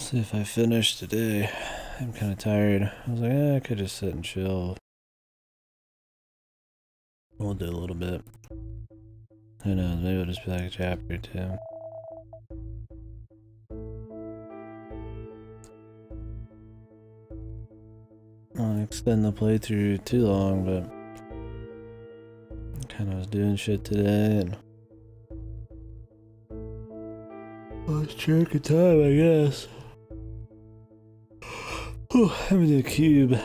See if I finish today. I'm kind of tired. I was like, I could just sit and chill. We'll do a little bit. Who knows? Maybe it'll just be like a chapter or two. I won't extend the playthrough too long, but I kind of was doing shit today and lost track of time, I guess. Oh, I'm in the cube.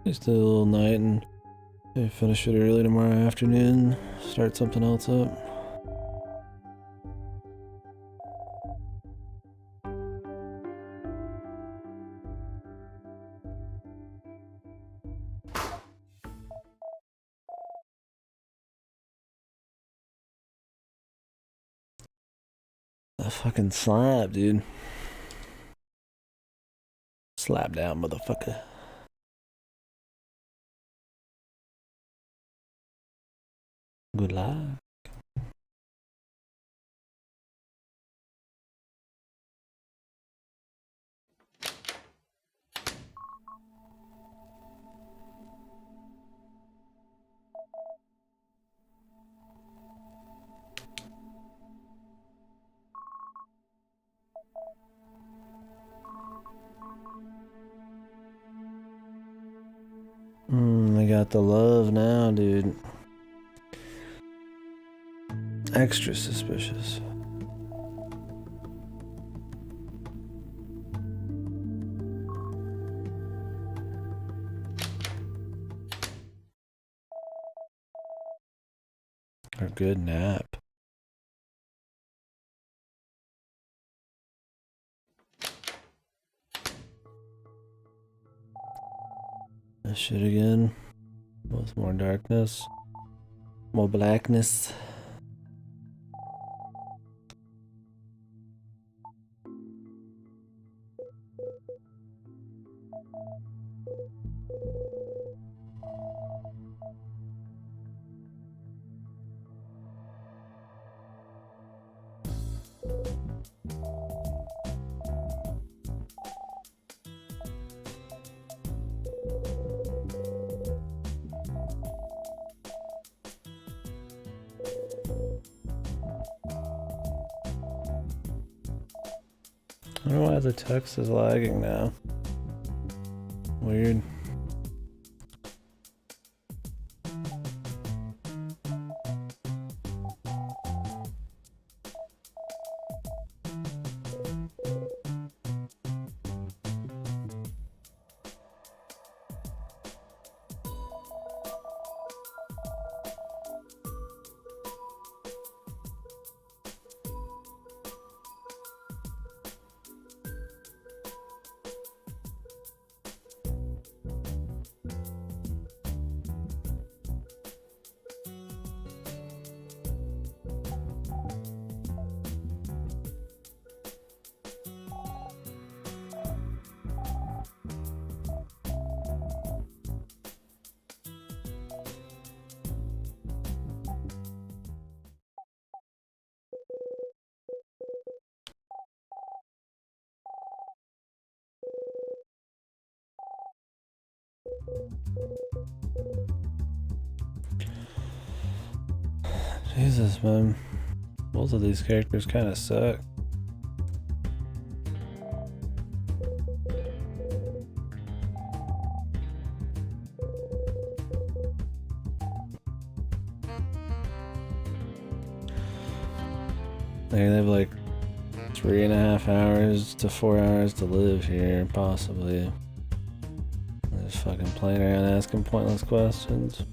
Just a little night and maybe finish it early tomorrow afternoon. Start something else up. That fucking slap, dude. Slap down, motherfucker. Good luck. I got the love now, dude. Extra suspicious. A good nap. This shit again. With more darkness. More blackness. I don't know why the text is lagging now. Weird. Jesus, man. Both of these characters kind of suck. They have like 3.5 hours to 4 hours to live here, possibly. They're just fucking playing around asking pointless questions.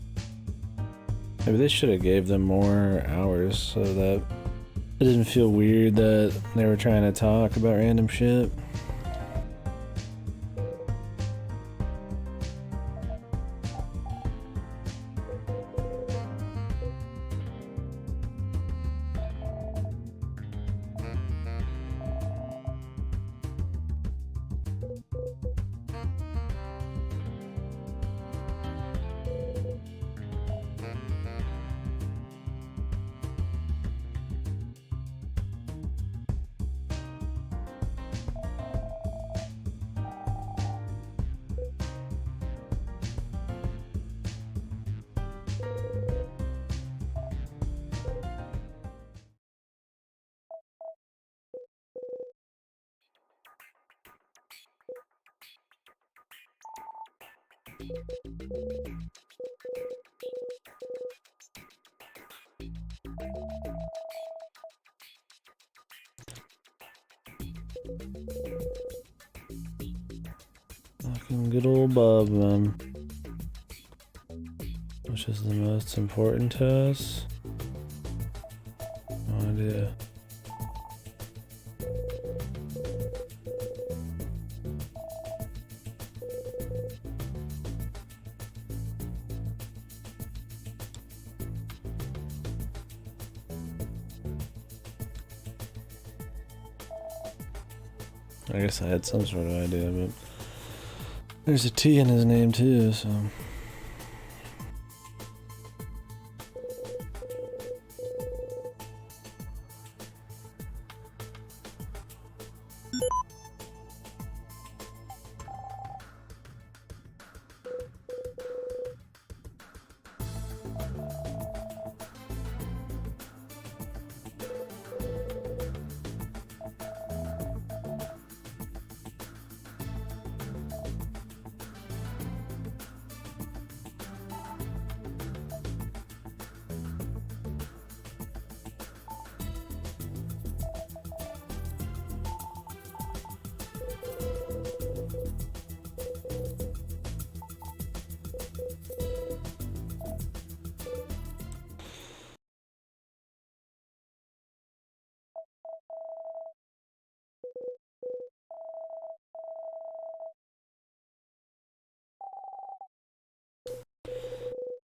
Maybe they should have gave them more hours so that it didn't feel weird that they were trying to talk about random shit. Fucking good old Bob, man. Which is the most important to us? No idea. I guess I had some sort of idea, but there's a T in his name too, so.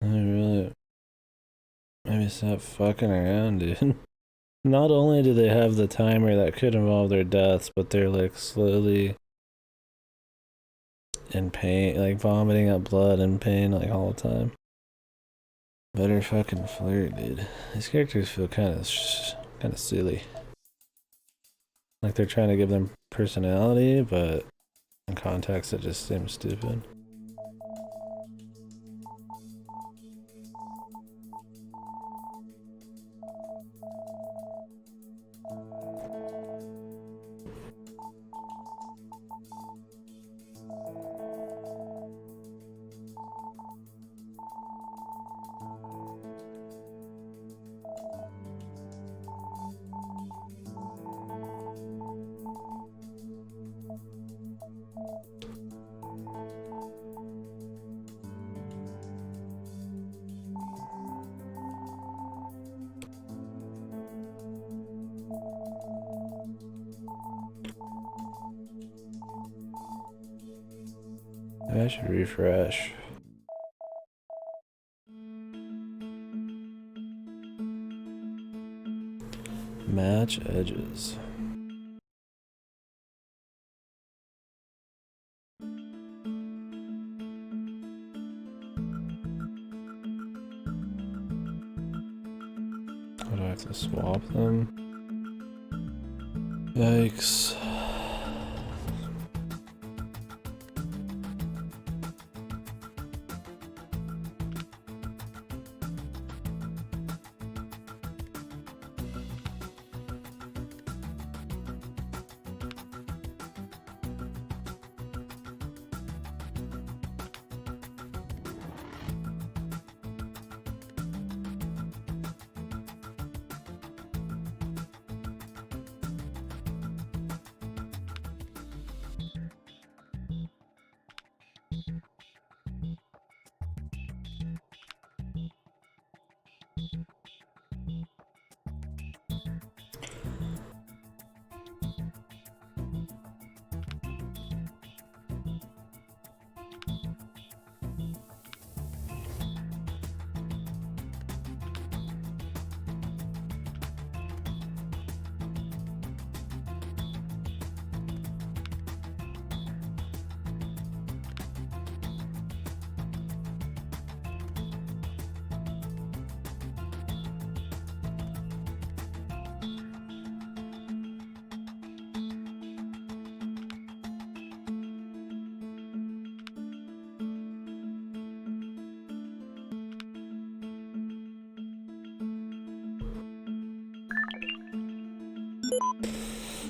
I really maybe stop fucking around, dude. Not only do they have the timer that could involve their deaths, but they're like slowly in pain, like vomiting up blood and pain like all the time. Better fucking flirt, dude. These characters feel kind of silly. Like they're trying to give them personality, but in context it just seems stupid. I should refresh. Match edges. What, do I have to swap them? Yikes.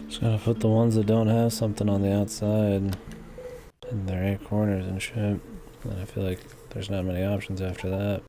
Just gotta put the ones that don't have something on the outside in the right corners and shit. And I feel like there's not many options after that.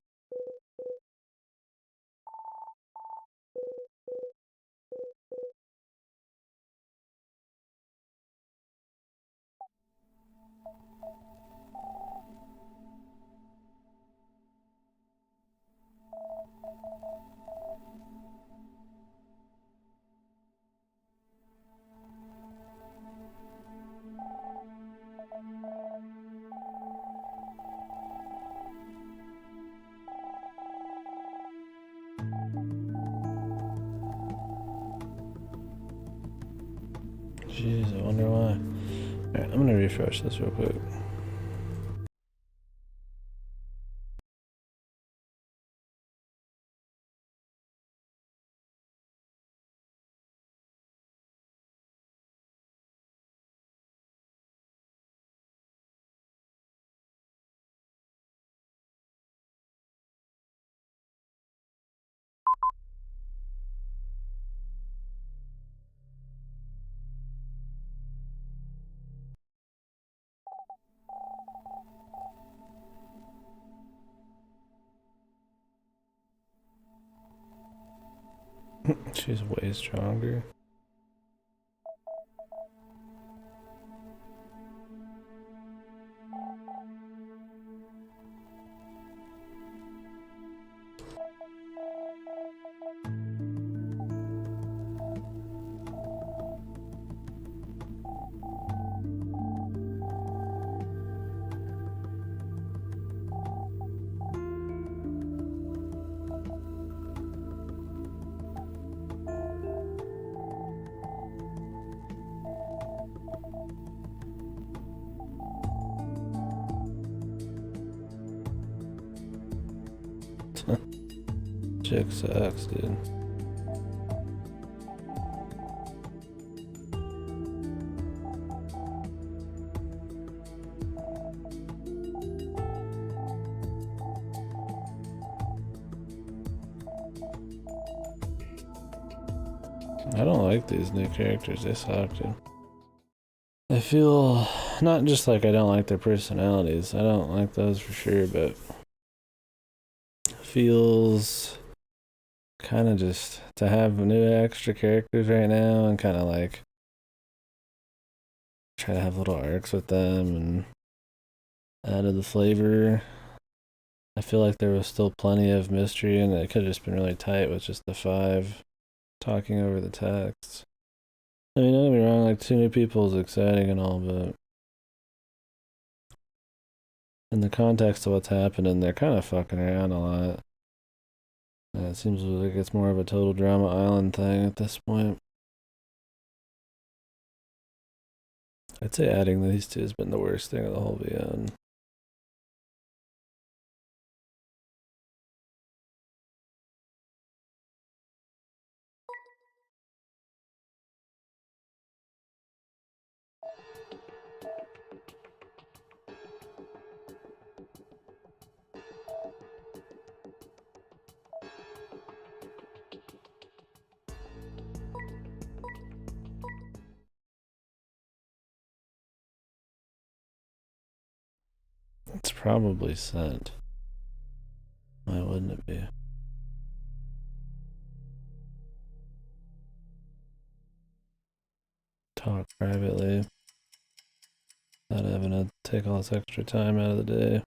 Jeez, I wonder why. Alright, I'm gonna refresh this real quick. She's way stronger. Chick sucks, dude. I don't like these new characters, they suck, dude. I feel not just like I don't like their personalities, I don't like those for sure, but feels kind of just to have new extra characters right now and kind of like try to have little arcs with them and added the flavor. I feel like there was still plenty of mystery and it could have just been really tight with just the 5 talking over the text. I mean, don't get me wrong, like 2 new people is exciting and all, but in the context of what's happening, they're kind of fucking around a lot. And it seems like it's more of a total drama island thing at this point. I'd say adding these 2 has been the worst thing of the whole VN. It's probably sent. Why wouldn't it be? Talk privately. Not having to take all this extra time out of the day.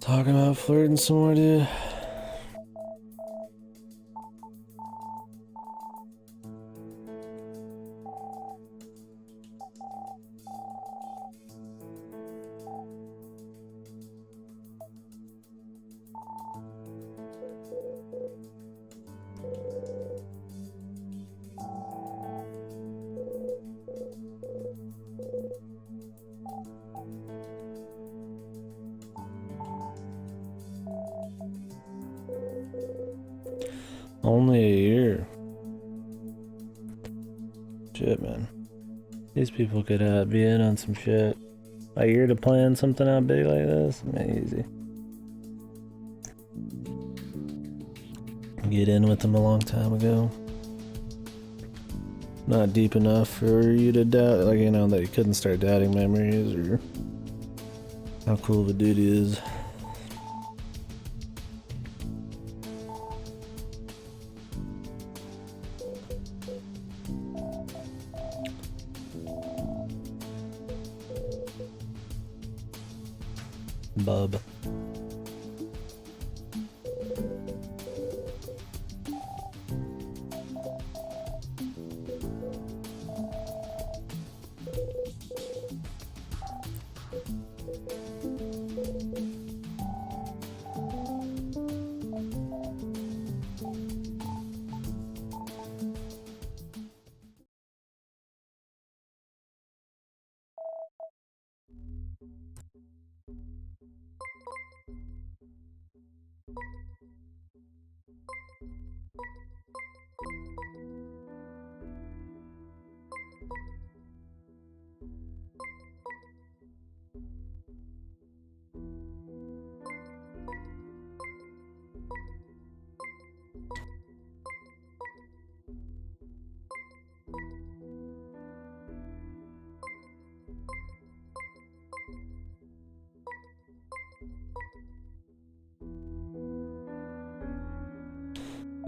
Talking about flirting some more, dude. Only a year. Shit, man. These people could be in on some shit. A year to plan something out big like this? Ain't easy. Get in with them a long time ago. Not deep enough for you to doubt, like, you know, that you couldn't start doubting memories or how cool of a dude he is. Bub.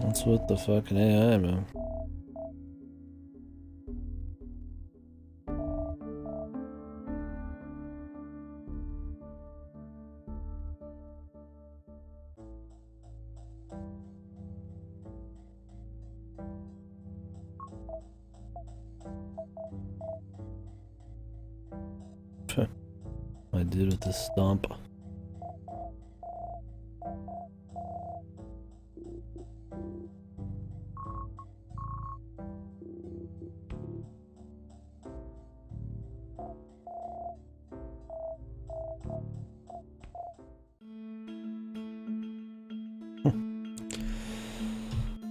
What's with the fucking AI, man? My dude with the stomp.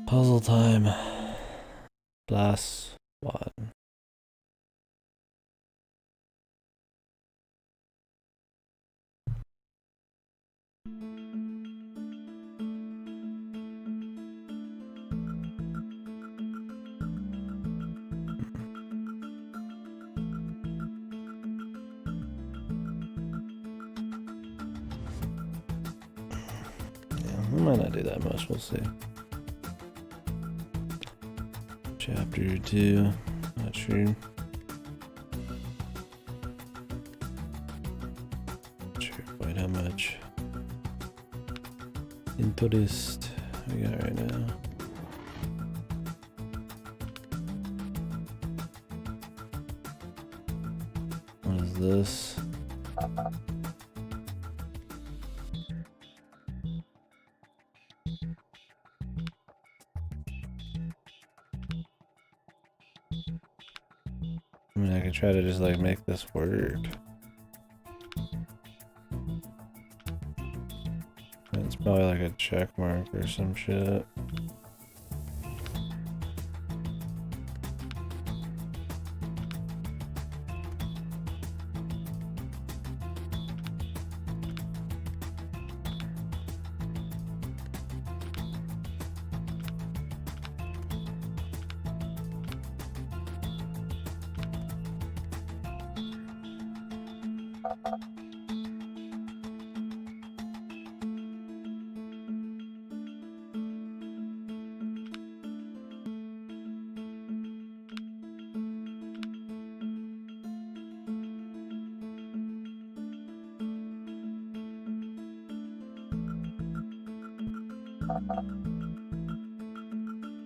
Puzzle time. Blast one. I might not do that much, we'll see. Chapter 2, not sure. Not sure quite how much interest we got right now. What is this? I mean, I could try to just like make this work. It's probably like a check mark or some shit.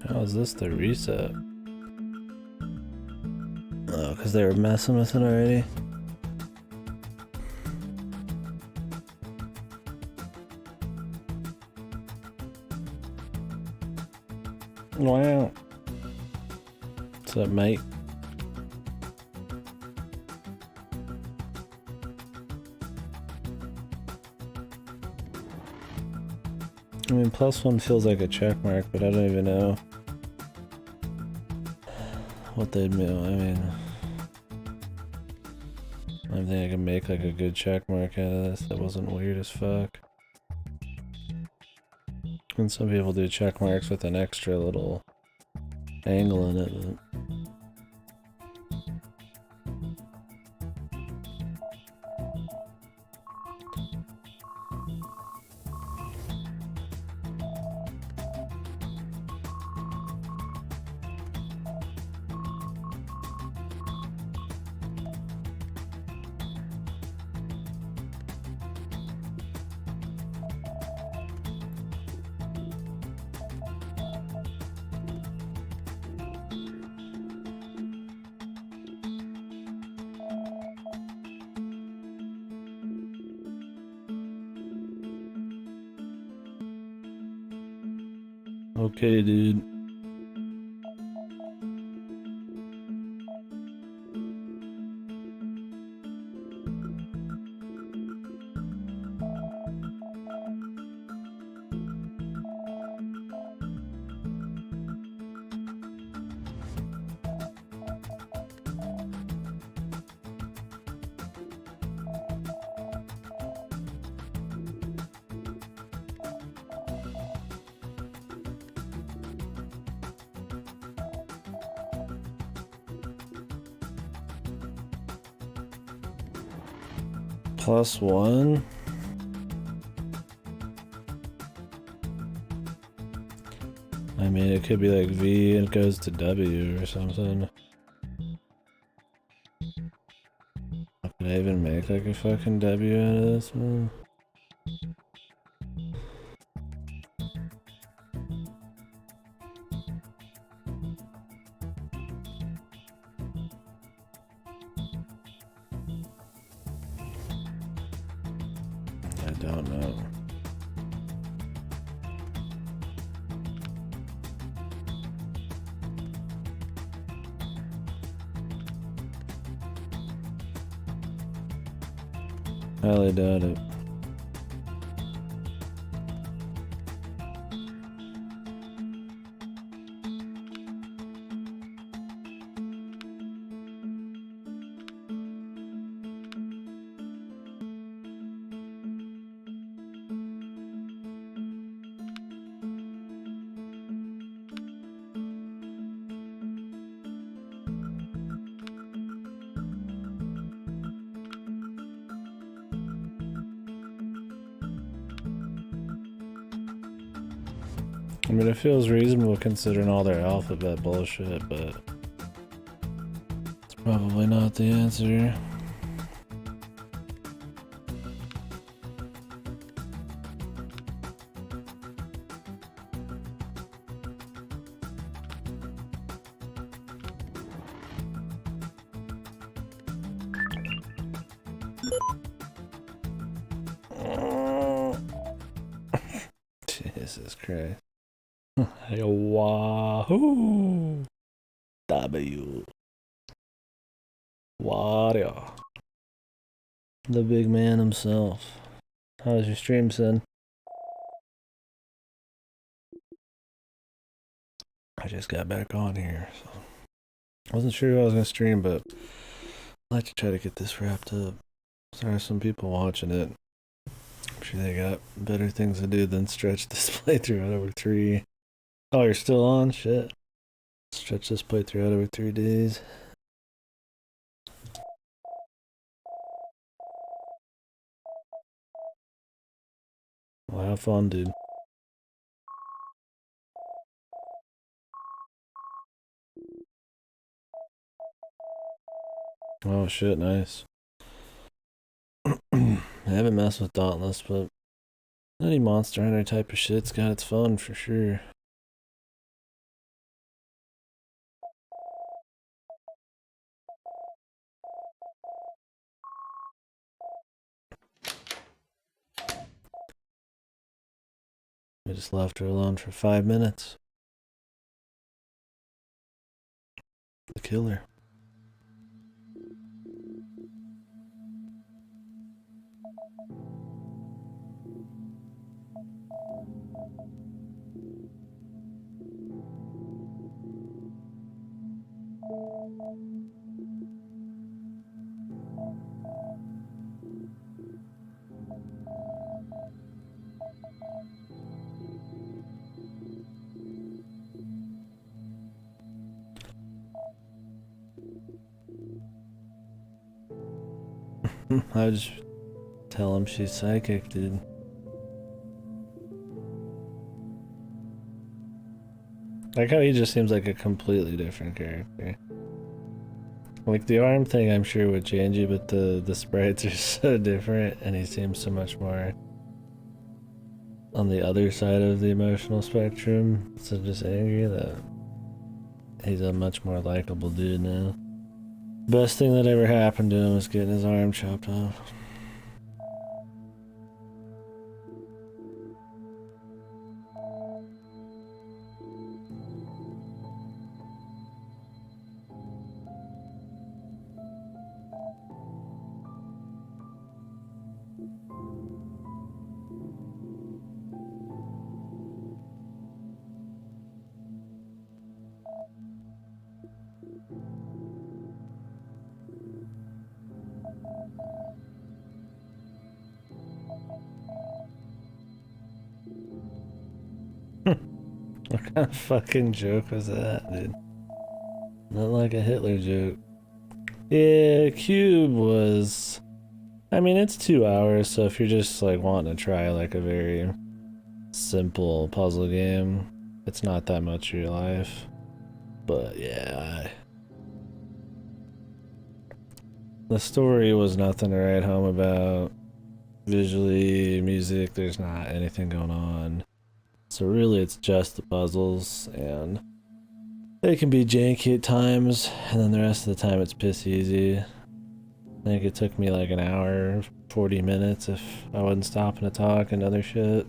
How is this the reset? Oh, because they were messing with it already? Wow. What's up, mate? I mean, +1 feels like a check mark, but I don't even know what they'd do. I mean, I think I can make like a good check mark out of this that wasn't weird as fuck. And some people do check marks with an extra little angle in it. But okay, dude. +1? I mean, it could be like V and it goes to W or something. Could I even make like a fucking W out of this, man? I don't know. Highly doubt it. I mean, it feels reasonable considering all their alphabet bullshit, but it's probably not the answer. Jesus Christ. Wahoo! W. Wario. The big man himself. How was your stream, son? I just got back on here, so I wasn't sure who I was gonna stream, but I'd like to try to get this wrapped up. There are some people watching it. I'm sure they got better things to do than stretch this playthrough out over 3. Oh, you're still on? Shit. Stretch this playthrough out over 3 days. Well, have fun, dude. Oh shit, nice. I haven't messed with Dauntless, but Any Monster Hunter type of shit's got its fun for sure. I just left her alone for 5 minutes. The killer. I just tell him she's psychic, dude. Like how he just seems like a completely different character. Like the arm thing I'm sure would change you, but the sprites are so different and he seems so much more on the other side of the emotional spectrum, so just angry, that he's a much more likable dude now. Best thing that ever happened to him was getting his arm chopped off. What kind of fucking joke was that, dude? Not like a Hitler joke. Yeah, Cube was... I mean, it's 2 hours, so if you're just like wanting to try like a very simple puzzle game, it's not that much of your life. But yeah, the story was nothing to write home about. Visually, music, there's not anything going on. So really it's just the puzzles, and they can be janky at times, and then the rest of the time it's piss easy. I think it took me like an hour, 40 minutes if I wasn't stopping to talk and other shit.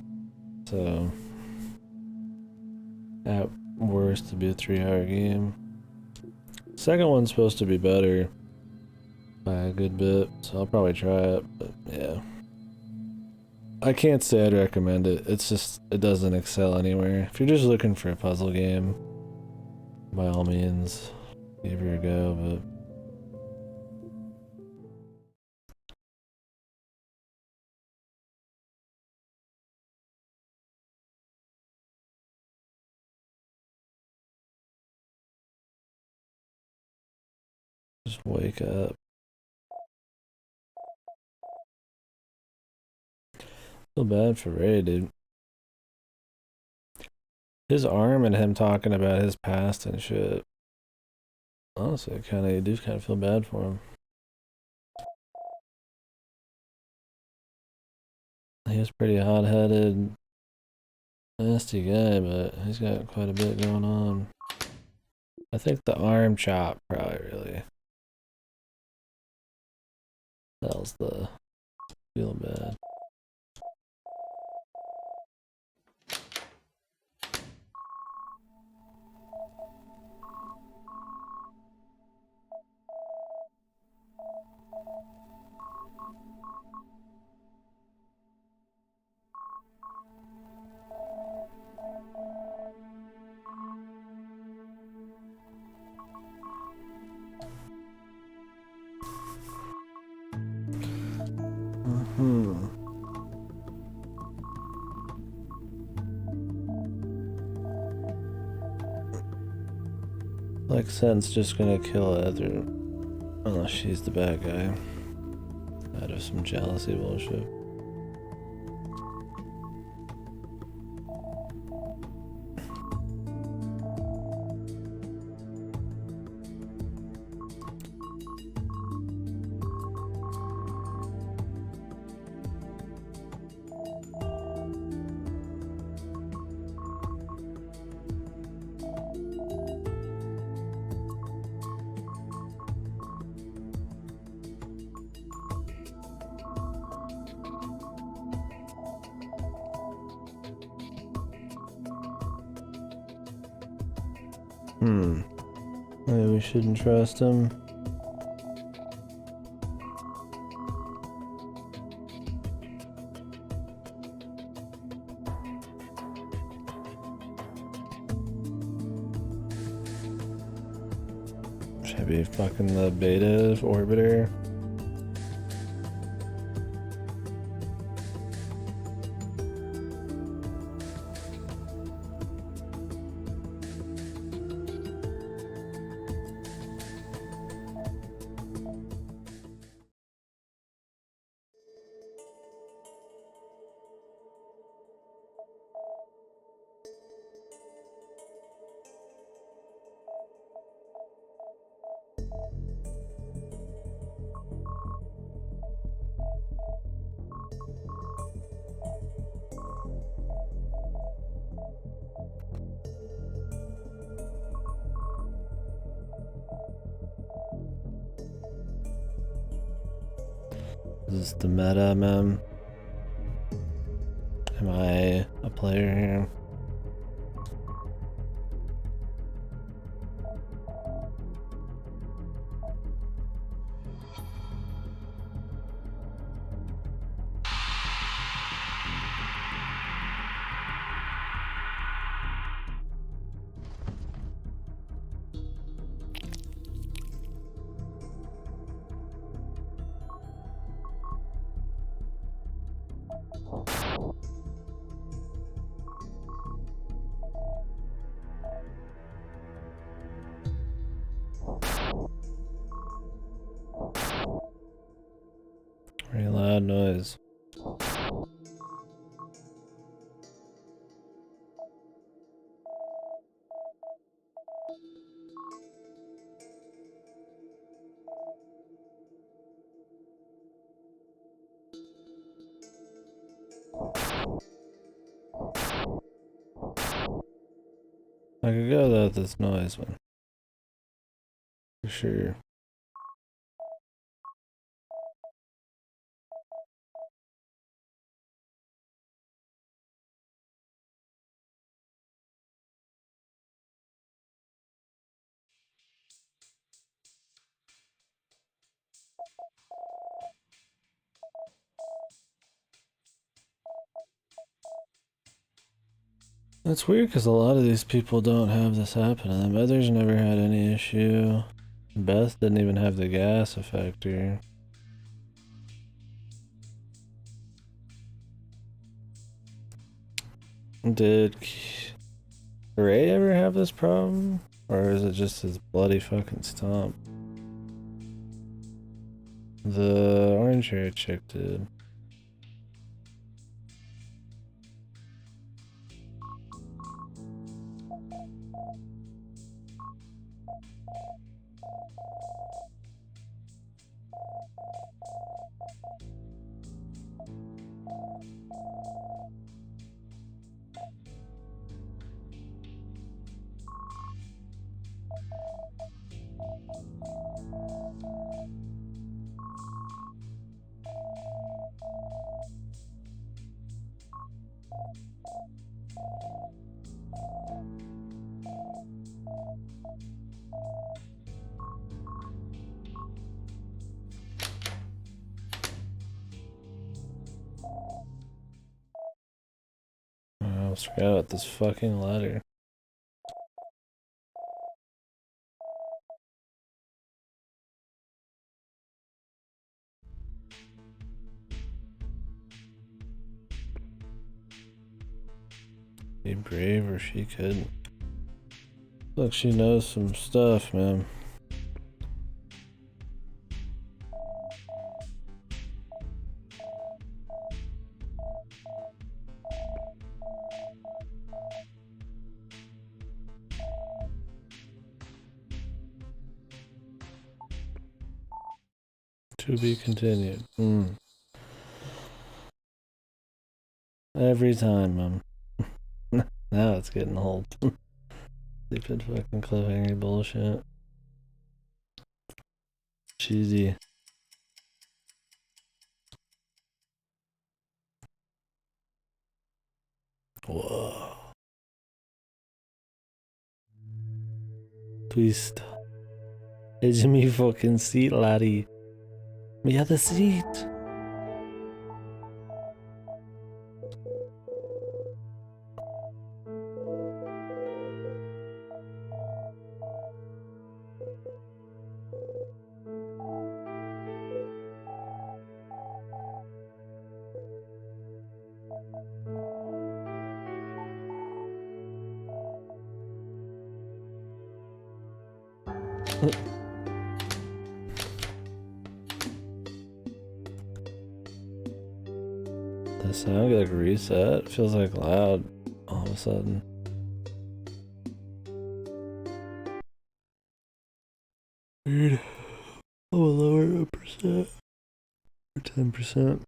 So, at worst, it'd be a 3-hour game. Second one's supposed to be better by a good bit, so I'll probably try it, but yeah. I can't say I'd recommend it. It's just, it doesn't excel anywhere. If you're just looking for a puzzle game, by all means, give her a go, but... just wake up. Feel bad for Ray, dude. His arm and him talking about his past and shit. Honestly, you do kind of feel bad for him. He was pretty hot-headed, nasty guy, but he's got quite a bit going on. I think the arm chop probably really sells the feel bad. Like Sen's just gonna kill Heather unless she's the bad guy. Out of some jealousy bullshit. Maybe we shouldn't trust him. Should I be fucking the beta orbiter? Is this the meta, man? Am I a player here? Very loud noise. I could go without this noise one. For sure. It's weird because a lot of these people don't have this happen to them. Others never had any issue. Beth didn't even have the gas effector. Did Ray ever have this problem? Or is it just his bloody fucking stomp? The orange hair chick did. I almost forgot about this fucking ladder. Be brave or she couldn't. Look, she knows some stuff, man. To be continued. Every time, now it's getting old. Stupid fucking cliffhanger bullshit. Cheesy. Whoa. twist. Edge me fucking seat, laddie. Me have the seat. The sound get like reset. Feels like loud all of a sudden. Weird. Oh, lower a percent or 10%.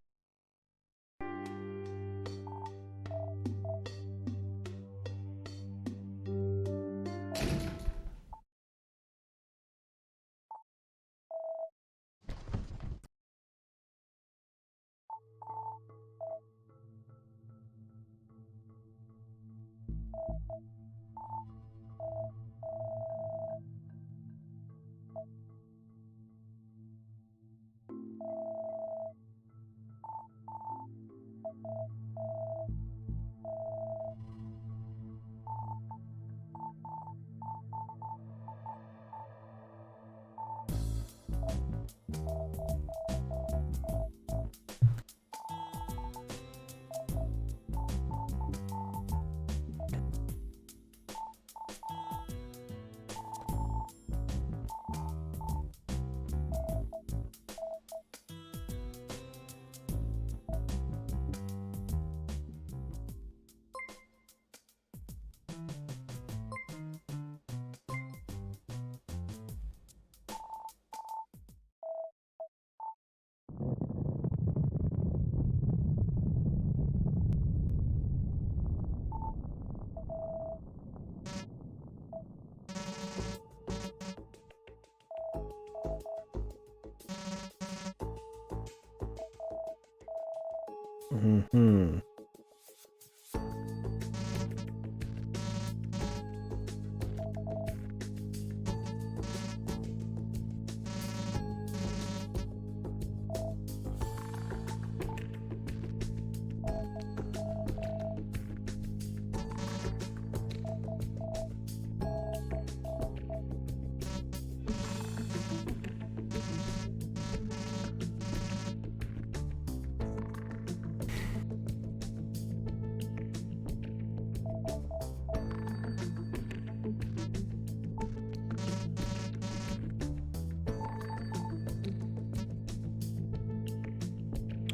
Mm-hmm.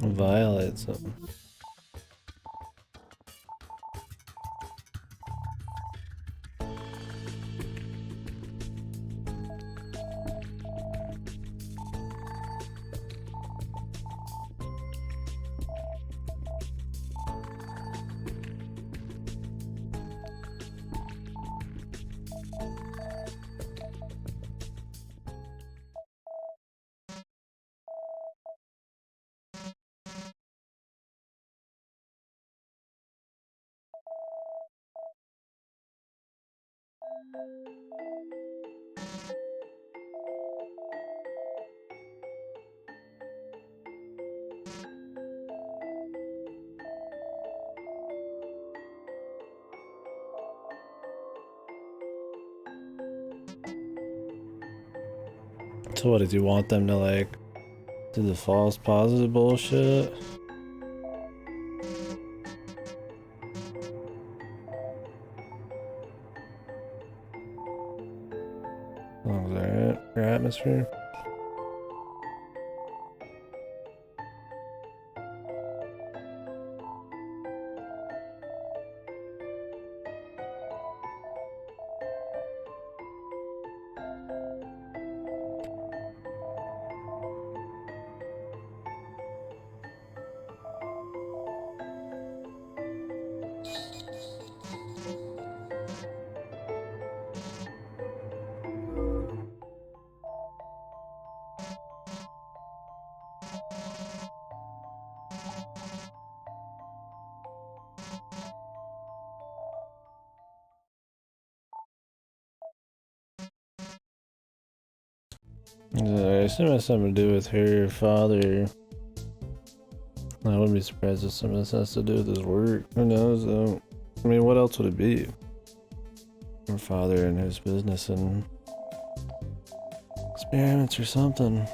Violates them. So what, did you want them to like do the false positive bullshit? Oh, is that it? Your atmosphere? I assume it has something to do with her father. I wouldn't be surprised if some of this has to do with his work. Who knows though? I mean, what else would it be? Her father and his business and experiments or something.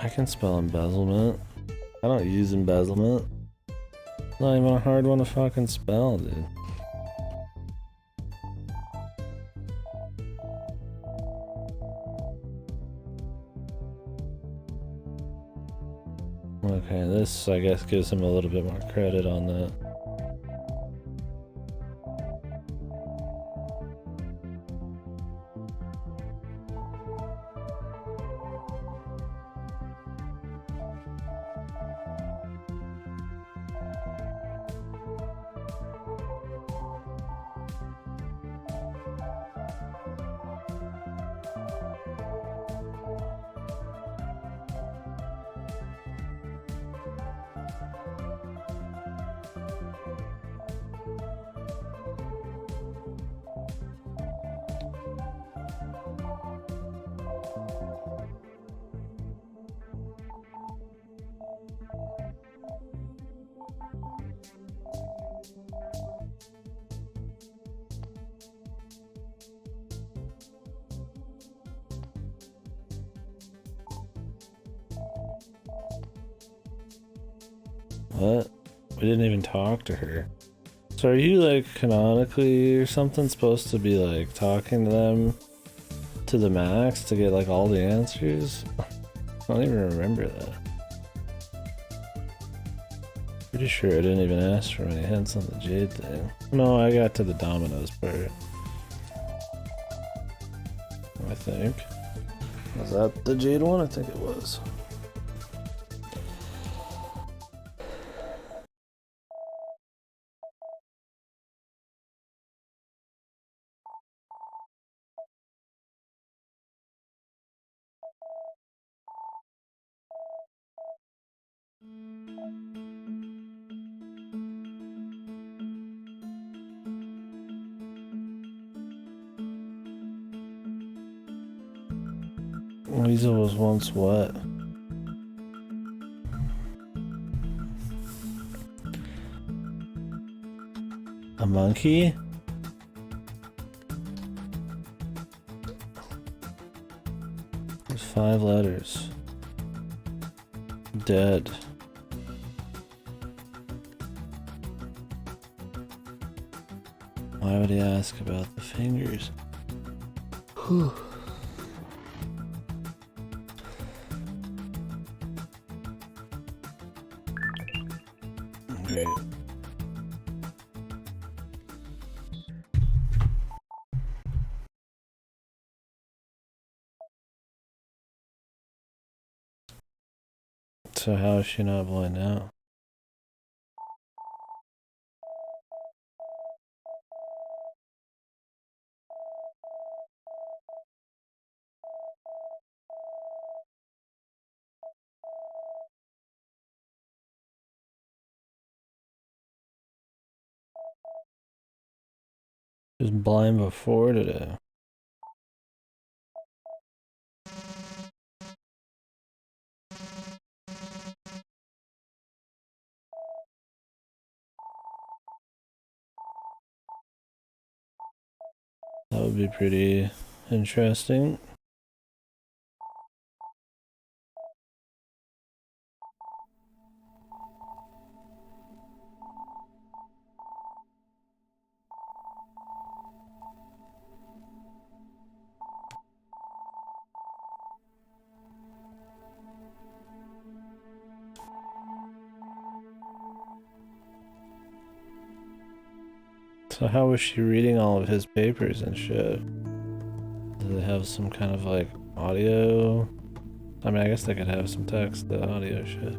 I can spell embezzlement. I don't use embezzlement. It's not even a hard one to fucking spell, dude. Okay, this I guess gives him a little bit more credit on that. What? We didn't even talk to her. So are you like canonically or something supposed to be like talking to them to the max to get like all the answers? I don't even remember that. Pretty sure I didn't even ask for any hints on the Jade thing. No, I got to the Dominoes part. I think. Was that the Jade one? I think it was. Weasel was once what? A monkey? There's 5 letters. Dead. Why would he ask about the fingers? Whew. Great. So how is she not blind now? She was blind before today. That would be pretty interesting. So how was she reading all of his papers and shit? Do they have some kind of like audio? I mean, I guess they could have some text, the audio shit.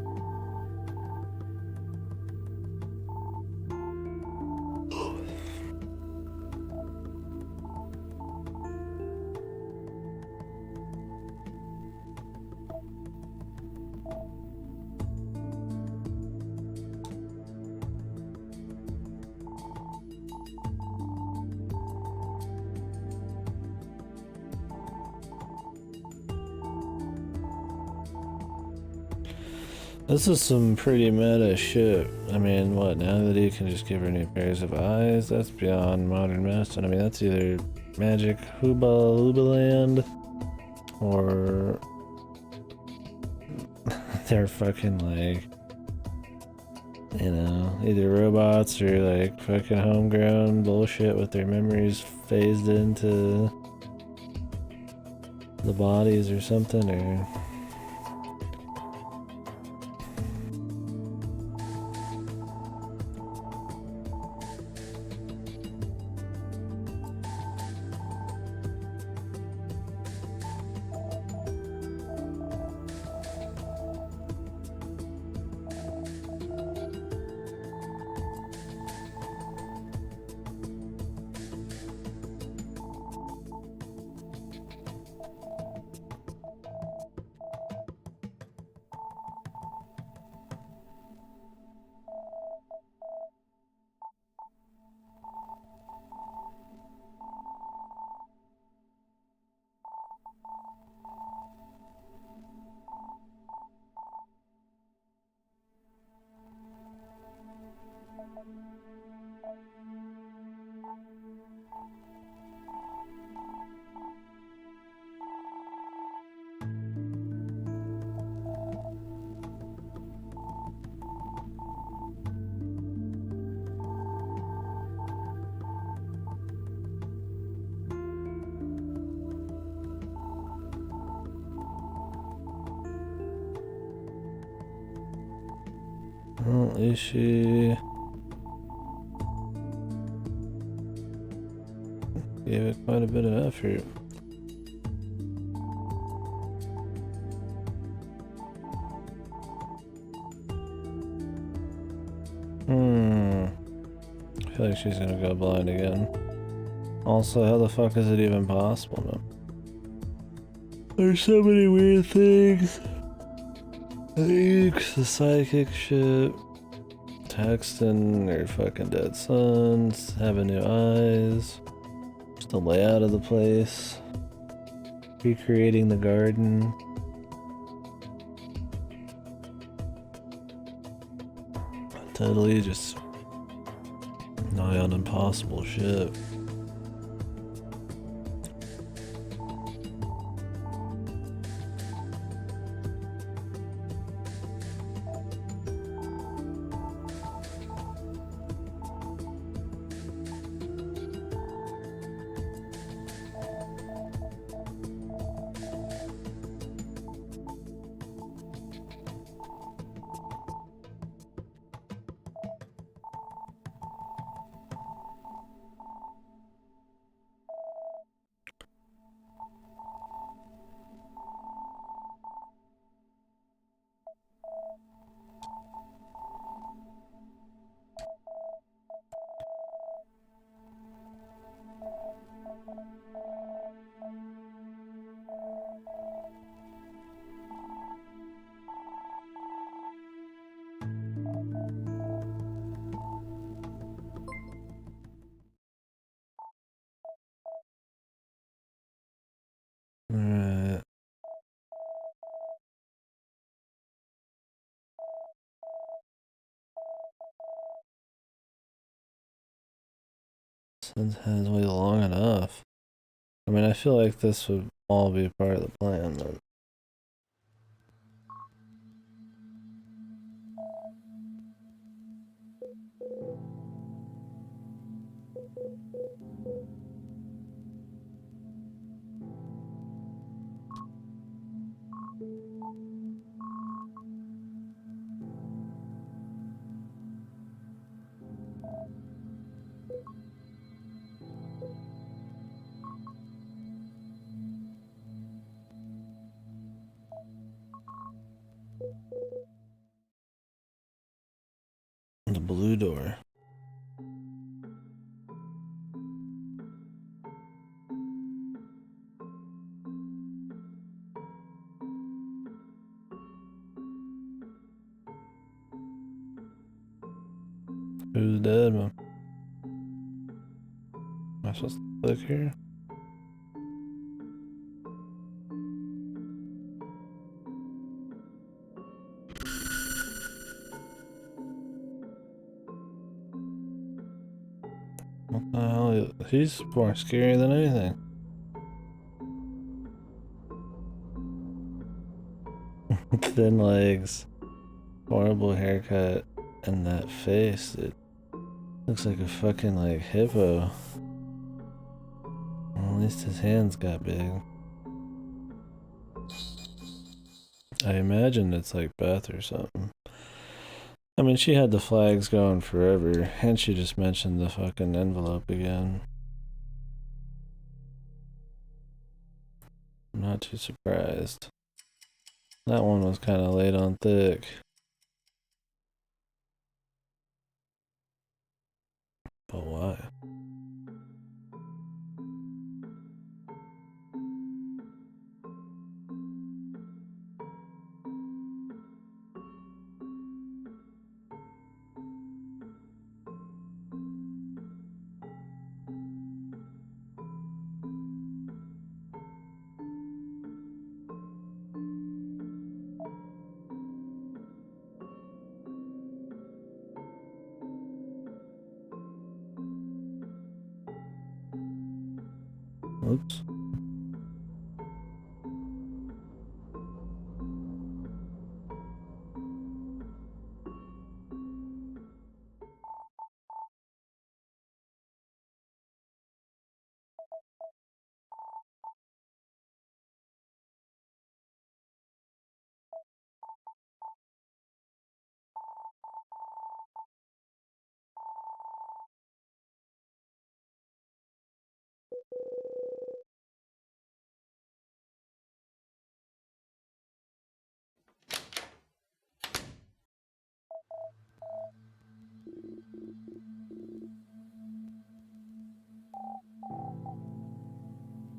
This is some pretty meta shit. I mean, what, now that he can just give her new pairs of eyes? That's beyond modern medicine. I mean, that's either magic Hooba land, or they're fucking like, you know, either robots or like fucking homegrown bullshit with their memories phased into the bodies or something, or... Well, is she... gave it quite a bit of effort. I feel like she's gonna go blind again. Also, how the fuck is it even possible, man? There's so many weird things. The psychic shit. Texting their fucking dead sons. Having new eyes. Just the layout of the place. Recreating the garden. Totally just nigh on impossible shit. Alright. Since has waited long enough. I mean, I feel like this would all be part of the plan, but... door. Who's dead, man? Am I supposed to click here? What the hell? He's more scary than anything. Thin legs, horrible haircut, and that face. It looks like a fucking like hippo. Well, at least his hands got big. I imagine it's like Beth or something. I mean, she had the flags going forever, and she just mentioned the fucking envelope again. I'm not too surprised. That one was kind of laid on thick. But why? Oops.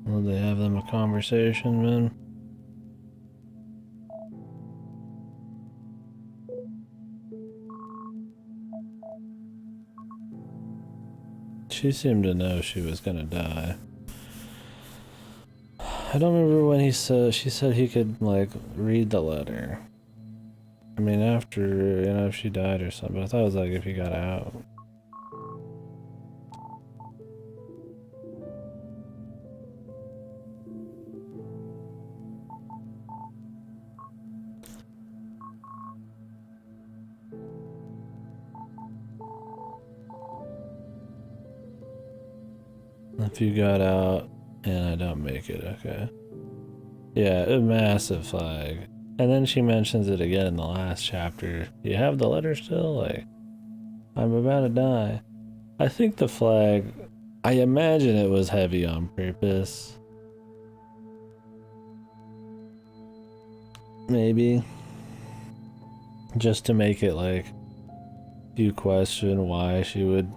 Will they have them a conversation, man? She seemed to know she was gonna die. I don't remember when she said he could, like, read the letter. I mean, after, you know, if she died or something, but I thought it was like if he got out. If you got out and I don't make it, okay. Yeah, a massive flag. And then she mentions it again in the last chapter. You have the letter still? Like, I'm about to die. I think the flag, I imagine it was heavy on purpose. Maybe. Just to make it like, you question why she would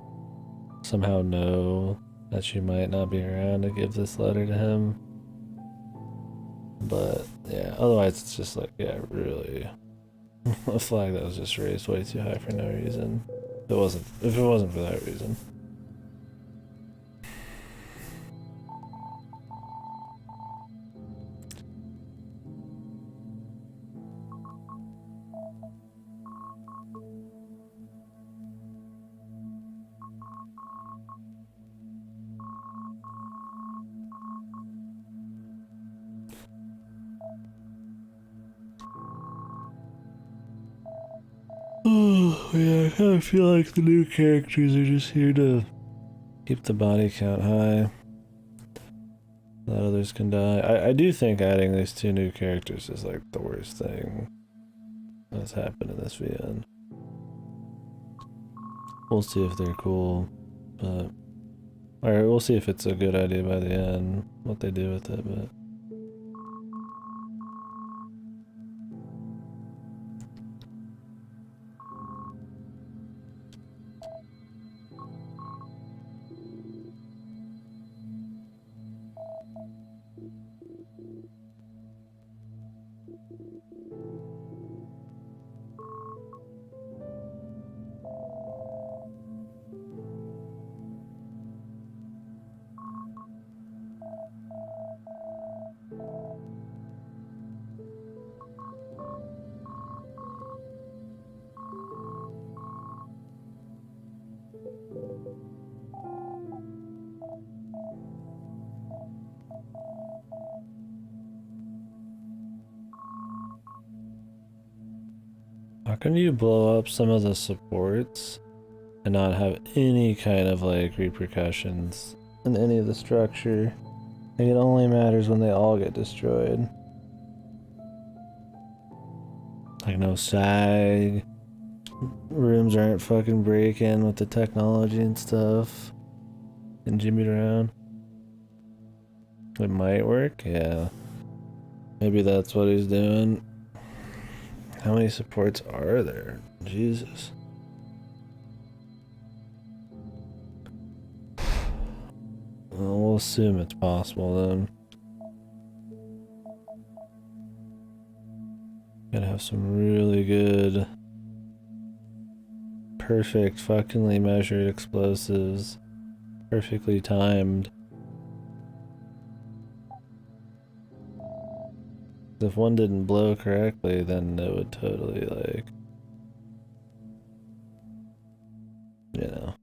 somehow know that she might not be around to give this letter to him. But yeah, otherwise it's just like, yeah, really a flag that was just raised way too high for no reason. If it wasn't for that reason. Oh, yeah, I kind of feel like the new characters are just here to keep the body count high. That others can die. I do think adding these two new characters is like the worst thing that's happened in this VN. We'll see if they're cool, but... Alright, we'll see if it's a good idea by the end, what they do with it, but... How can you blow up some of the supports and not have any kind of like repercussions in any of the structure? Like, it only matters when they all get destroyed. Like, no sag. Rooms aren't fucking breaking with the technology and stuff. And jimmied around. It might work, yeah. Maybe that's what he's doing. How many supports are there? Jesus. Well, we'll assume it's possible then. Gotta have some really good, perfect, fuckingly measured explosives. Perfectly timed. If one didn't blow correctly, then it would totally, like, you know.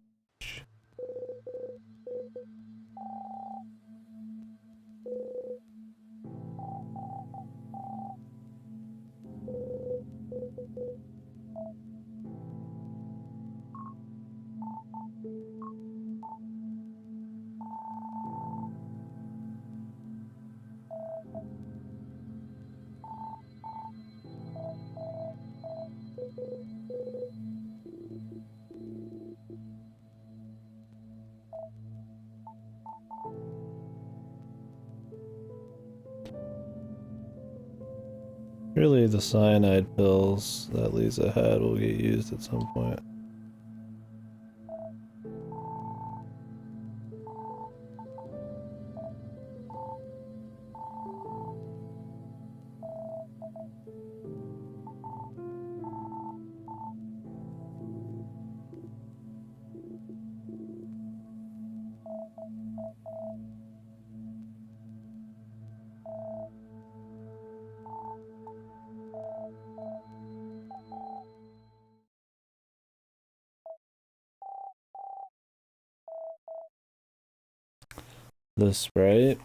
Really, the cyanide pills that Lisa had will get used at some point. The Sprite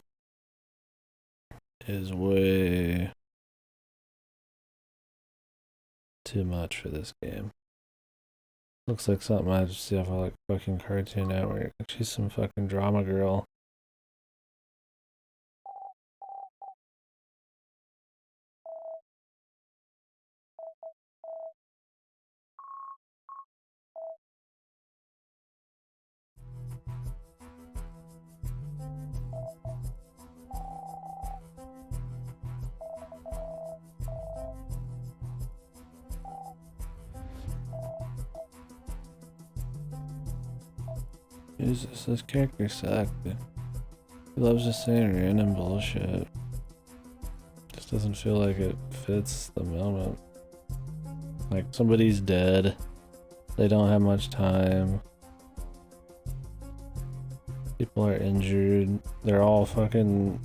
is way too much for this game. Looks like something I just see off of like fucking Cartoon Network. She's some fucking drama girl. Jesus, this character sucks, dude. He loves just saying random bullshit. Just doesn't feel like it fits the moment. Like, somebody's dead. They don't have much time. People are injured. They're all fucking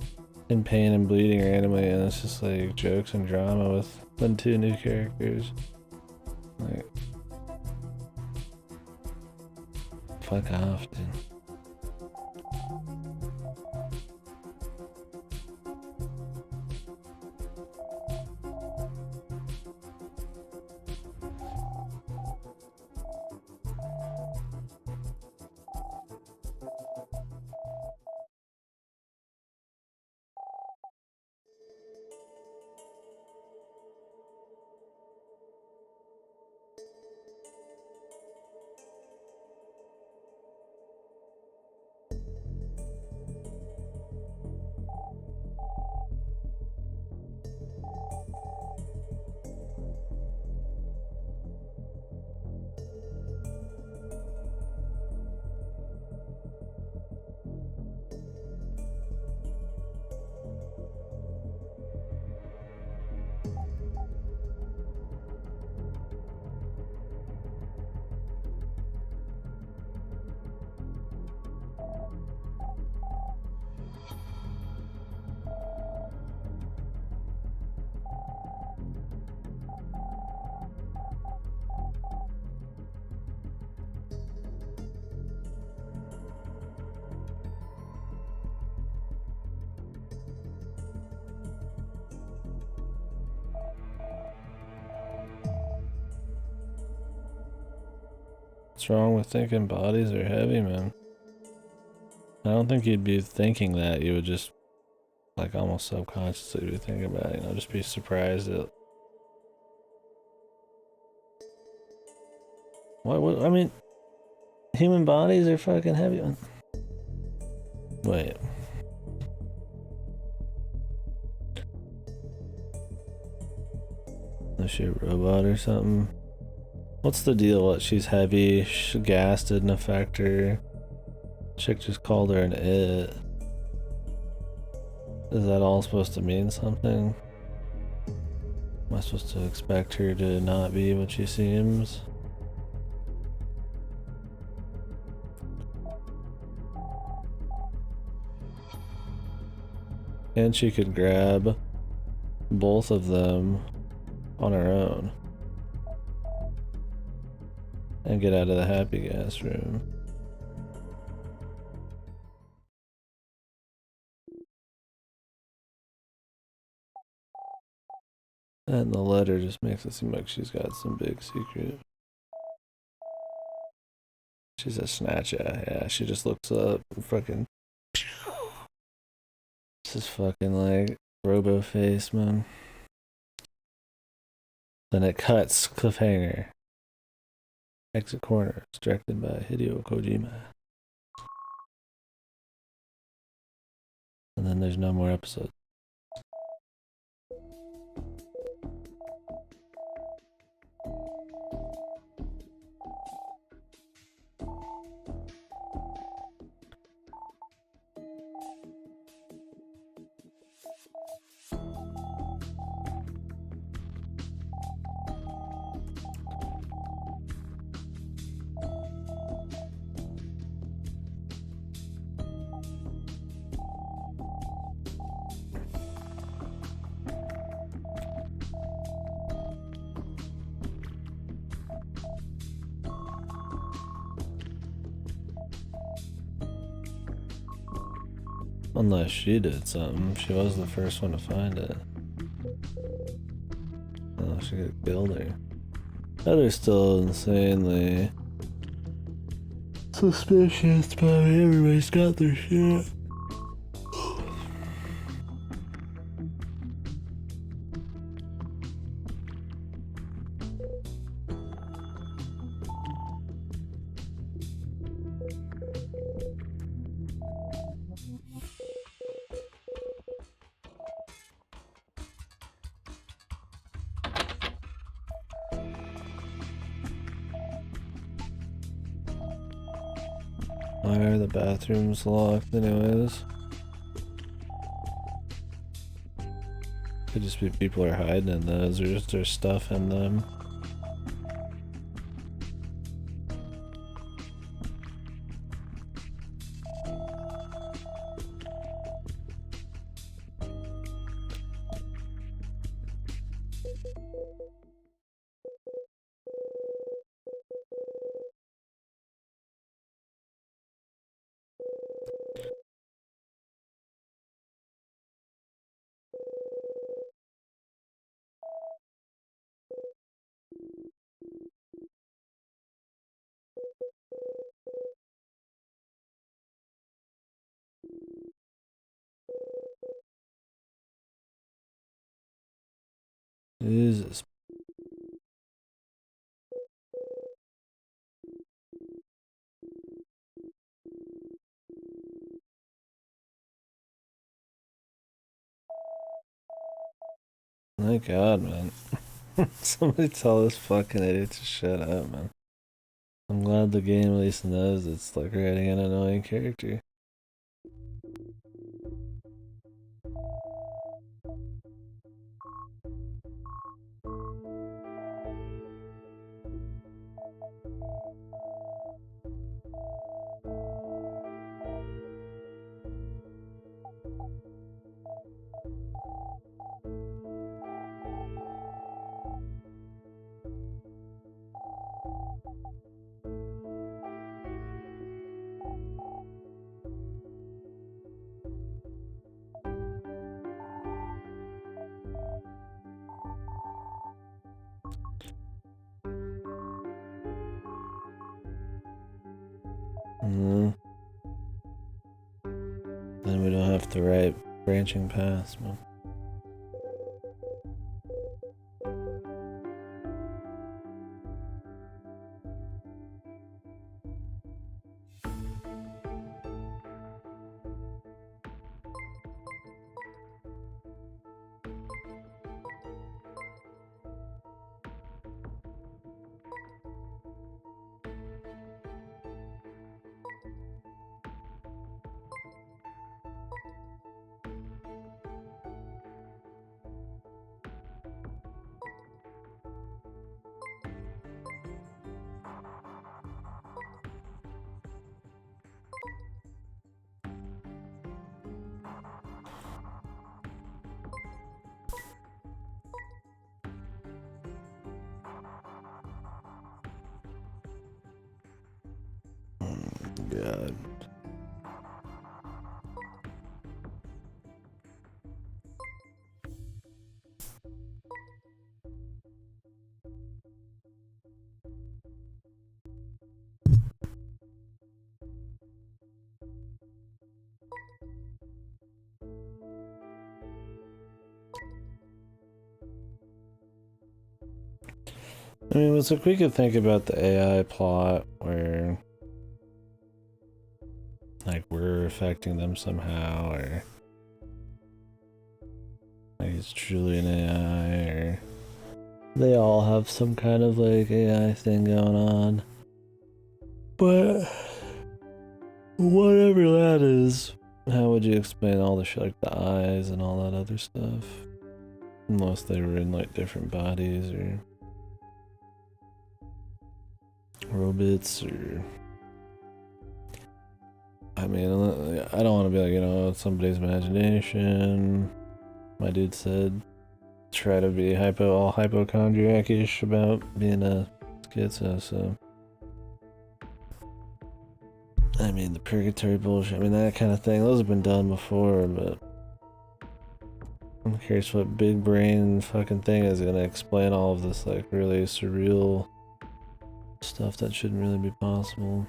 in pain and bleeding randomly, and it's just like jokes and drama with the two new characters. Like, fuck off, dude. What's wrong with thinking bodies are heavy, man? I don't think you'd be thinking that. You would just, like, almost subconsciously be thinking about it, you know, just be surprised at... What, I mean, human bodies are fucking heavy. Wait. Is she a robot or something? What's the deal? What, she's heavy, gas didn't affect her. Chick just called her an it. Is that all supposed to mean something? Am I supposed to expect her to not be what she seems? And she could grab both of them on her own and get out of the happy gas room. And the letter just makes it seem like she's got some big secret. She's a snatcher, yeah, she just looks up and fucking... This is fucking like Robo Face, man. Then it cuts, cliffhanger. Exit Corner, directed by Hideo Kojima. And then there's no more episodes. Unless she did something. She was the first one to find it. Oh, she got killed her. Heather's still insanely suspicious, but everybody's got their shit. Why are the bathrooms locked anyways? Could just be people are hiding in those, or just there's stuff in them. Jesus. Thank God, man. Somebody tell this fucking idiot to shut up, man. I'm glad the game at least knows it's like writing an annoying character. Then we don't have to write branching paths, man. God. I mean, it's like we could think about the AI plot where like we're affecting them somehow, or like it's truly an AI, or they all have some kind of like AI thing going on. But whatever that is, how would you explain all the shit like the eyes and all that other stuff? Unless they were in like different bodies or robots, or I mean, I don't want to be like, you know, it's somebody's imagination. My dude said try to be all hypochondriac-ish about being a schizo, so I mean the purgatory bullshit, I mean that kind of thing, those have been done before, but I'm curious what big brain fucking thing is gonna explain all of this like really surreal stuff that shouldn't really be possible.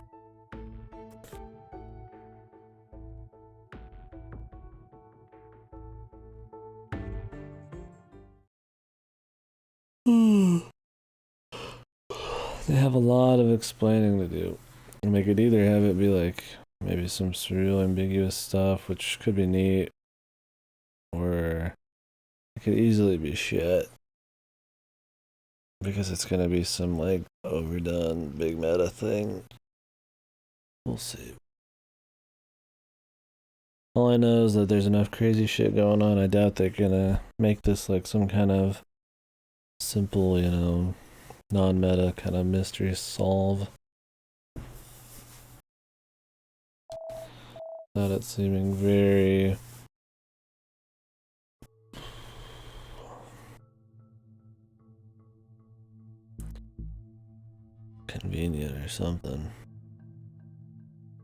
They have a lot of explaining to do. And they could either have it be like maybe some surreal ambiguous stuff, which could be neat, or it could easily be shit. Because it's gonna be some like overdone big meta thing. We'll see. All I know is that there's enough crazy shit going on. I doubt they're gonna make this like some kind of simple, you know, non-meta kind of mystery solve. Without it seeming very convenient or something.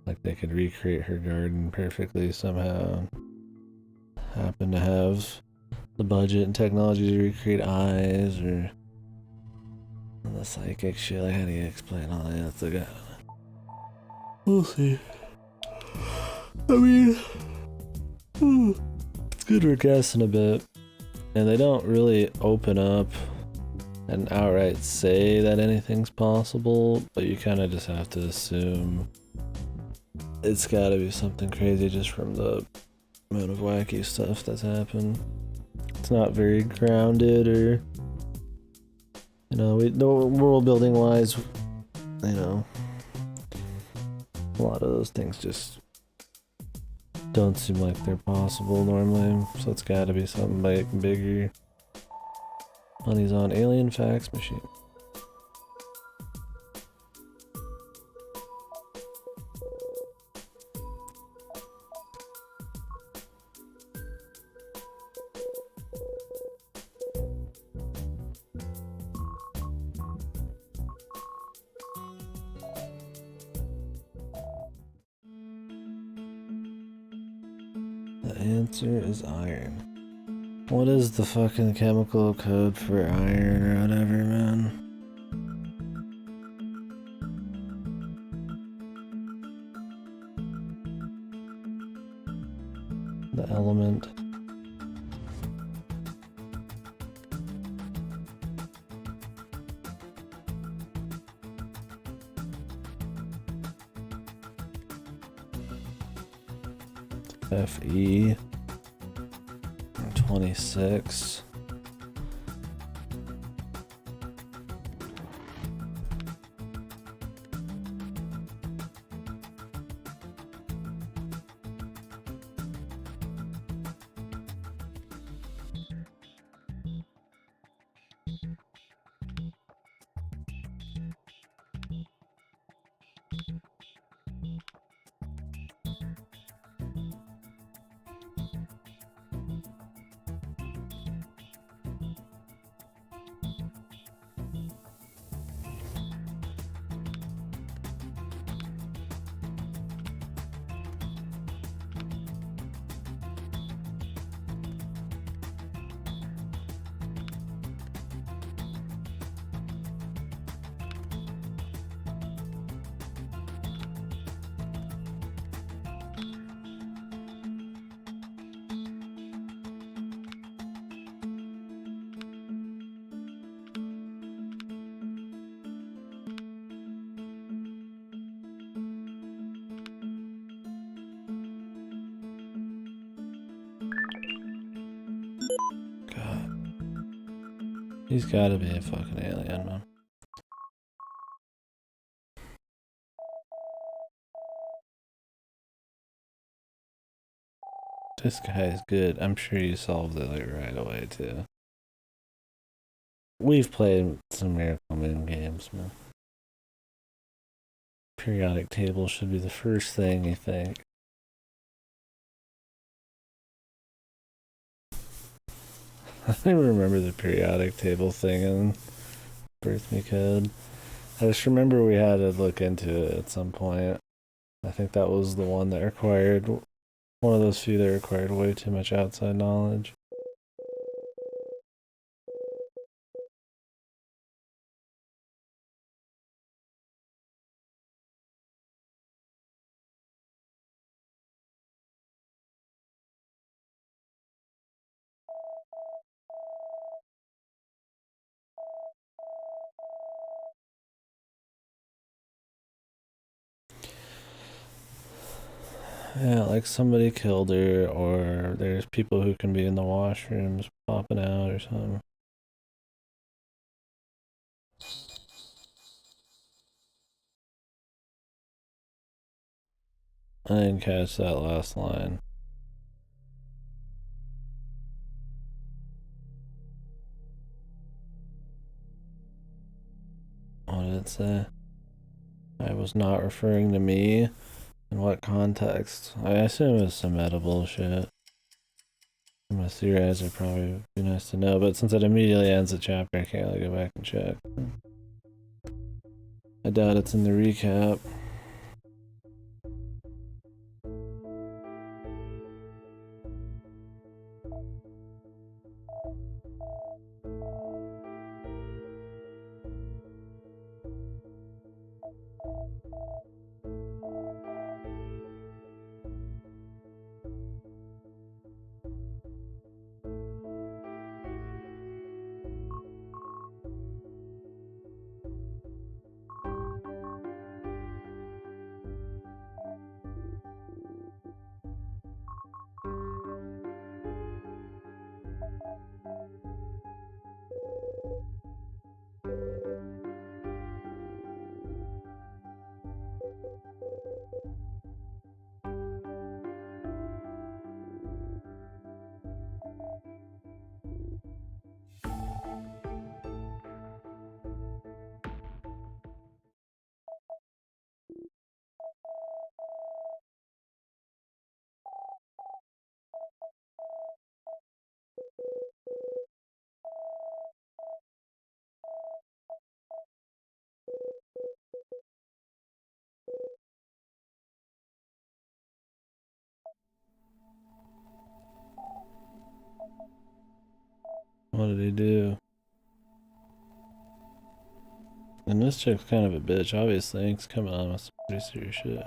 Like they could recreate her garden perfectly somehow. Happen to have the budget and technology to recreate eyes, or the psychic shit. Like, how do you explain all that? That's the guy. We'll see. I mean, it's good we're guessing a bit. And they don't really open up and outright say that anything's possible, but you kind of just have to assume it's gotta be something crazy just from the amount of wacky stuff that's happened. It's not very grounded, or, you know, world building wise, you know, a lot of those things just don't seem like they're possible normally, so it's gotta be something like bigger. Money's on alien fax machine. The answer is iron. What is the fucking chemical code for iron or whatever, man? the element. FE 26. He's gotta be a fucking alien, man. This guy is good. I'm sure you solved it like right away too. We've played some Miracle Moon games, man. Periodic table should be the first thing you think. I don't even remember the periodic table thing in Birth Me Code. I just remember we had to look into it at some point. I think that was the one that required, one of those few that required way too much outside knowledge. Yeah, like somebody killed her, or there's people who can be in the washrooms popping out or something. I didn't catch that last line. What did it say? I was not referring to me. In what context? I assume it's some meta bullshit. I'm gonna theorize, it'd probably be nice to know, but since it immediately ends the chapter, I can't really go back and check. I doubt it's in the recap. What did he do? And this chick's kind of a bitch, obviously. He's coming on with some pretty serious shit.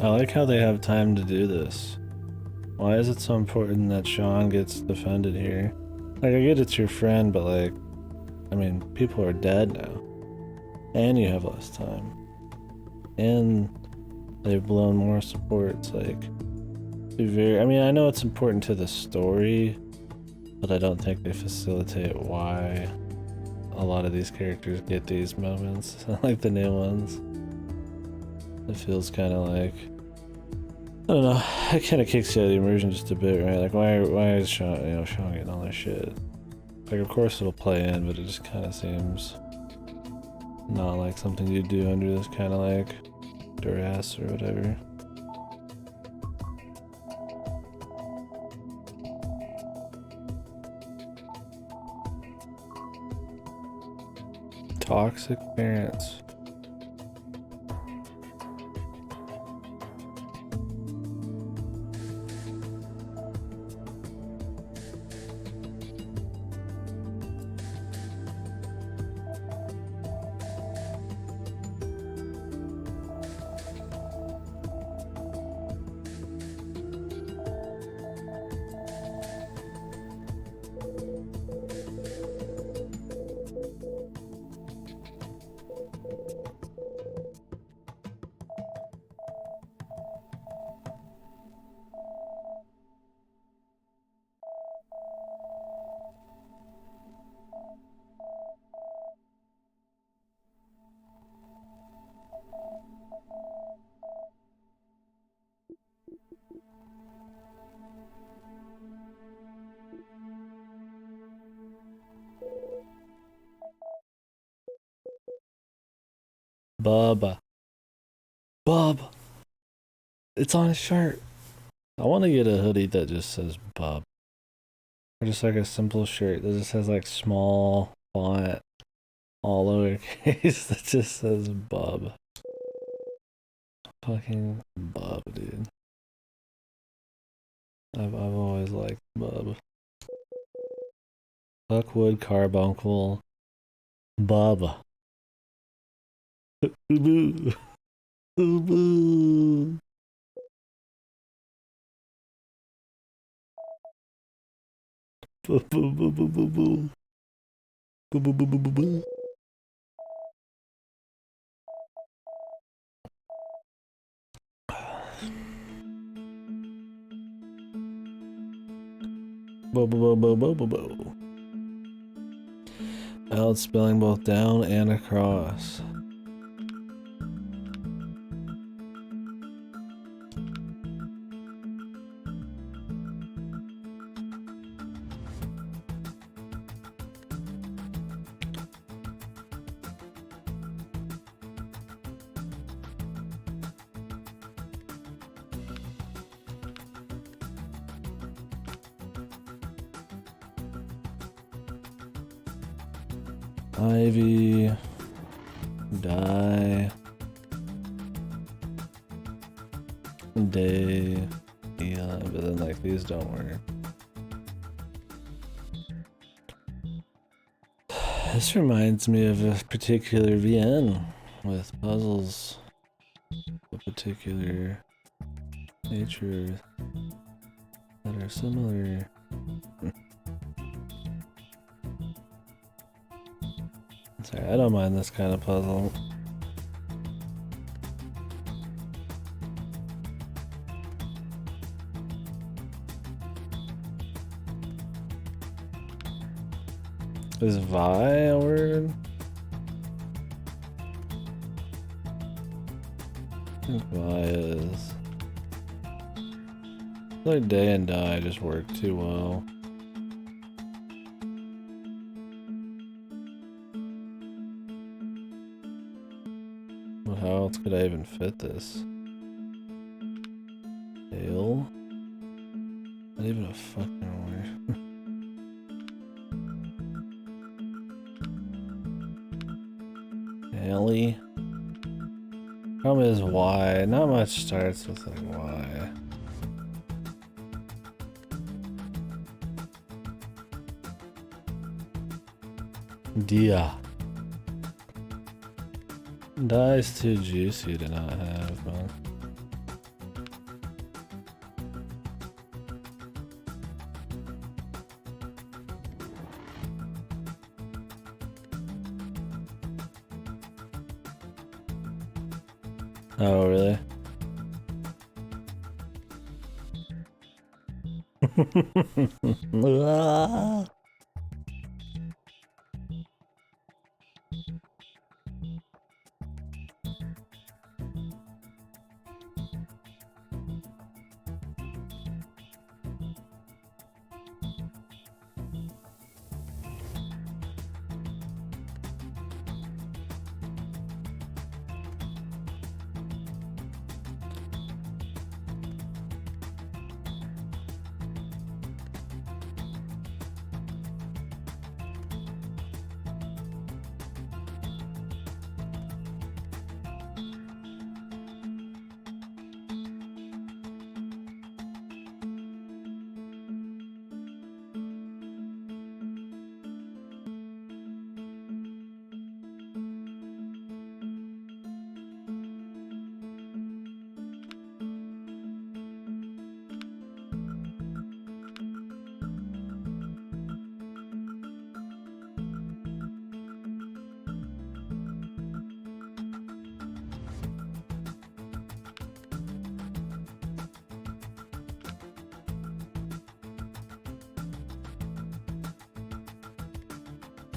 I like how they have time to do this. Why is it so important that Sean gets defended here? Like, I get it's your friend, but like, I mean, people are dead now. And you have less time. And they've blown more supports, like, I mean, I know it's important to the story, but I don't think they facilitate why a lot of these characters get these moments, like the new ones. It feels kind of like, I don't know, it kind of kicks you out of the immersion just a bit, right? Like, why is Sean, Sean getting all this shit? Like, of course it'll play in, but it just kind of seems not like something you do under this kind of like duress or whatever. Toxic parents. Bub. It's on his shirt. I want to get a hoodie that just says Bub. Or just like a simple shirt that just has like small font, all lowercase, that just says Bub. Fucking Bub, dude. I've always liked Bub. Buckwood Carbuncle. Bub. Boo. Boo. Boo boo boo boo boo boo. Boo boo boo boo boo boo. Boo boo boo boo boo boo. Out spelling both down and across. Ivy, die, day, yeah, but then like these don't work. This reminds me of a particular VN with puzzles of a particular nature that are similar. Sorry, I don't mind this kind of puzzle. Is Vi a word? I think Vi is. I feel like day and die just work too well. Well, how else could I even fit this? Tail? Not even a fucking word. Haley? Problem is Y. Not much starts with like Y. Dia. Die's too juicy to not have, man. Oh, really?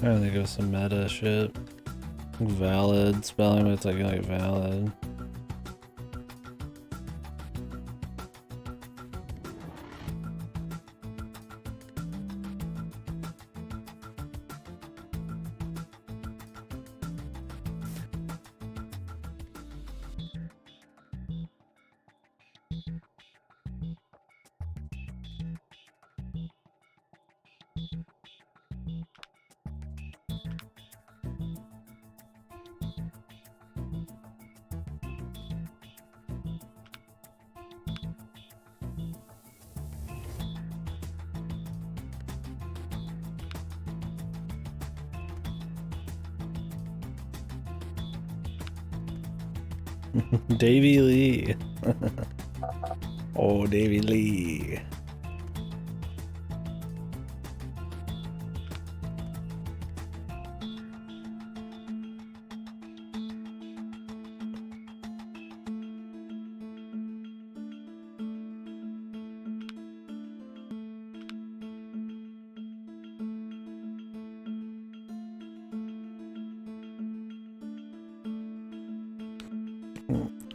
I don't think it was some meta shit. Valid spelling, but it's like valid. Davy Lee. Oh, Davy Lee.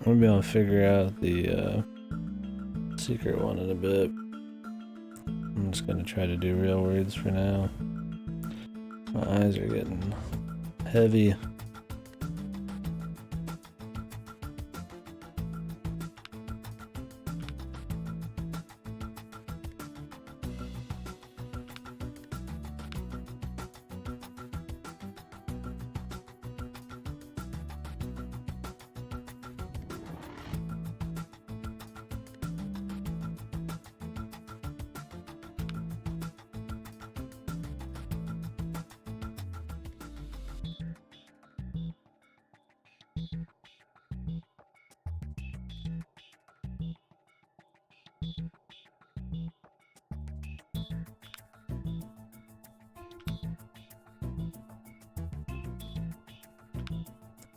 I'm gonna be able to figure out the secret one in a bit. I'm just gonna try to do real words for now. My eyes are getting heavy.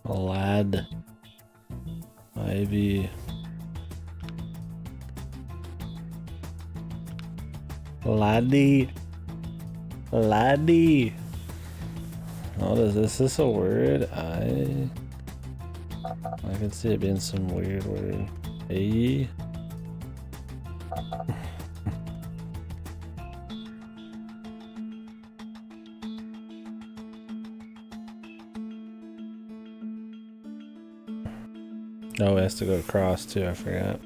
Lad. Ivy. Laddie. Laddie. What is this? Is this a word? I can see it being some weird word. Hey. Oh, it has to go across too, I forgot.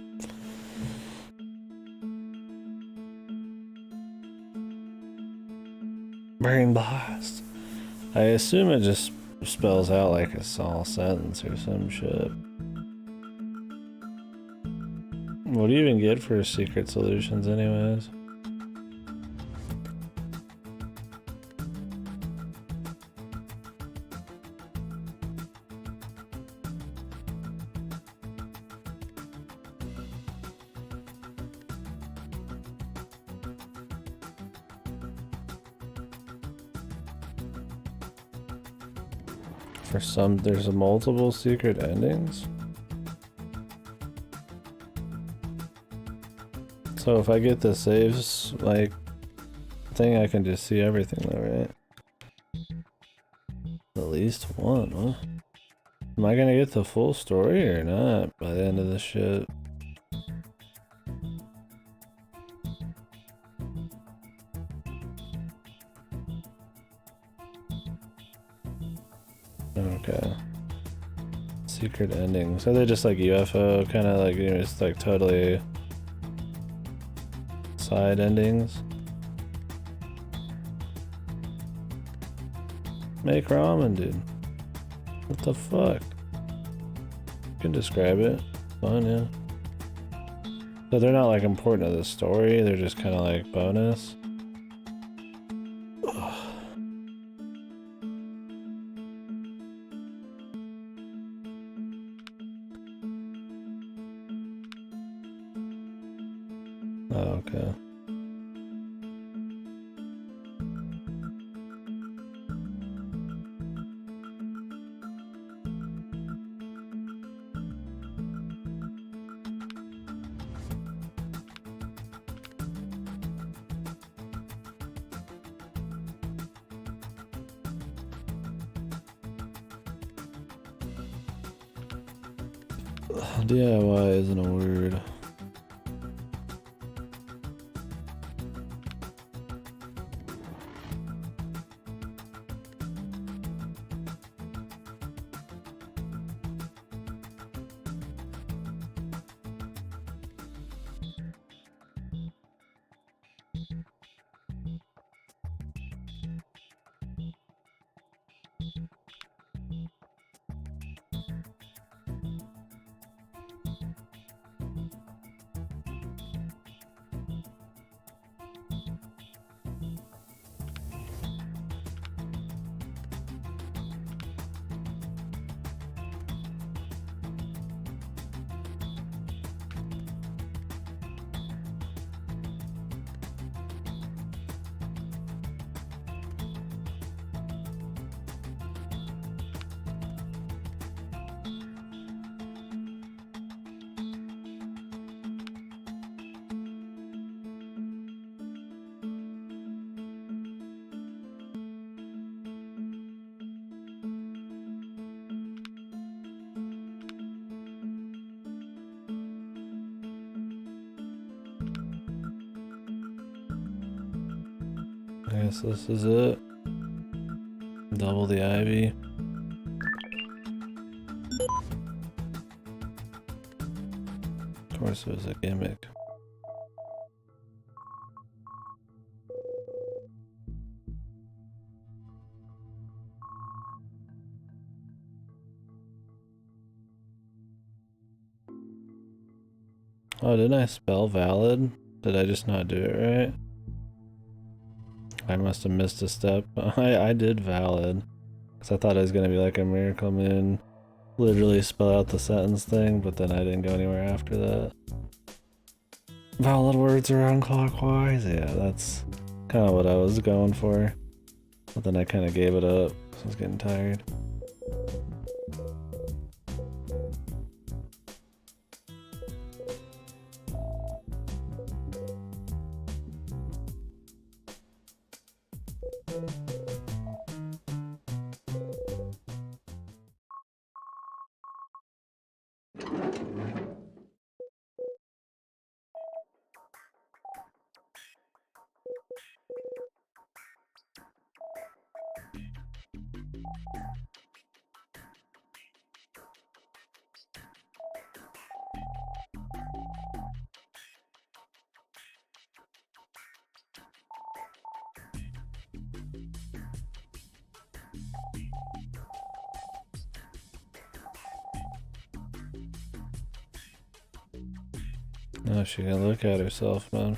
Brain blast. I assume it just spells out like a all sentence or some shit. What do you even get for secret solutions anyways? For some, there's multiple secret endings. So if I get the saves, like, thing, I can just see everything though, right? At least one, huh? Am I gonna get the full story or not by the end of this shit? Okay. Secret endings. Are they just like UFO, kind of like, you know, just like totally side endings? Make ramen, dude. What the fuck? You can describe it. Fine, yeah. So they're not like important to the story, they're just kind of like bonus. Oh, okay. DIY isn't a word. I guess this is it. Double the ivy. Of course it was a gimmick. Oh, didn't I spell valid? Did I just not do it right? I must have missed a step. I did valid. Because I thought it was going to be like a Miracle Moon, literally spell out the sentence thing, but then I didn't go anywhere after that. Valid words around clockwise? Yeah, that's kind of what I was going for. But then I kind of gave it up, because I was getting tired. Oh, she can look at herself, man.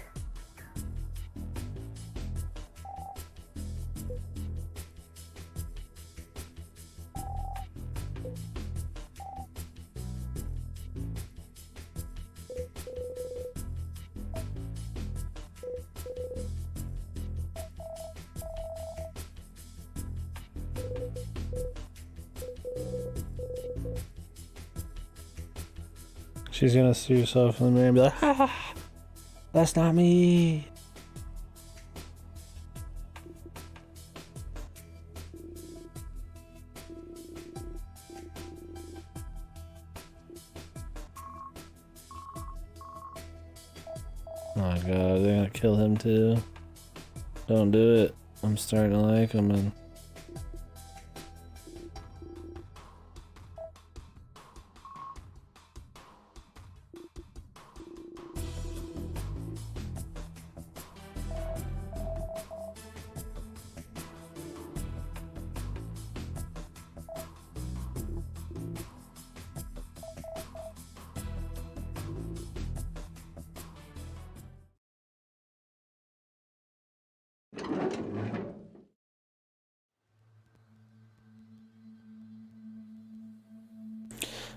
She's gonna see herself in the mirror and be like, ha ha. That's not me. Oh my god, they're gonna kill him too. Don't do it. I'm starting to like him and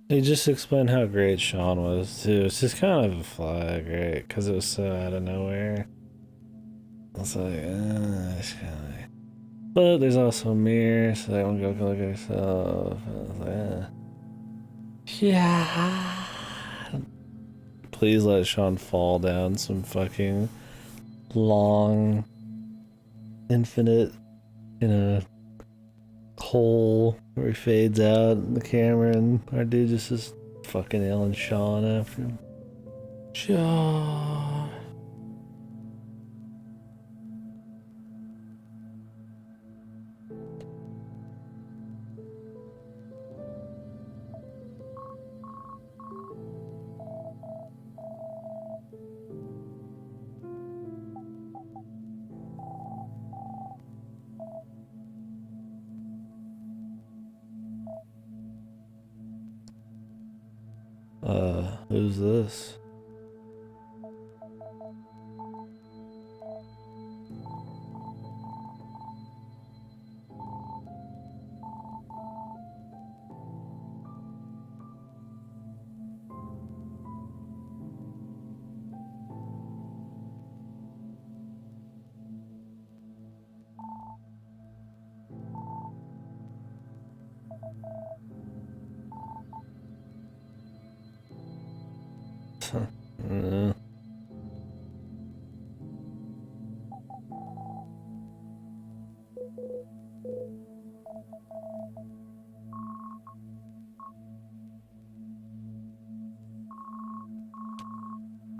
he just explained how great Sean was too. It's just kind of a flag, right? Because it was so out of nowhere. It's like, it's kind of like... But there's also a mirror, so that one go can look at herself. I was like, yeah. Please let Sean fall down some fucking long, infinite, hole where he fades out in the camera and our dude just is fucking yelling Sean after him. Sean. Who's this?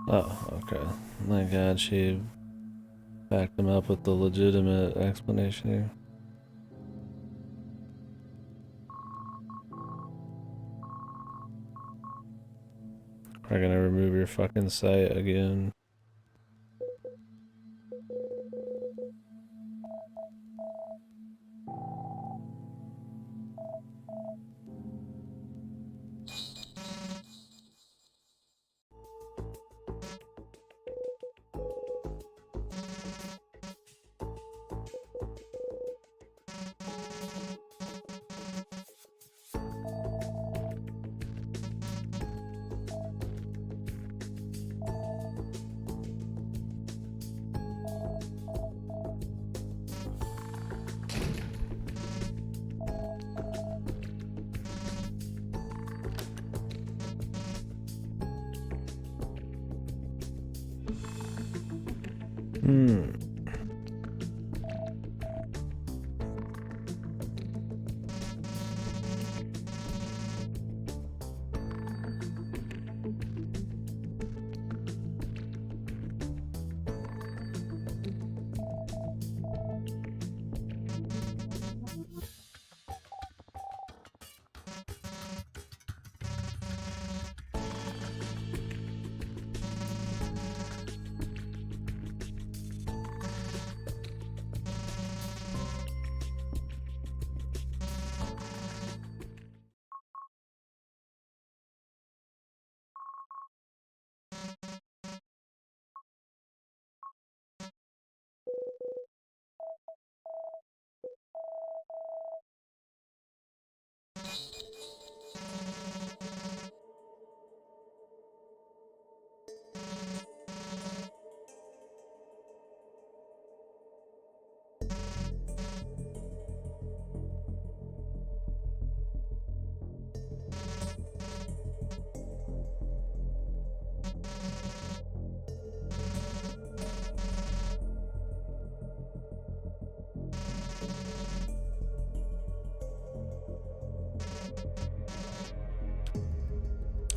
Oh, okay. My god, she backed him up with the legitimate explanation here. We're gonna remove your fucking sight again.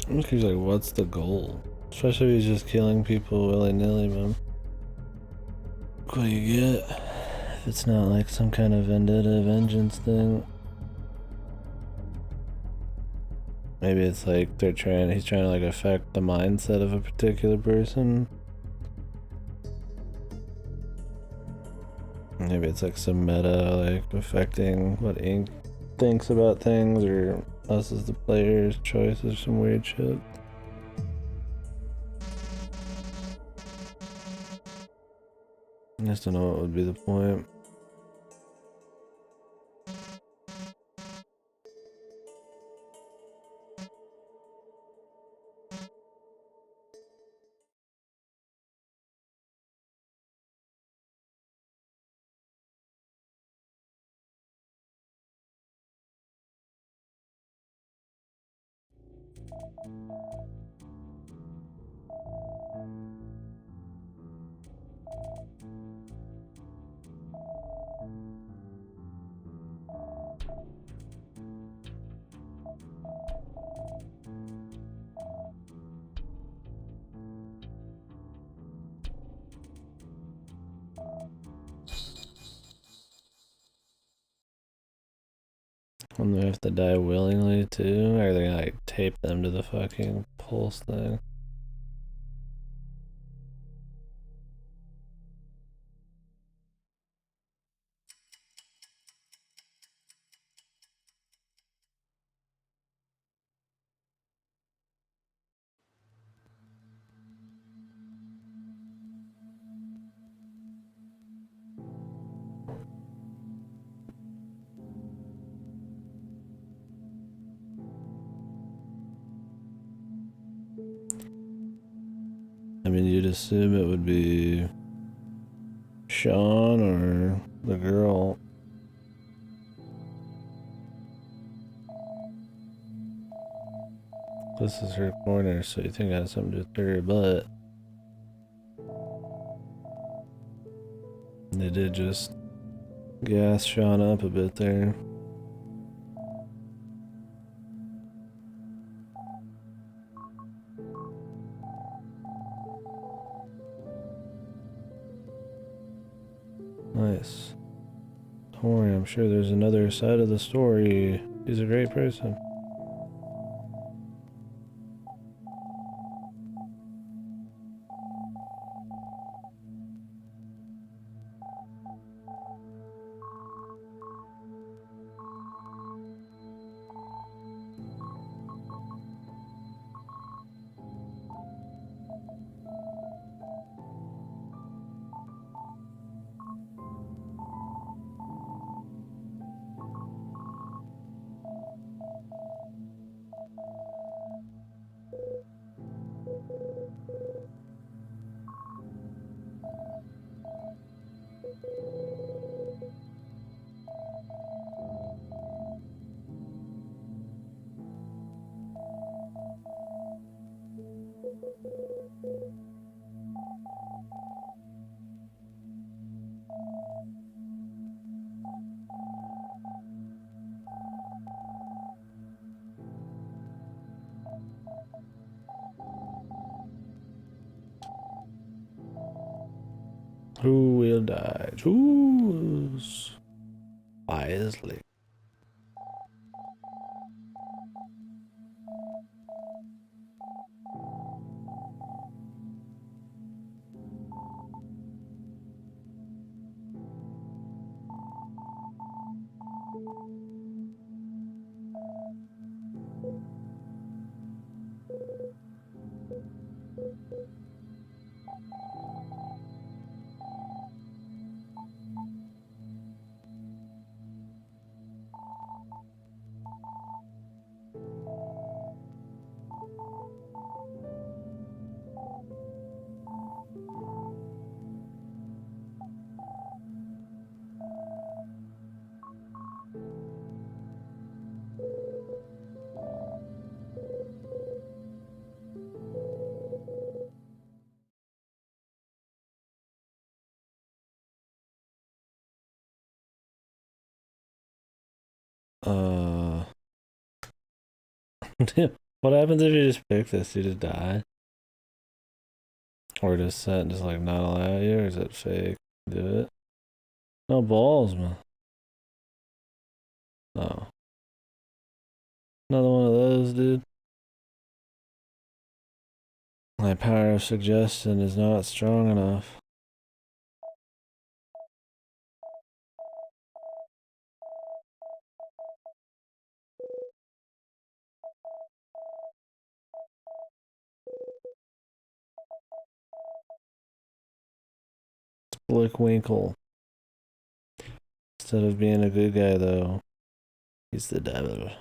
I'm just like, what's the goal? Especially if he's just killing people willy-nilly, man. What do you get? If it's not like some kind of vendetta vengeance thing. Maybe it's like he's trying to like affect the mindset of a particular person. Maybe it's like some meta, like affecting what Ink thinks about things, or us as the player's choice, or some weird shit. I just don't know what would be the point. And they have to die willingly too? Or are they gonna like tape them to the fucking pulse thing? I mean, you'd assume it would be Sean or the girl. This is her corner, so you think it has something to do with her, but they did just gas Sean up a bit there. Nice. Don't worry, I'm sure there's another side of the story. He's a great person. Who will die? Choose wisely. What happens if you just pick this? You just die? Or just set and just like not allow you? Or is it fake? Do it? No balls, man. No. Another one of those, dude. My power of suggestion is not strong enough. Winkle. Instead of being a good guy, though, he's the devil.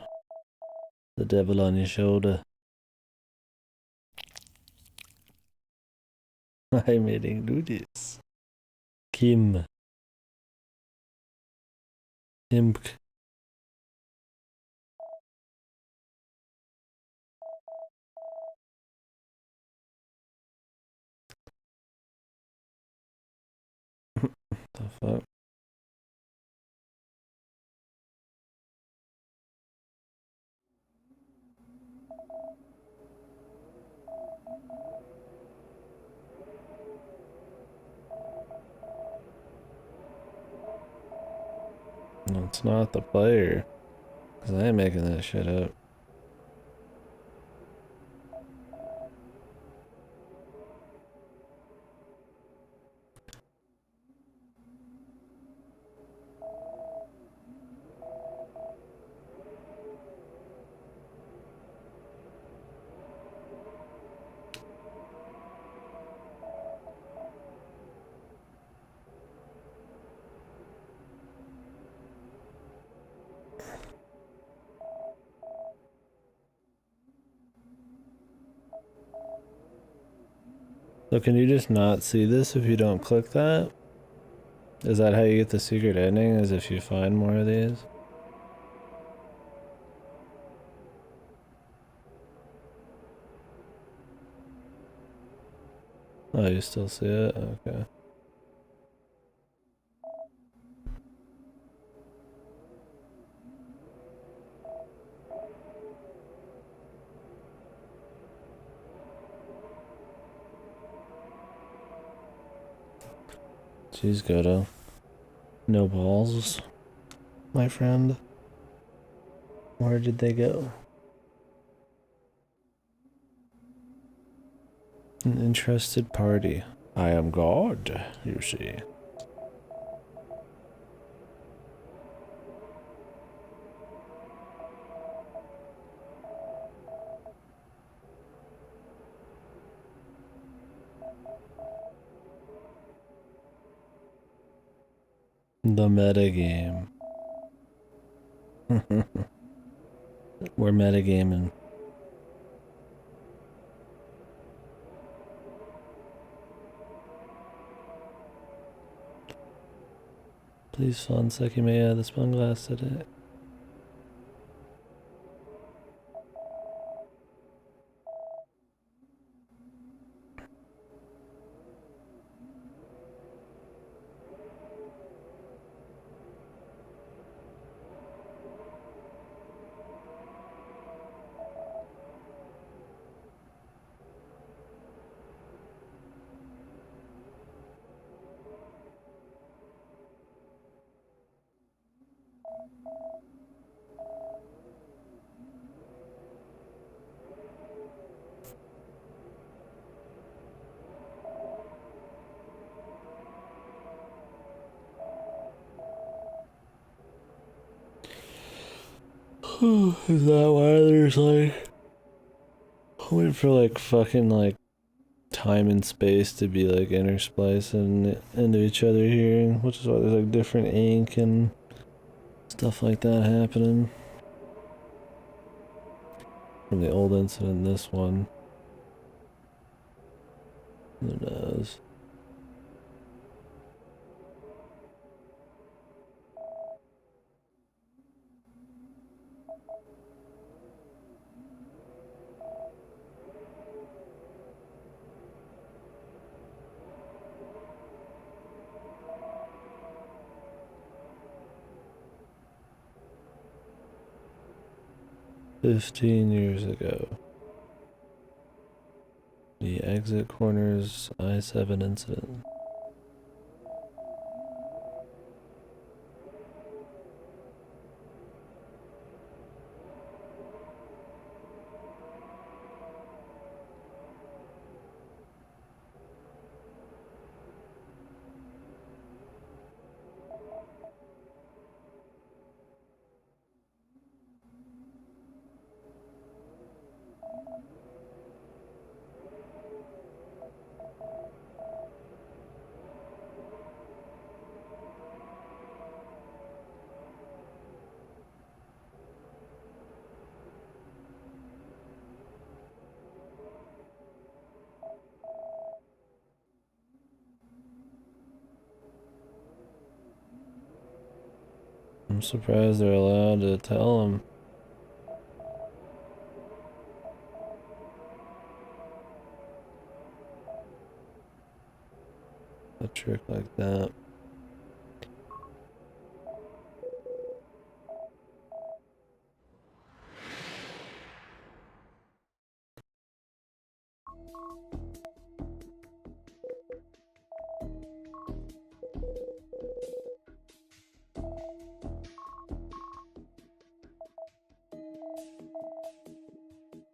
The devil on your shoulder. I'm eating noodles. Kim. Imk. The fuck? No, it's not the player. Because I ain't making that shit up. So can you just not see this if you don't click that? Is that how you get the secret ending? Is if you find more of these? Oh, you still see it? Okay. She's good, no balls, my friend. Where did they go? An interested party. I am God, you see. The metagame. We're metagaming. Please, Fonseki may add the spun glass today. Is that why there's like... I wait for like fucking like time and space to be like intersplicing into each other here, which is why there's like different ink and stuff like that happening. From the old incident, this one. Who knows? $15 years ago. The exit corners I-7 incident. I'm surprised they're allowed to tell him a trick like that.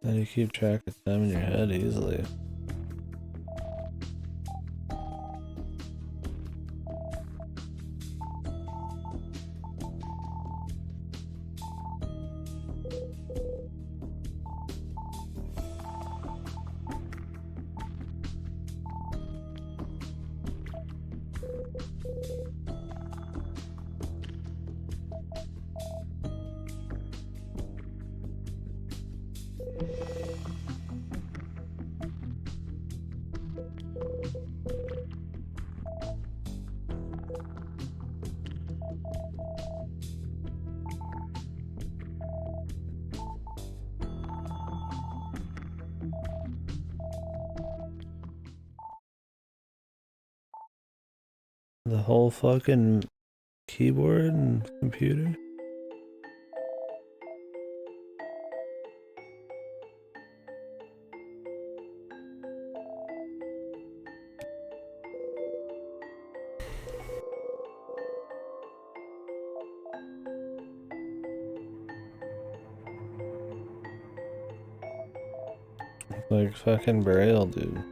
How do you keep track of time in your head easily? The whole fucking keyboard and computer? Like fucking Braille, dude.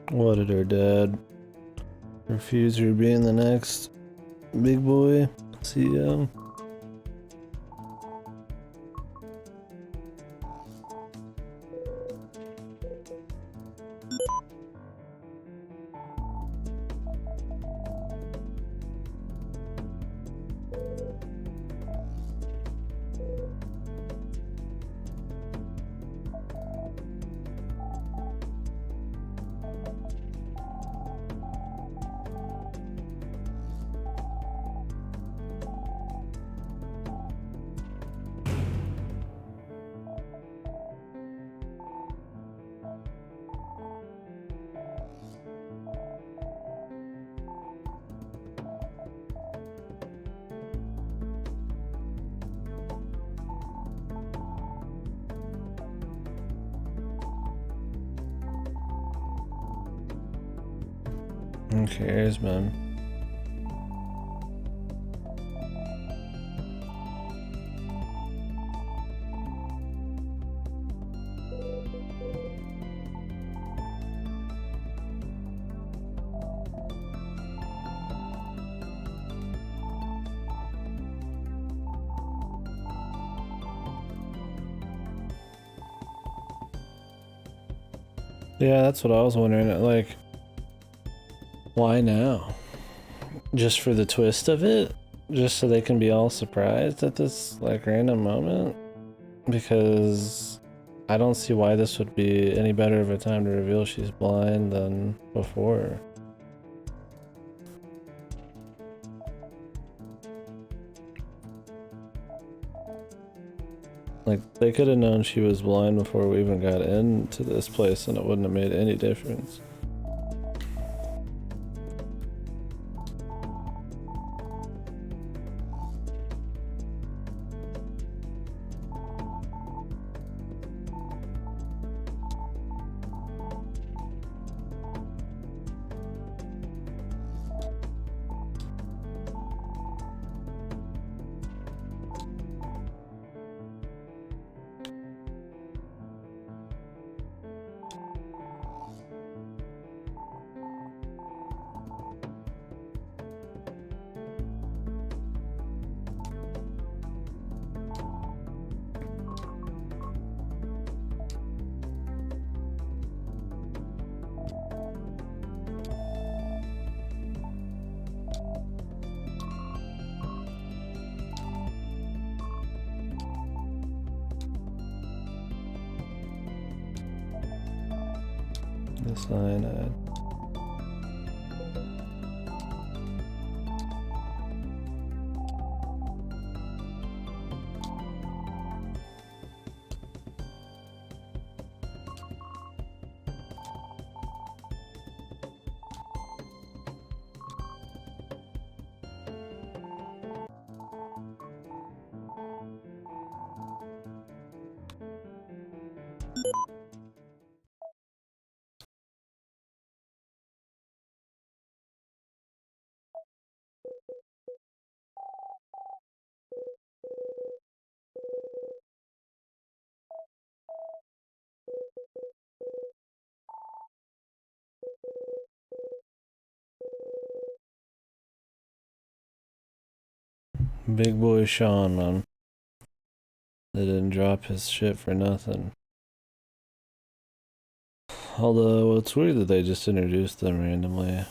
What did her dad refuse her being the next big boy CEO? Who cares, man? Yeah, that's what I was wondering. Like, why now? Just for the twist of it? just so they can be all surprised at this like random moment? Because I don't see why this would be any better of a time to reveal she's blind than before. Like, they could have known she was blind before we even got into this place and it wouldn't have made any difference. The cyanide. Big boy Sean, man. They didn't drop his shit for nothing. Although, it's weird that they just introduced them randomly.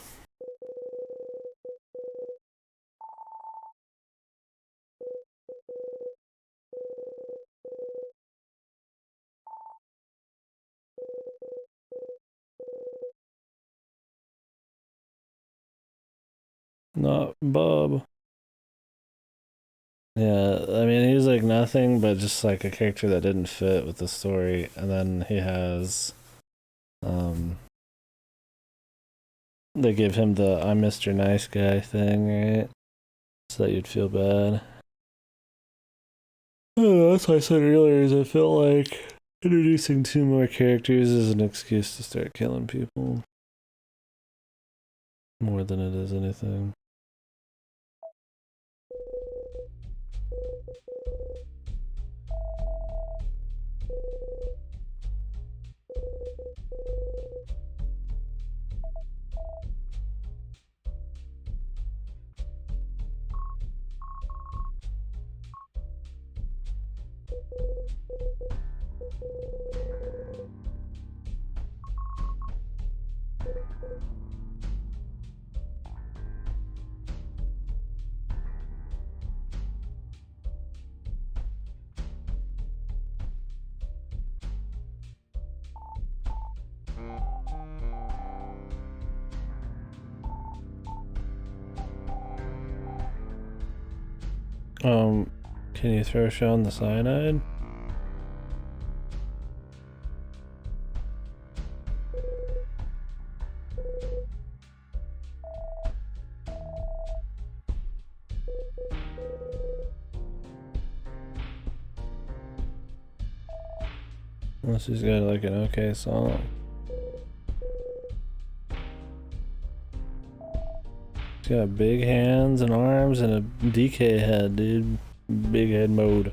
Not Bob. Yeah, I mean, he's like nothing but just like a character that didn't fit with the story. And then he has, they give him the I'm Mr. Nice Guy thing, right? So that you'd feel bad. Oh, that's what I said earlier, is I felt like introducing 2 more characters is an excuse to start killing people. More than it is anything. Can you throw Sean the cyanide? Unless he's got like an okay song. He's got big hands and arms and a DK head, dude. Big head mode.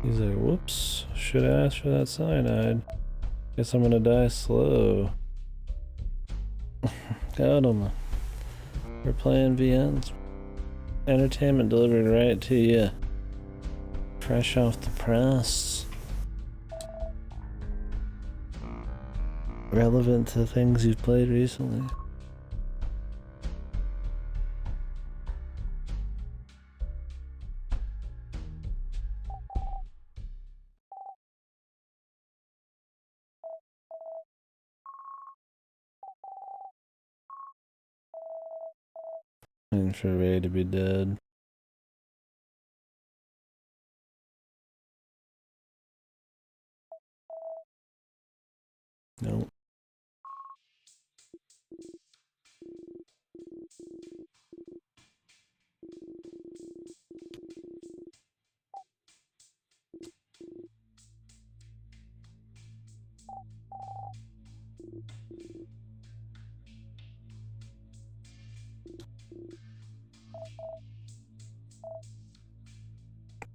He's like, whoops, should have asked for that cyanide. Guess I'm gonna die slow. Got him. We're playing VNs. Entertainment delivered right to you. Fresh off the press. Relevant to things you've played recently. And for Ray to be dead. Nope.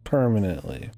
Permanently.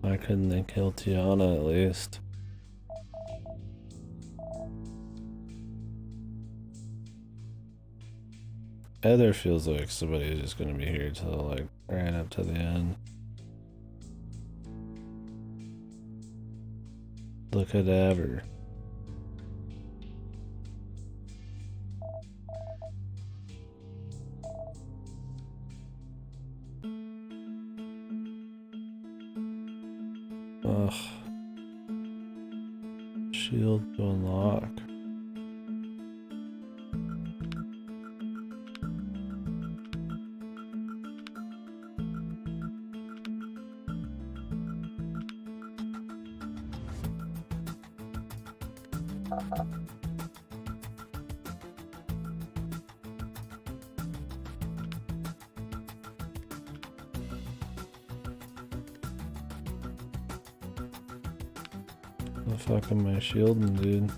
Why couldn't they kill Tiana at least? Either feels like somebody's just gonna be here till like right up to the end. The cadaver. Ugh. Shield to unlock. The fuck am I shielding, dude?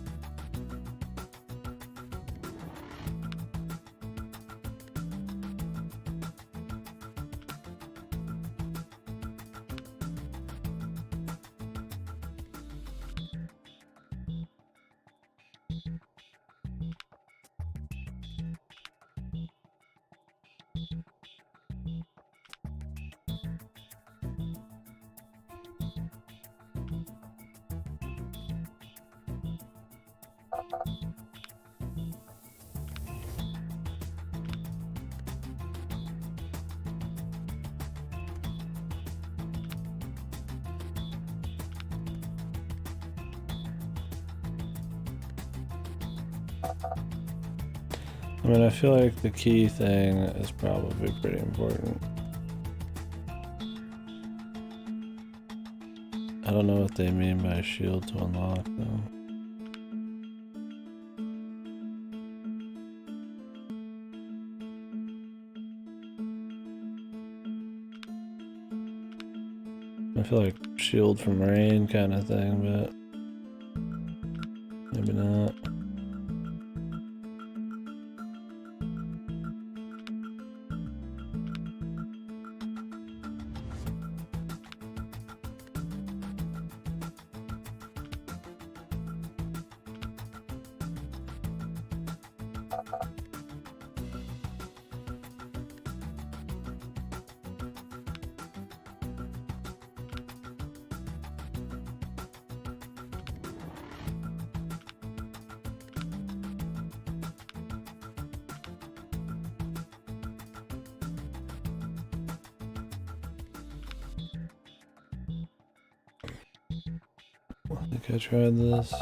I mean, I feel like the key thing is probably pretty important. I don't know what they mean by shield to unlock, though. I feel like shield from rain kind of thing, but maybe not. I think I tried this.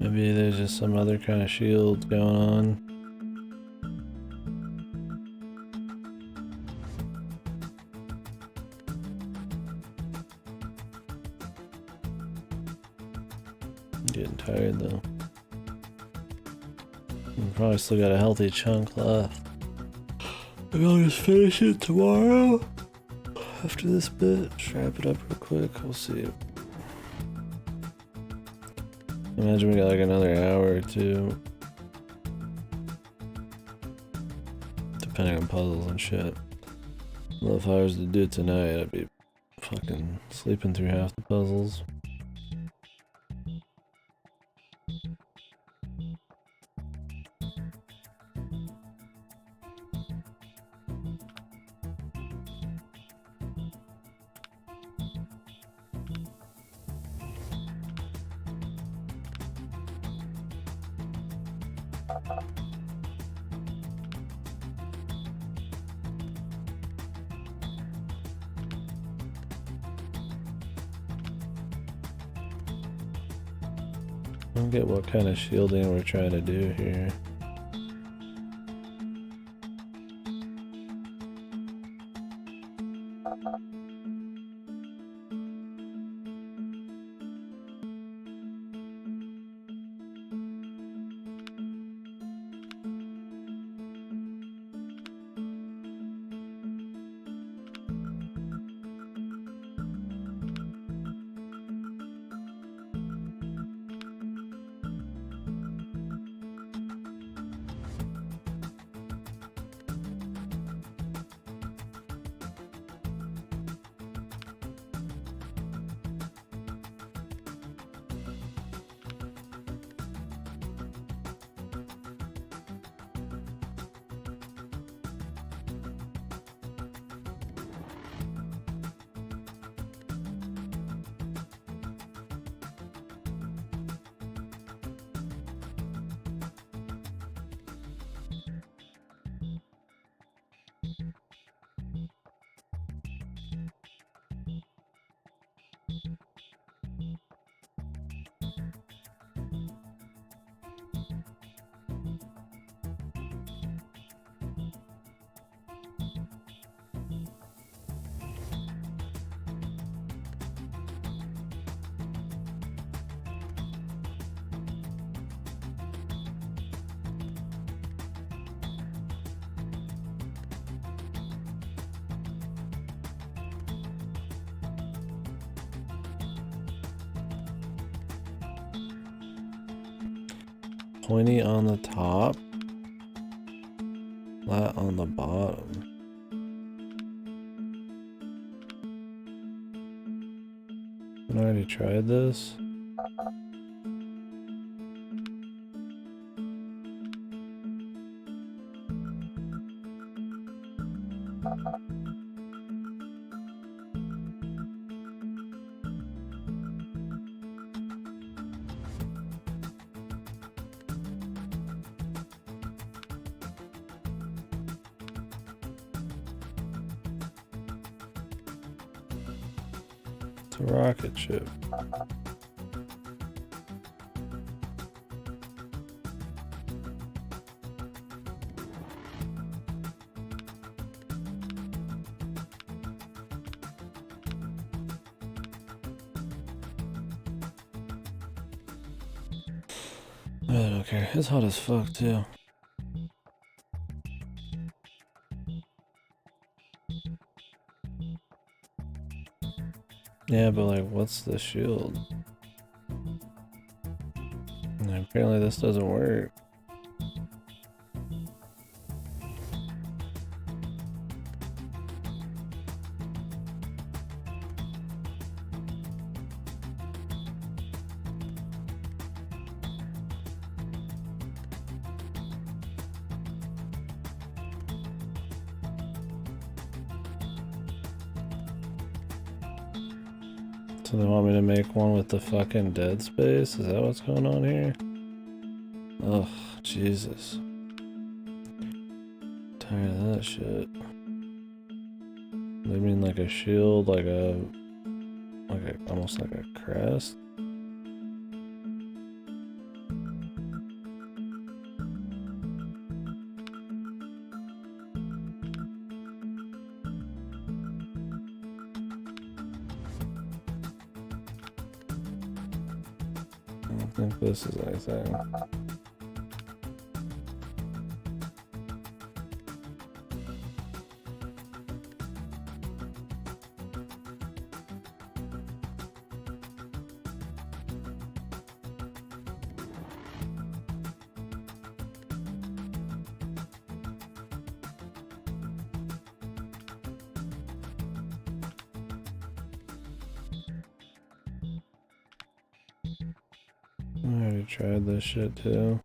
Maybe there's just some other kind of shield going on. I'm getting tired though. Probably still got a healthy chunk left. Maybe I'll just finish it tomorrow. After this bit, just wrap it up real quick. We'll see. Imagine we got like another hour or two. Depending on puzzles and shit. Well, if I was to do it tonight, I'd be fucking sleeping through half the puzzles. I don't get what kind of shielding we're trying to do here. Pointy on the top, flat on the bottom. I already tried this. A rocket ship. I don't care. It's hot as fuck too. Yeah, but like, what's the shield? And apparently this doesn't work. So they want me to make one with the fucking dead space? Is that what's going on here? Ugh, Jesus. Tired of that shit. They mean like a shield, like a almost like a crest? I don't think this is anything. I already tried this shit too.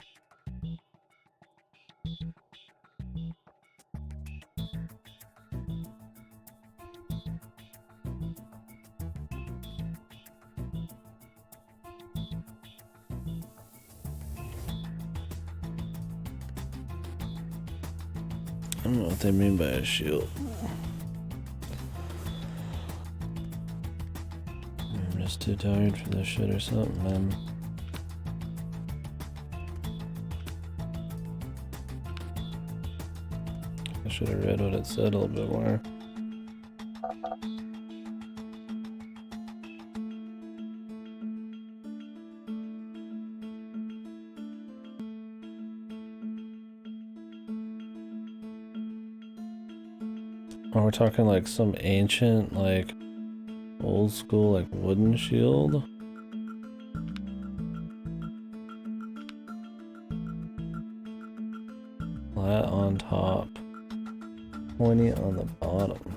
I don't know what they mean by a shield. I'm just too tired for this shit or something, man. I should have read what it said a little bit more. Oh, we're talking like some ancient, like old school, like wooden shield. Flat on top, pointy on the bottom.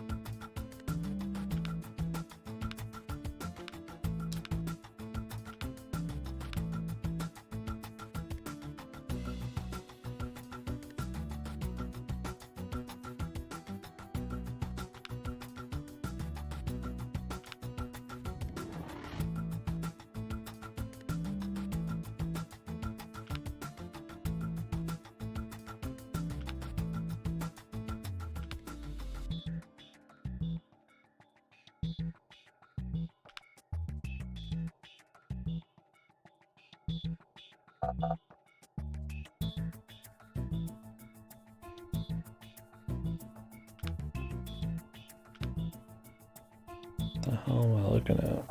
What the hell am I looking at?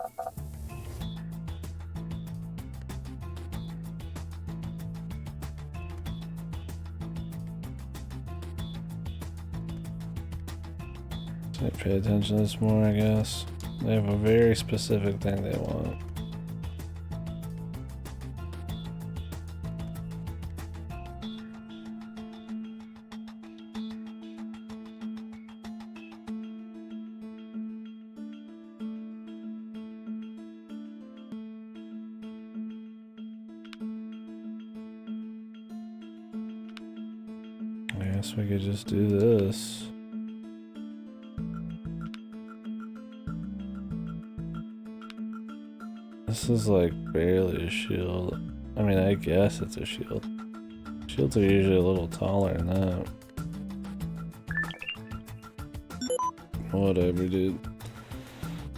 Should I pay attention to this more, I guess? They have a very specific thing they want. I guess we could just do this. This is like barely a shield. I mean, I guess it's a shield. Shields are usually a little taller than that. Whatever, dude.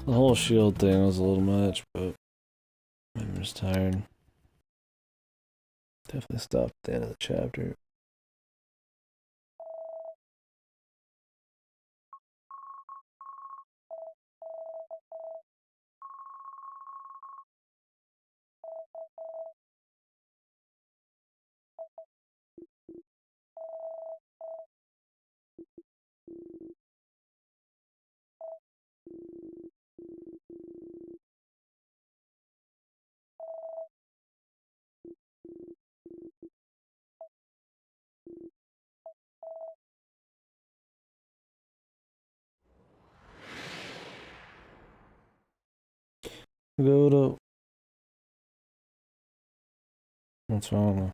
The whole shield thing was a little much, but I'm just tired. Definitely stopped at the end of the chapter. Go to... What's wrong?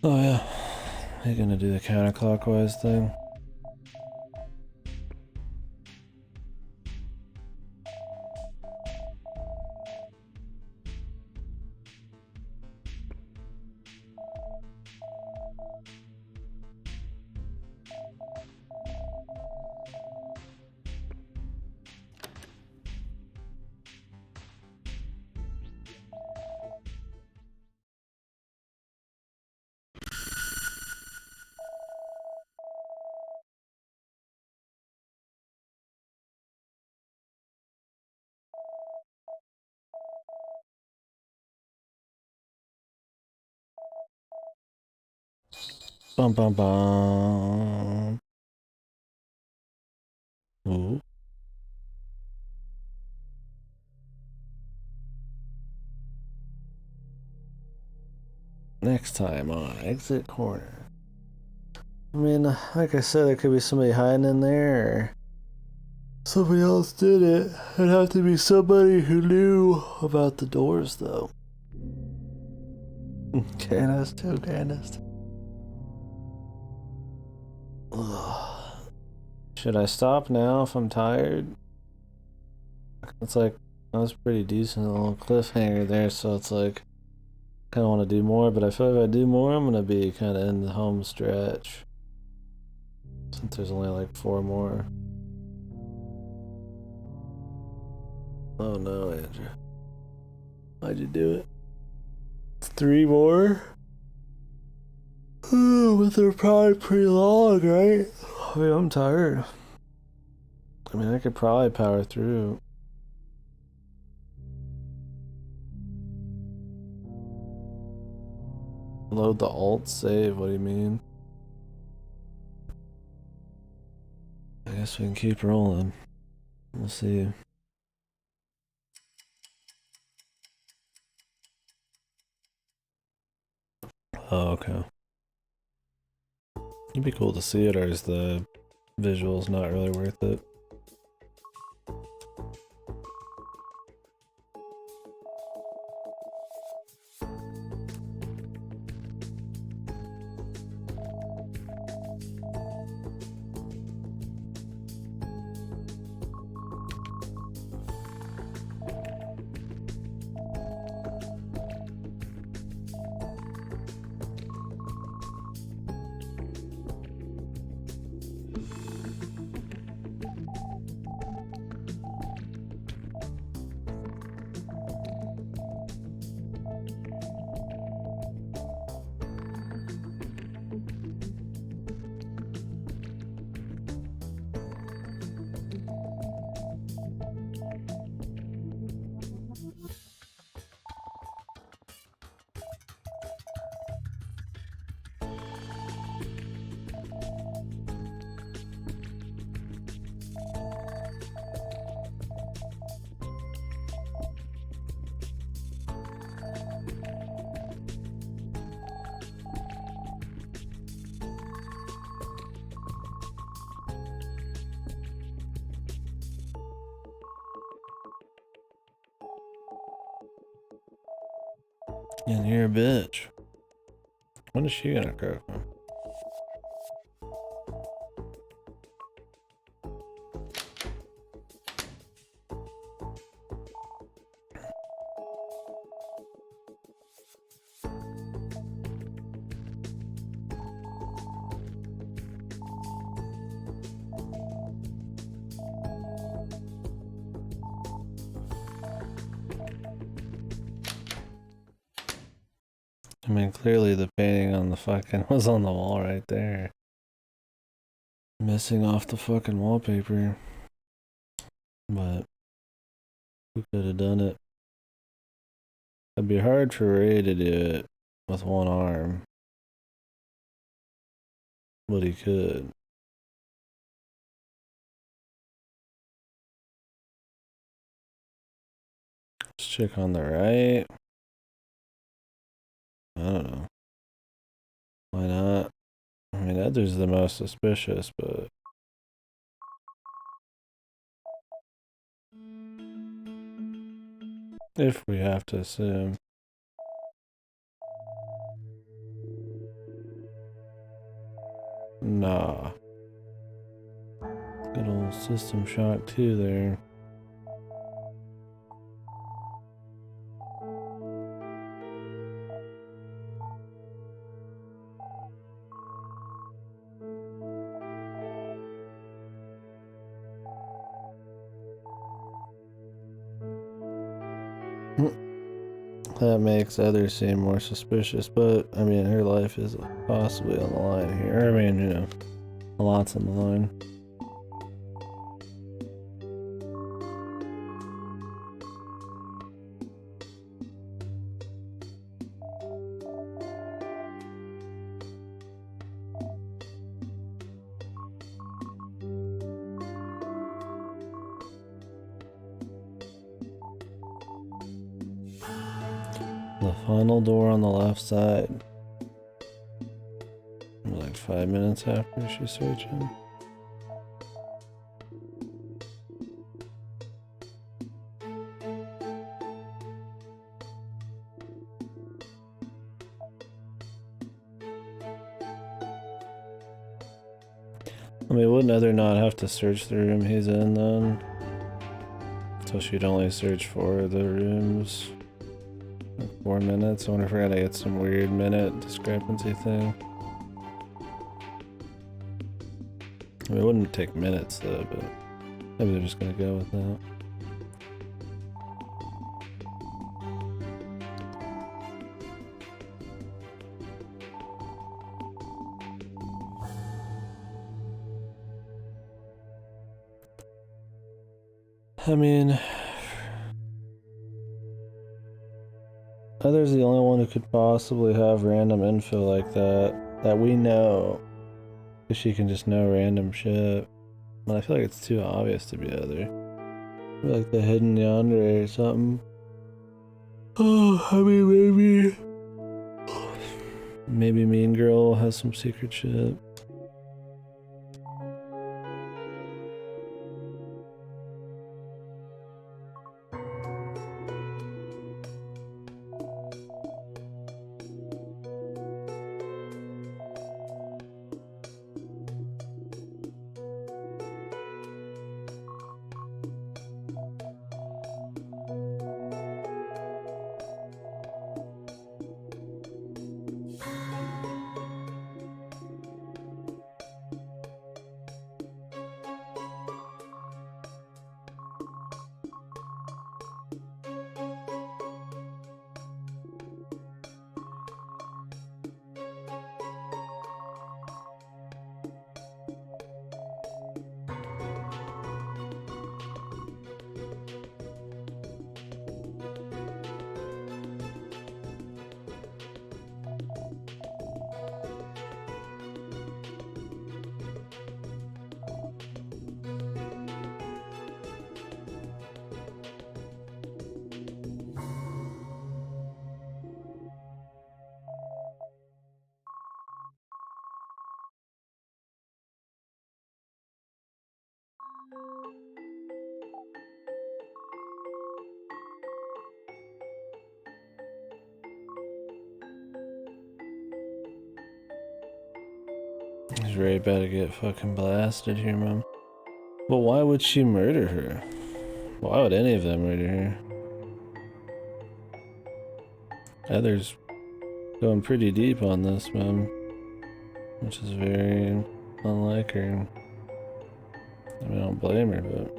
Oh yeah. You're gonna do the counterclockwise thing. Bum bum bum. Ooh. Next time on Exit Corner. I mean, like I said, there could be somebody hiding in there, or somebody else did it. It'd have to be somebody who knew about the doors, though. Canist, too, Canist. Should I stop now if I'm tired? It's like, that was pretty decent, a little cliffhanger there, so it's like, kind of want to do more, but I feel like if I do more, I'm going to be kind of in the home stretch. Since there's only like 4 more. Oh no, Andrew. Why'd you do it? 3 more? But they're probably pretty long, right? I mean, I'm tired. I mean, I could probably power through. Load the alt save, what do you mean? I guess we can keep rolling. We'll see. Oh, okay. It'd be cool to see it, or is the visuals not really worth it? And you're a bitch. When is she gonna grow from? I mean, clearly the painting on the fucking was on the wall right there. Missing off the fucking wallpaper. But who could have done it? It'd be hard for Ray to do it with one arm. But he could. Let's check on the right. I don't know. Why not? I mean, Edgar's the most suspicious, but if we have to assume. Ah. Good old system shock too there. That makes others seem more suspicious, but I mean, her life is possibly on the line here. I mean, you know, a lot's on the line. The final door on the left side. Like 5 minutes after she's searching. I mean, wouldn't Heather not have to search the room he's in then? So she'd only search for the rooms. Like 4 minutes. I wonder if we're gonna get some weird minute discrepancy thing. I mean, it wouldn't take minutes though, but maybe they're just gonna go with that. I mean, Heather's the only one who could possibly have random info like that we know. Because she can just know random shit. But I feel like it's too obvious to be Heather. Maybe like the hidden yonder or something. Oh, I mean, maybe Mean Girl has some secret shit. He's really about to get fucking blasted here, Mom. But why would she murder her? Why would any of them murder her? Heather's going pretty deep on this, Mom. Which is very unlike her. I mean, I don't blame her, but...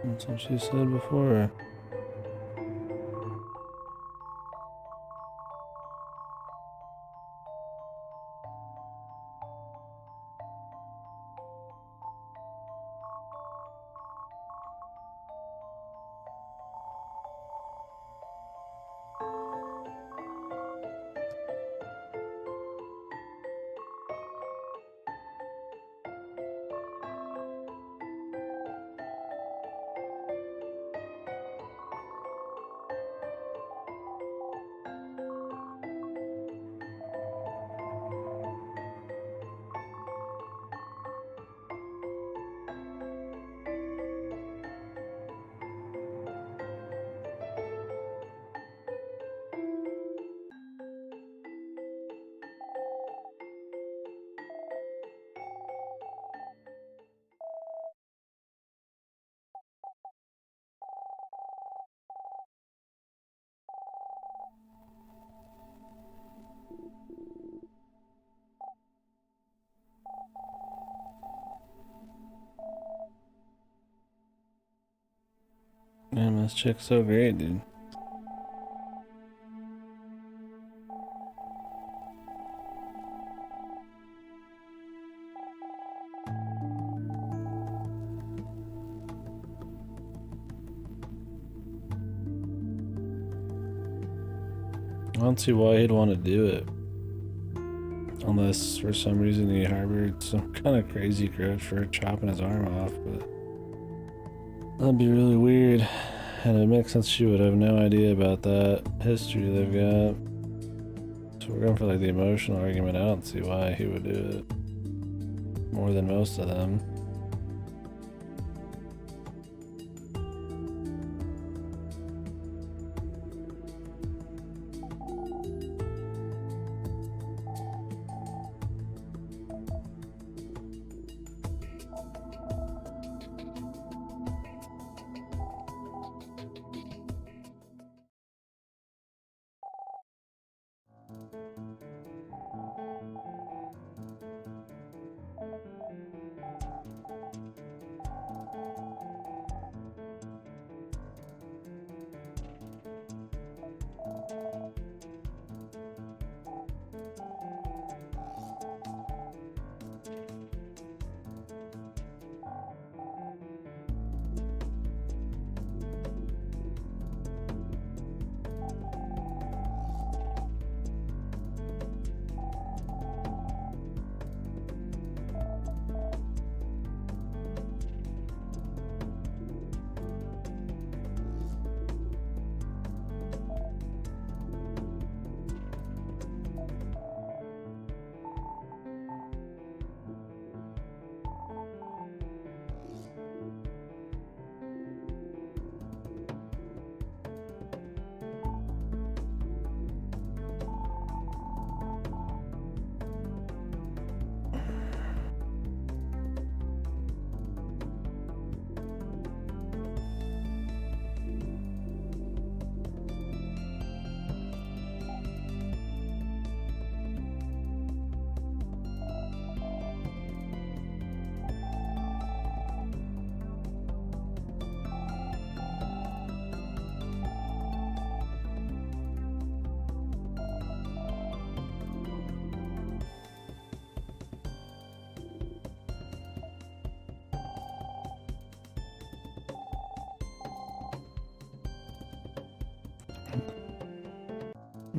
That's what she said before. This chick's so great, dude. I don't see why he'd want to do it. Unless for some reason he harbored some kind of crazy grudge for chopping his arm off, but that'd be really weird. And it makes sense she would have no idea about that history they've got. So we're going for like the emotional argument. I don't see why he would do it more than most of them.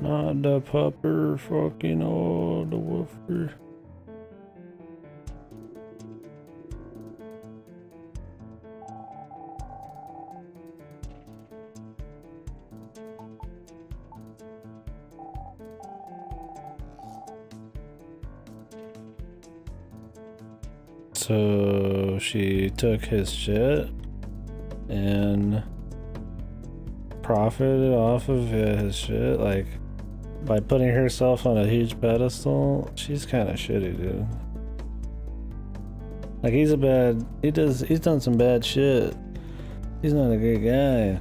Not the pupper, fucking all the woofer. So she took his shit and profited off of his shit, like by putting herself on a huge pedestal. She's kind of shitty, dude. Like he's done some bad shit. He's not a great guy,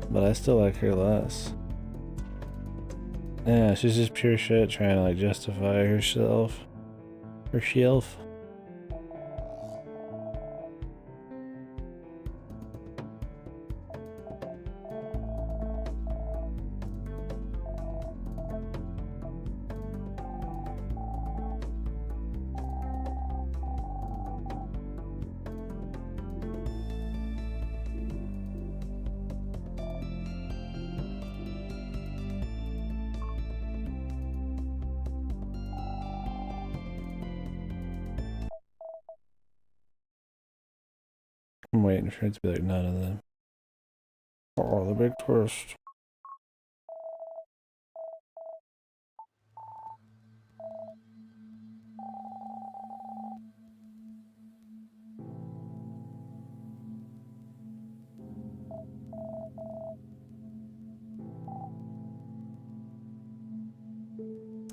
but I still like her less. Yeah, she's just pure shit trying to like justify herself. Herself. I'm waiting for it to be like none of them. Oh, the big twist.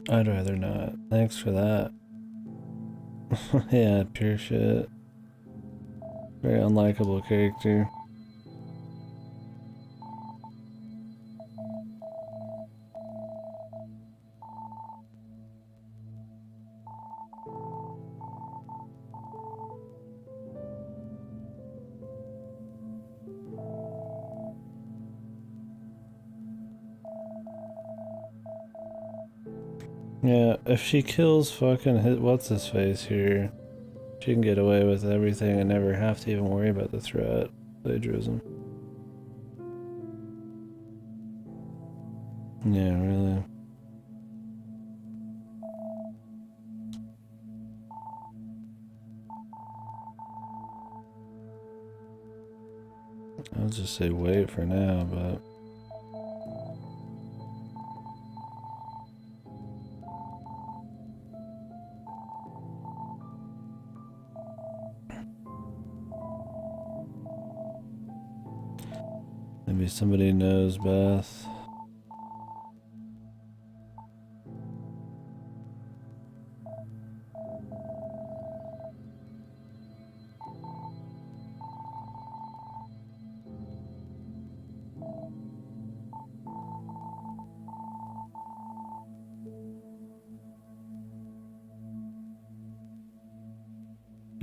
I'd rather not. Thanks for that. Yeah, pure shit. Very unlikable character. Yeah, if she kills fucking what's his face here, she can get away with everything and never have to even worry about the threat. Plagiarism. Yeah, really. I'll just say wait for now, but... maybe somebody knows Beth.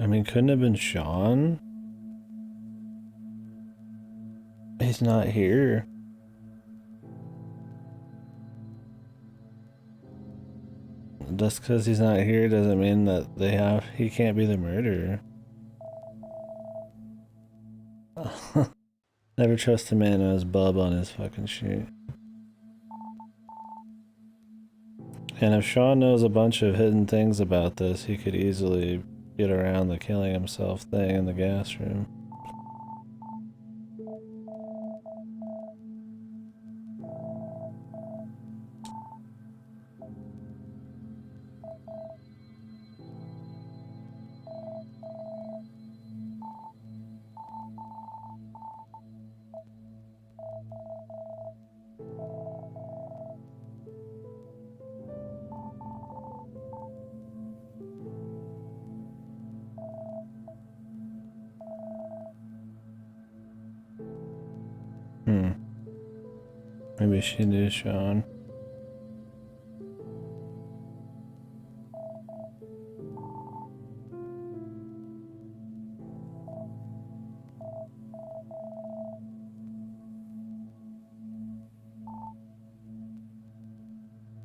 I mean, couldn't have been Sean? He's not here. Just because he's not here doesn't mean that he can't be the murderer. Never trust a man who has bub on his fucking sheet. And if Sean knows a bunch of hidden things about this, he could easily get around the killing himself thing in the gas room. Maybe she knew Sean.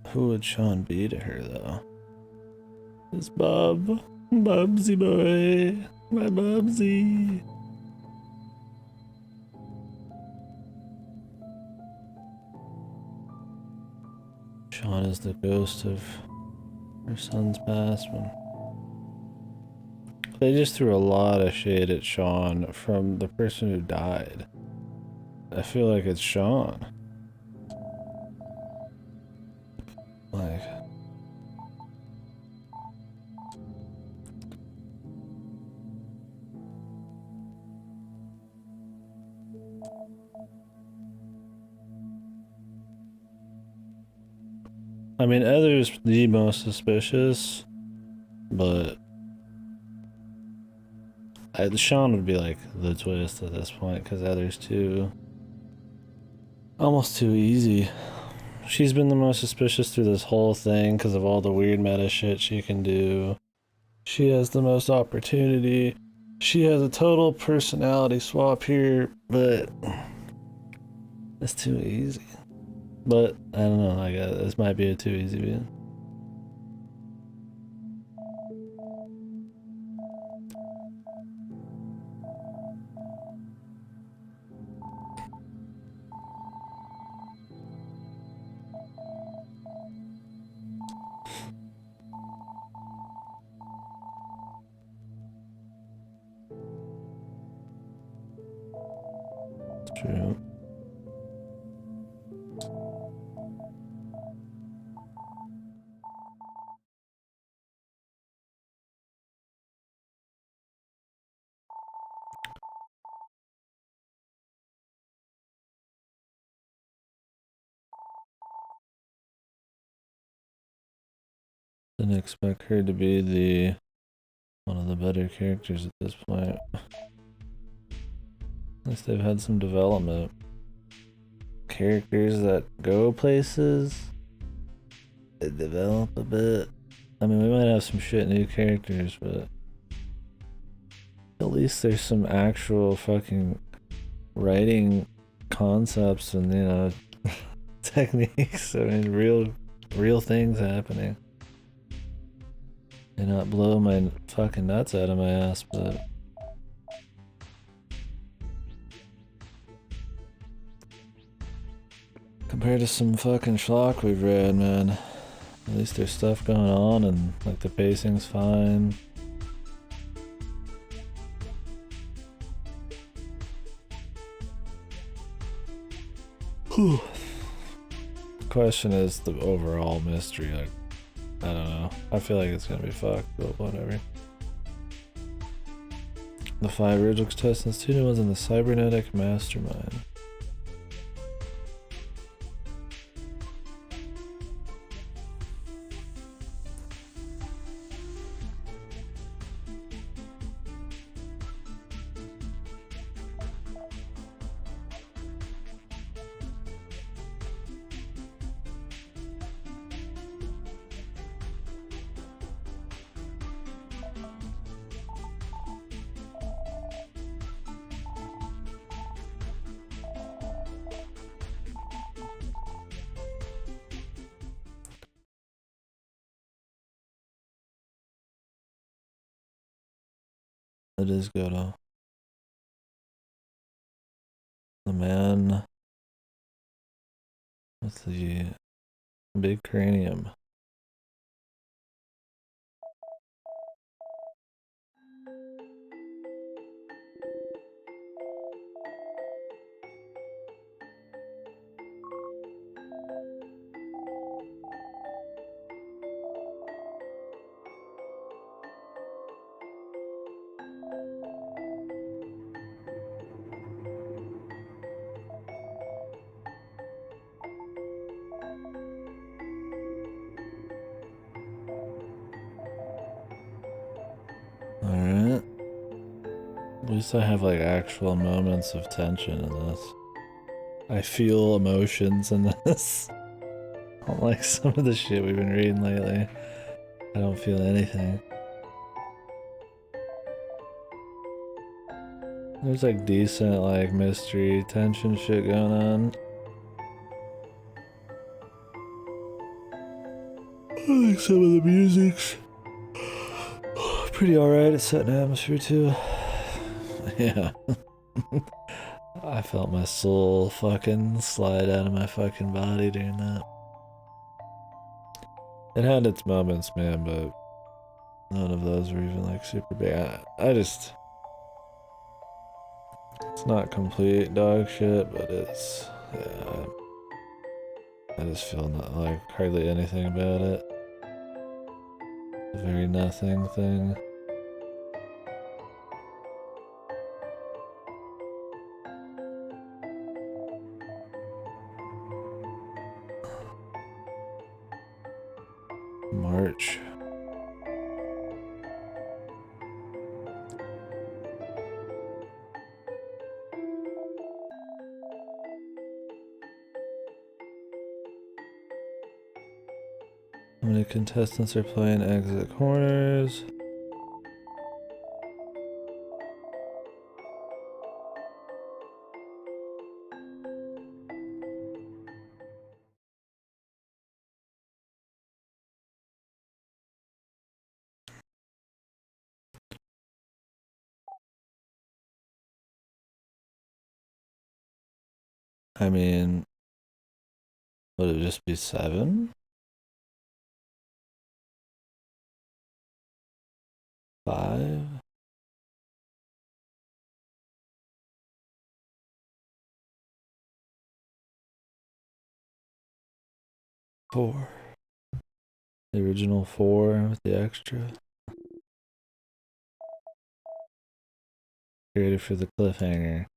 Who would Sean be to her, though? It's Bob. Bubsy boy. My Bubsy. Sean is the ghost of her son's past one. They just threw a lot of shade at Sean from the person who died. I feel like it's Sean. Like... I mean, Heather's the most suspicious, but Sean would be like the twist at this point because Heather's almost too easy. She's been the most suspicious through this whole thing because of all the weird meta shit she can do. She has the most opportunity. She has a total personality swap here, but it's too easy. But, I don't know, I guess this might be a too easy view. True. Didn't expect her to be one of the better characters at this point. At least they've had some development. Characters that go places, they develop a bit. I mean, we might have some shit new characters, but at least there's some actual fucking writing concepts and, you know, techniques. I mean, real things happening. May not blow my fucking nuts out of my ass, but compared to some fucking schlock we've read, man, at least there's stuff going on and like the pacing's fine. The question is the overall mystery, like, I don't know. I feel like it's gonna be fucked, but whatever. The 5 original contestants, 2 new ones in the cybernetic mastermind. It is good, the man with the big cranium. Alright. At least I have like actual moments of tension in this. I feel emotions in this. Unlike some of the shit we've been reading lately. I don't feel anything. There's like decent like mystery tension shit going on. I think some of the music's pretty alright at setting atmosphere too. Yeah. I felt my soul fucking slide out of my fucking body during that. It had its moments, man, but none of those were even like super big. I just... It's not complete dog shit, but it's... Yeah, I just feel not like hardly anything about it. A very nothing thing. March. How many contestants are playing exit corners? I mean, would it just be 7? 5? 4? The original 4 with the extra. Created for the cliffhanger.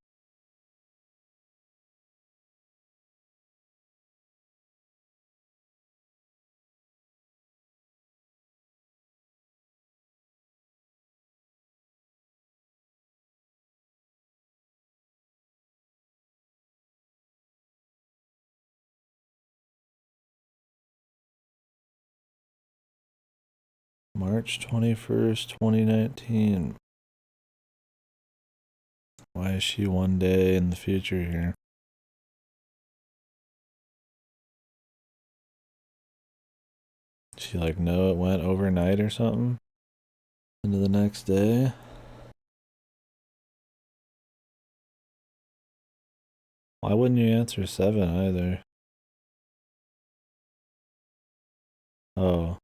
March 21st, 2019. Why is she one day in the future here? She like know it went overnight or something? into the next day. Why wouldn't you answer 7 either? Oh.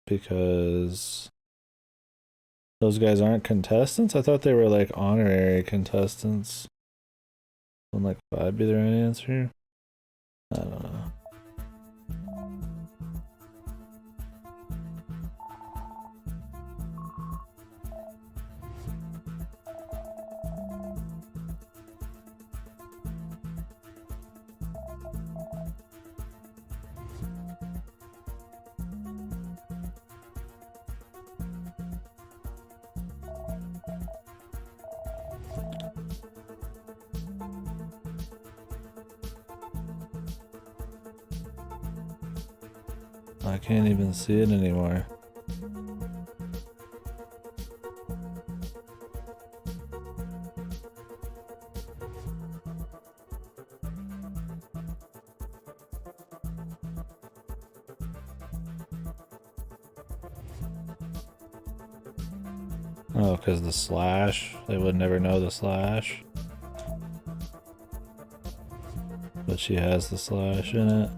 Because those guys aren't contestants? I thought they were like honorary contestants. Wouldn't like 5 be the right answer? I don't know. I can't even see it anymore. Oh, because the slash? They would never know the slash. But she has the slash in it.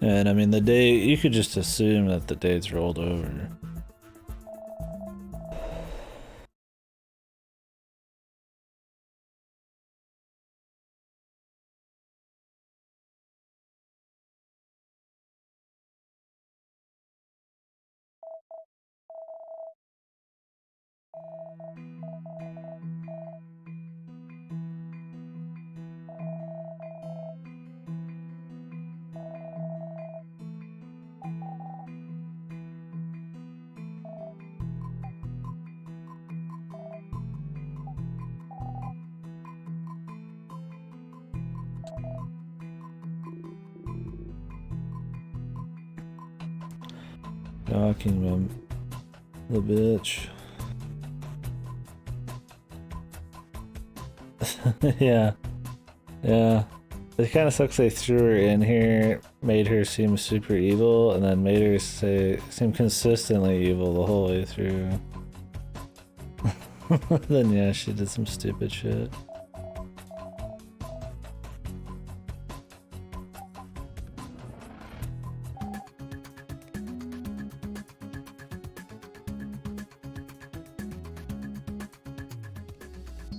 And I mean, the date, you could just assume that the date's rolled over. Talking about the bitch. Yeah. Yeah. It kind of sucks they threw her in here, made her seem super evil, and then made her seem consistently evil the whole way through. Then yeah, she did some stupid shit.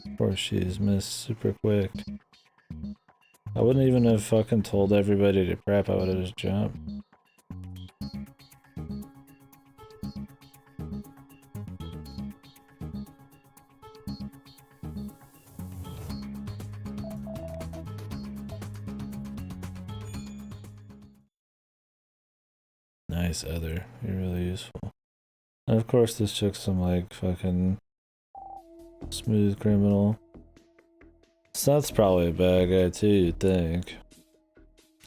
Of course, she's missed super quick. I wouldn't even have fucking told everybody to prep, I would have just jumped. Nice, Other. You're really useful. And of course this chick's some like fucking smooth criminal. So that's probably a bad guy too, you'd think.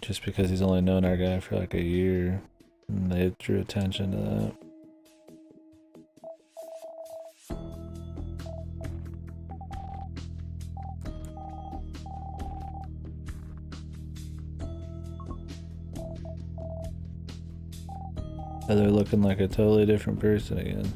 Just because he's only known our guy for like a year. And they drew attention to that. They're looking like a totally different person again.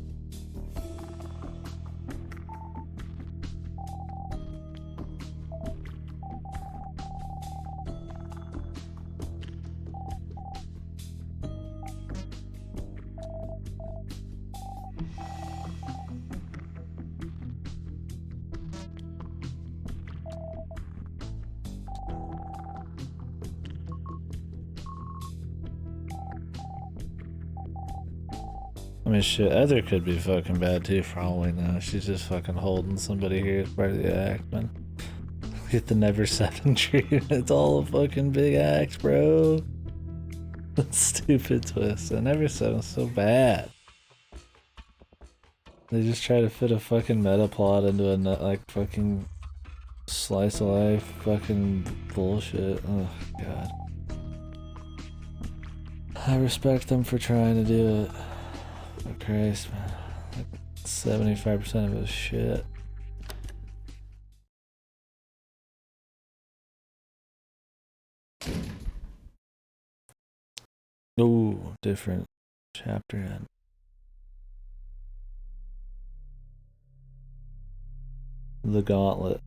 I mean, shit, Ether could be fucking bad too for all we know. She's just fucking holding somebody here as part of the act, man. Get the Never 7 treatment. It's all a fucking big act, bro. Stupid twist. The Never 7's so bad. They just try to fit a fucking meta plot into a like fucking slice of life fucking bullshit. Oh god. I respect them for trying to do it. But Christ, man. Like 75% of it is shit. Ooh, different chapter end. The Gauntlet.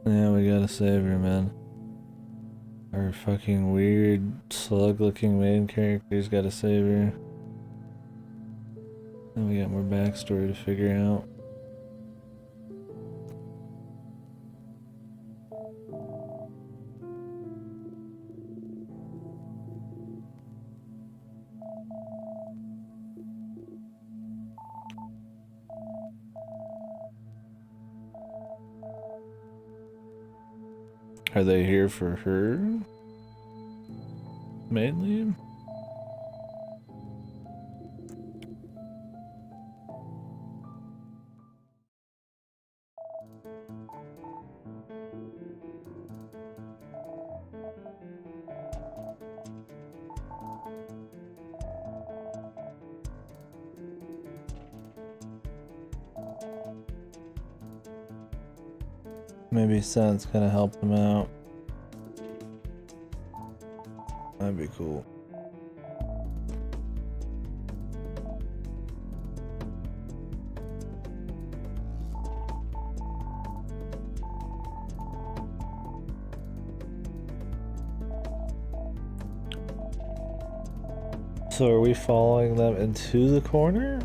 Yeah, we gotta save her, man. Our fucking weird slug-looking main character's gotta save her. And we got more backstory to figure out. Are they here for her? Mainly? Maybe Sense gonna help them out. That'd be cool. So are we following them into the corner?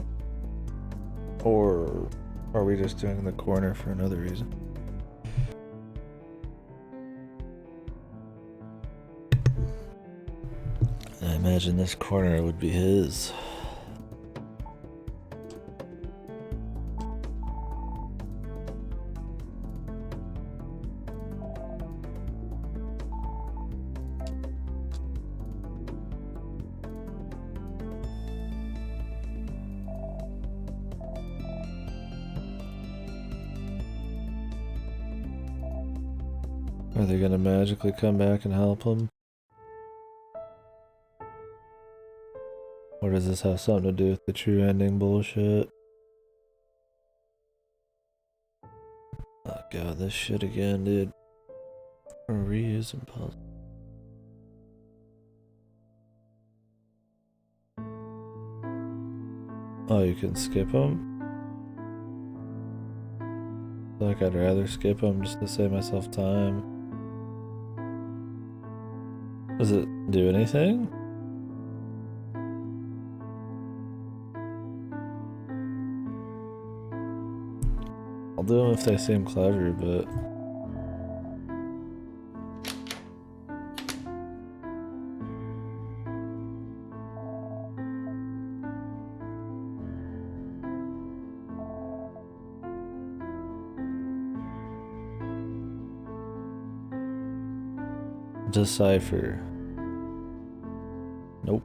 Or are we just doing the corner for another reason? I imagine this corner would be his. Are they gonna magically come back and help him? Or does this have something to do with the true ending bullshit? Oh god, this shit again, dude. We're reusing puzzles. Oh, you can skip them? Like, I'd rather skip them just to save myself time. Does it do anything? I'll do them if they seem clever, but... Decipher. Nope.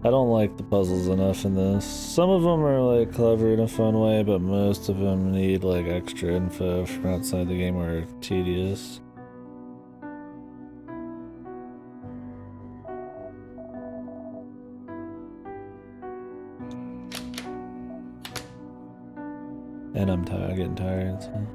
I don't like the puzzles enough in this. Some of them are like clever in a fun way, but most of them need like extra info from outside the game or are tedious. And I'm tired, getting tired, so.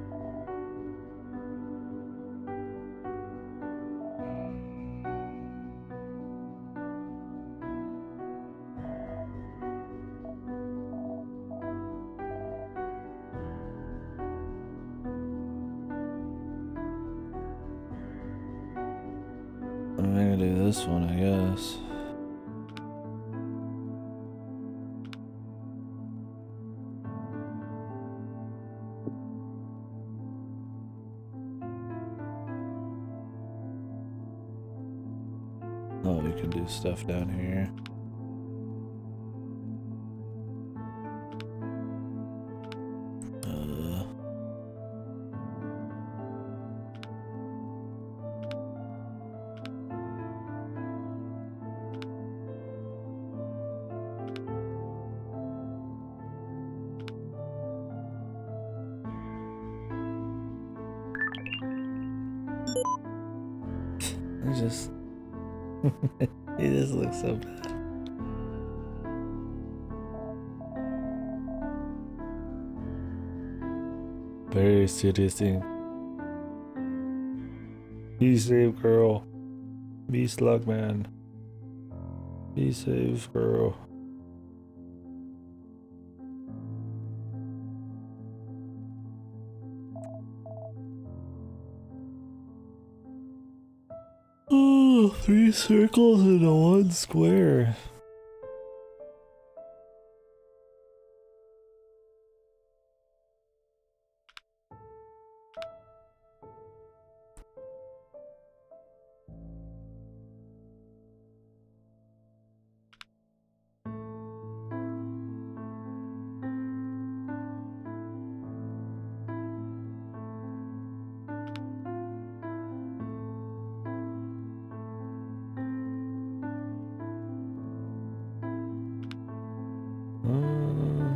gonna do this one, I guess. Oh, we can do stuff down here. It just... He just looks so bad. Very seducing. Be safe, girl. Be slug man. Be safe, girl. Oh, 3 circles and a 1 square.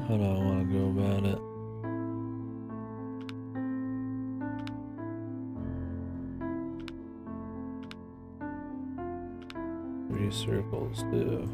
How do I want to go about it? Three circles, too.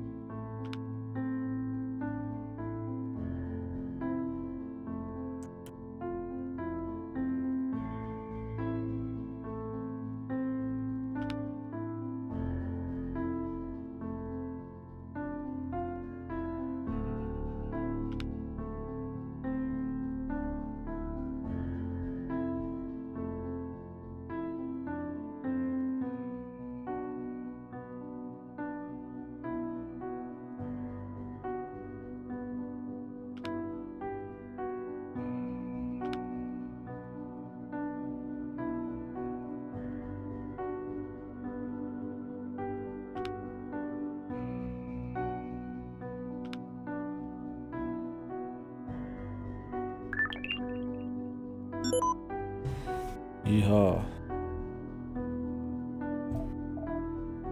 Yeehaw.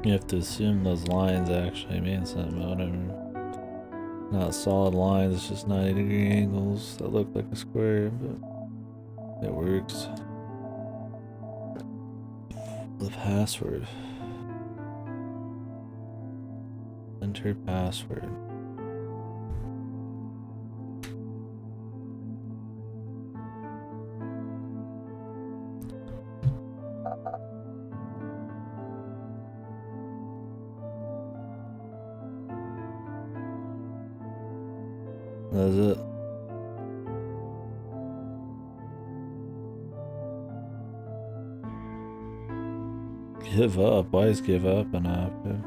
You have to assume those lines actually mean something, whatever. Not solid lines, it's just 90-degree angles that look like a square, but it works. The password. Enter password. That's it. Give up? Why is give up an option?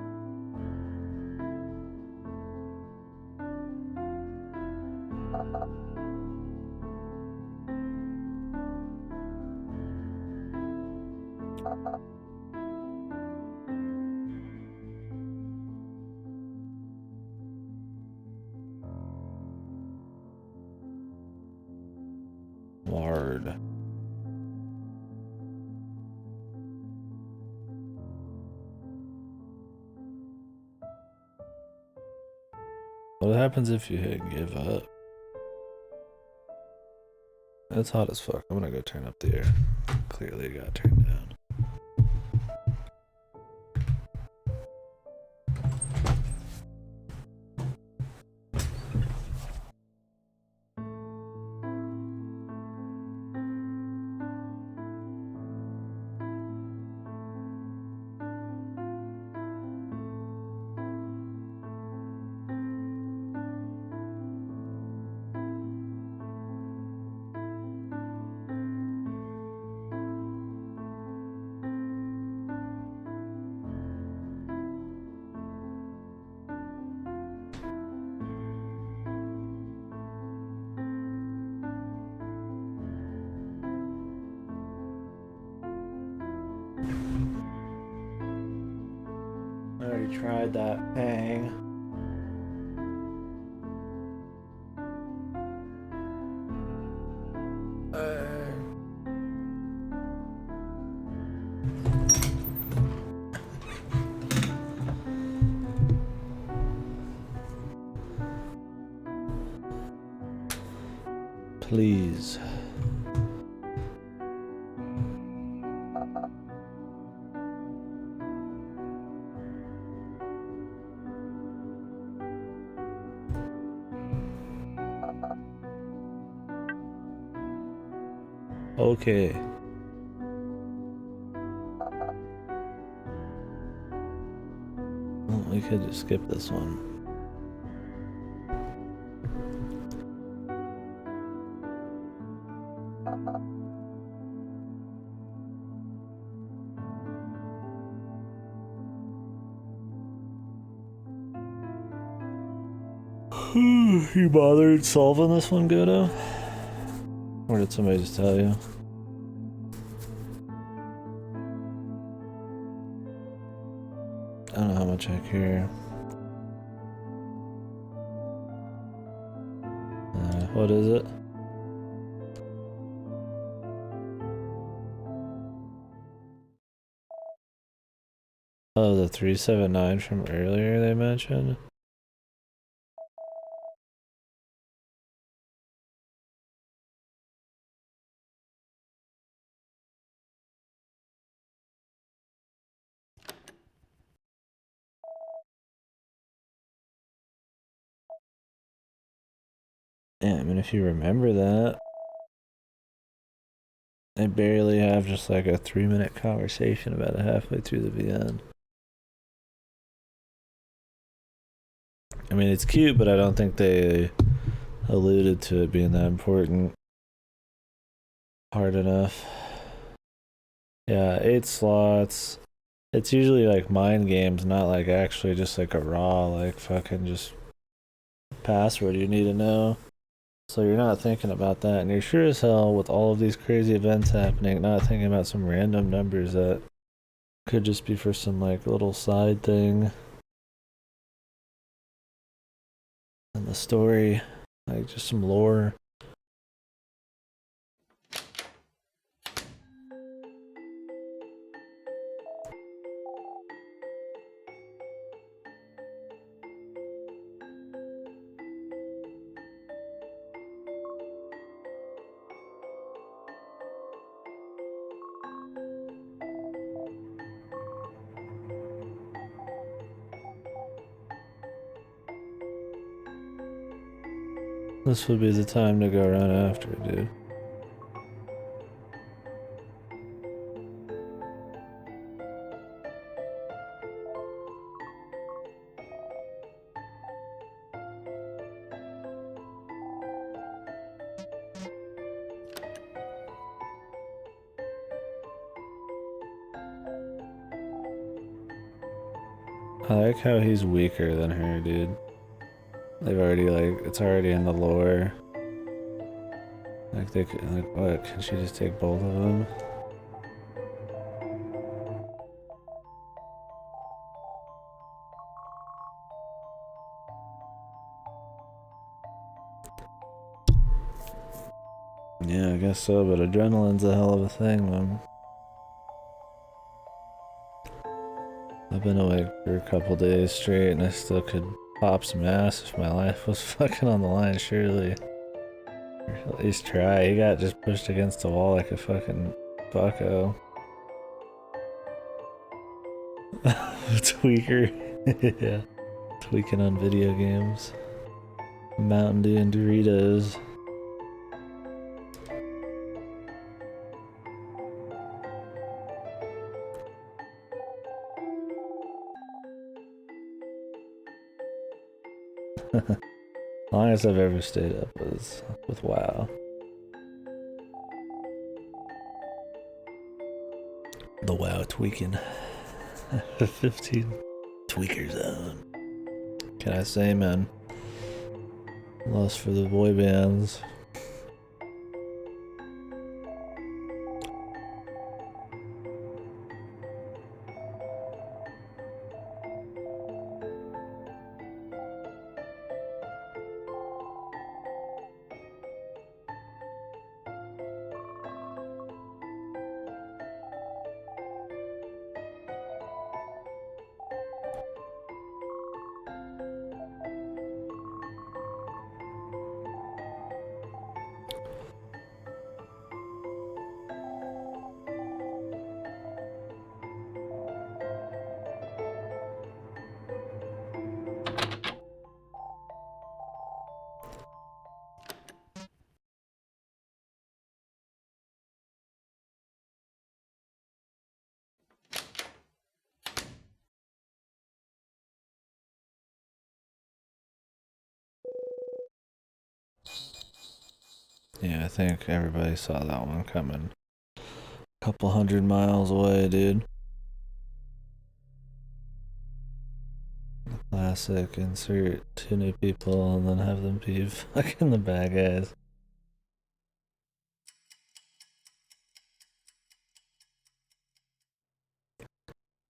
Ward. What happens if you hit give up? It's hot as fuck. I'm gonna go turn up the air. Clearly it got turned down. tried that hang. Please. Okay. Well, we could just skip this one. You bothered solving this one, Godo? Or did somebody just tell you? I don't know how much I care. What is it? Oh, the 379 from earlier they mentioned? Yeah, I mean, if you remember that, I barely have just like a 3-minute conversation about it halfway through the VN. I mean, it's cute, but I don't think they alluded to it being that important. Hard enough. Yeah, 8 slots. It's usually like mind games, not like actually just like a raw, like fucking just password you need to know. So you're not thinking about that, and you're sure as hell with all of these crazy events happening, not thinking about some random numbers that could just be for some like little side thing in the story, like just some lore. This would be the time to go run after it, dude. I like how he's weaker than her, dude. They've already like, it's already in the lore. Like they could, like what, can she just take both of them? Yeah, I guess so, but adrenaline's a hell of a thing, man. I've been awake for a couple days straight and I still could pop some ass if my life was fucking on the line, surely. Or at least try. He got just pushed against the wall like a fucking bucko. Tweaker. Yeah. Tweaking on video games. Mountain Dew and Doritos. Longest I've ever stayed up was with WoW. The WoW tweaking. 15 tweaker zone. Can I say, man? Lost for the boy bands. Yeah, I think everybody saw that one coming. Couple 100 miles away, dude. Classic, insert 2 new people and then have them be fucking the bad guys.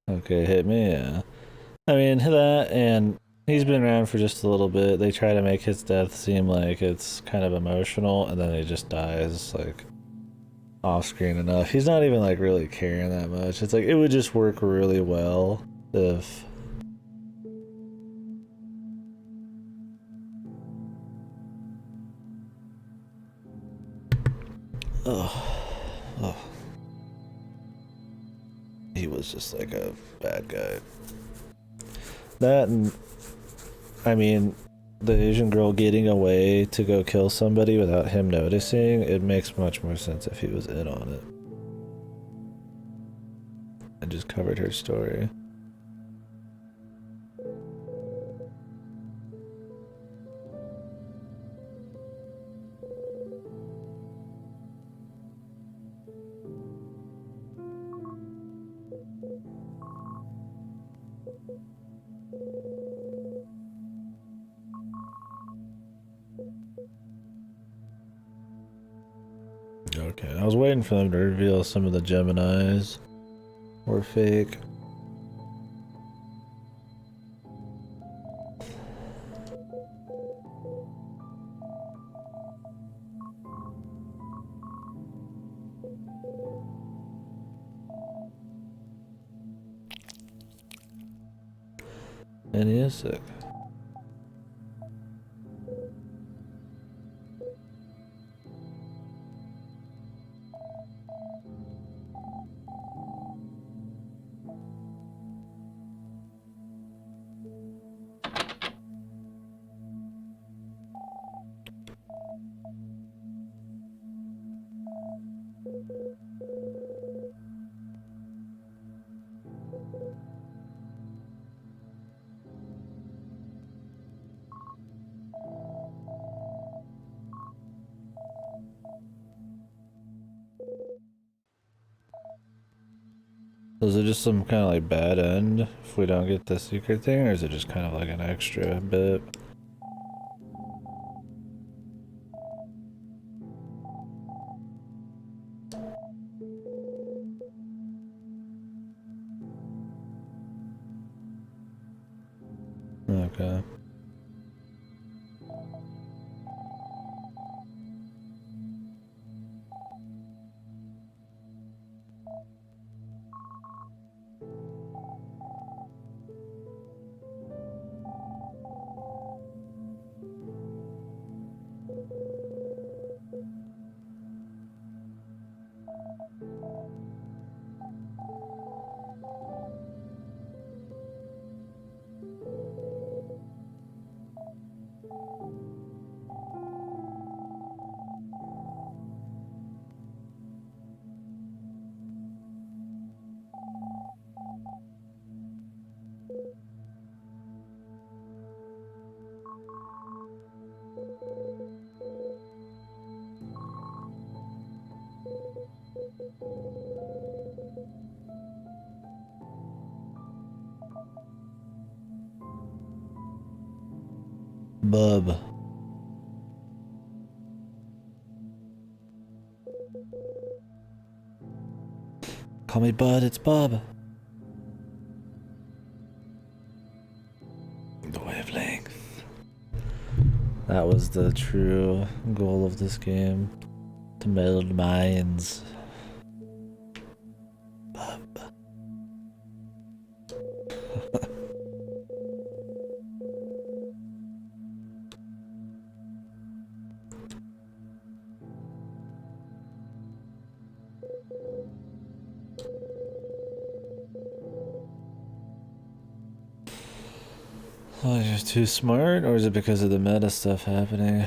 Okay, hit me, yeah. I mean, that, and he's been around for just a little bit. They try to make his death seem like it's kind of emotional, and then he just dies, like, off-screen enough. He's not even, like, really caring that much. It's like, it would just work really well if... Oh. He was just like a bad guy. That and, I mean, the Asian girl getting away to go kill somebody without him noticing, it makes much more sense if he was in on it. And just covered her story. Okay, I was waiting for them to reveal some of the Geminis were fake. And he is sick. So is it just some kind of like bad end if we don't get the secret thing, or is it just kind of like an extra bit? Okay. Bub. Call me Bud, it's Bub. The wavelength. That was the true goal of this game. To meld minds. Bub. Oh, you're just too smart, or is it because of the meta stuff happening?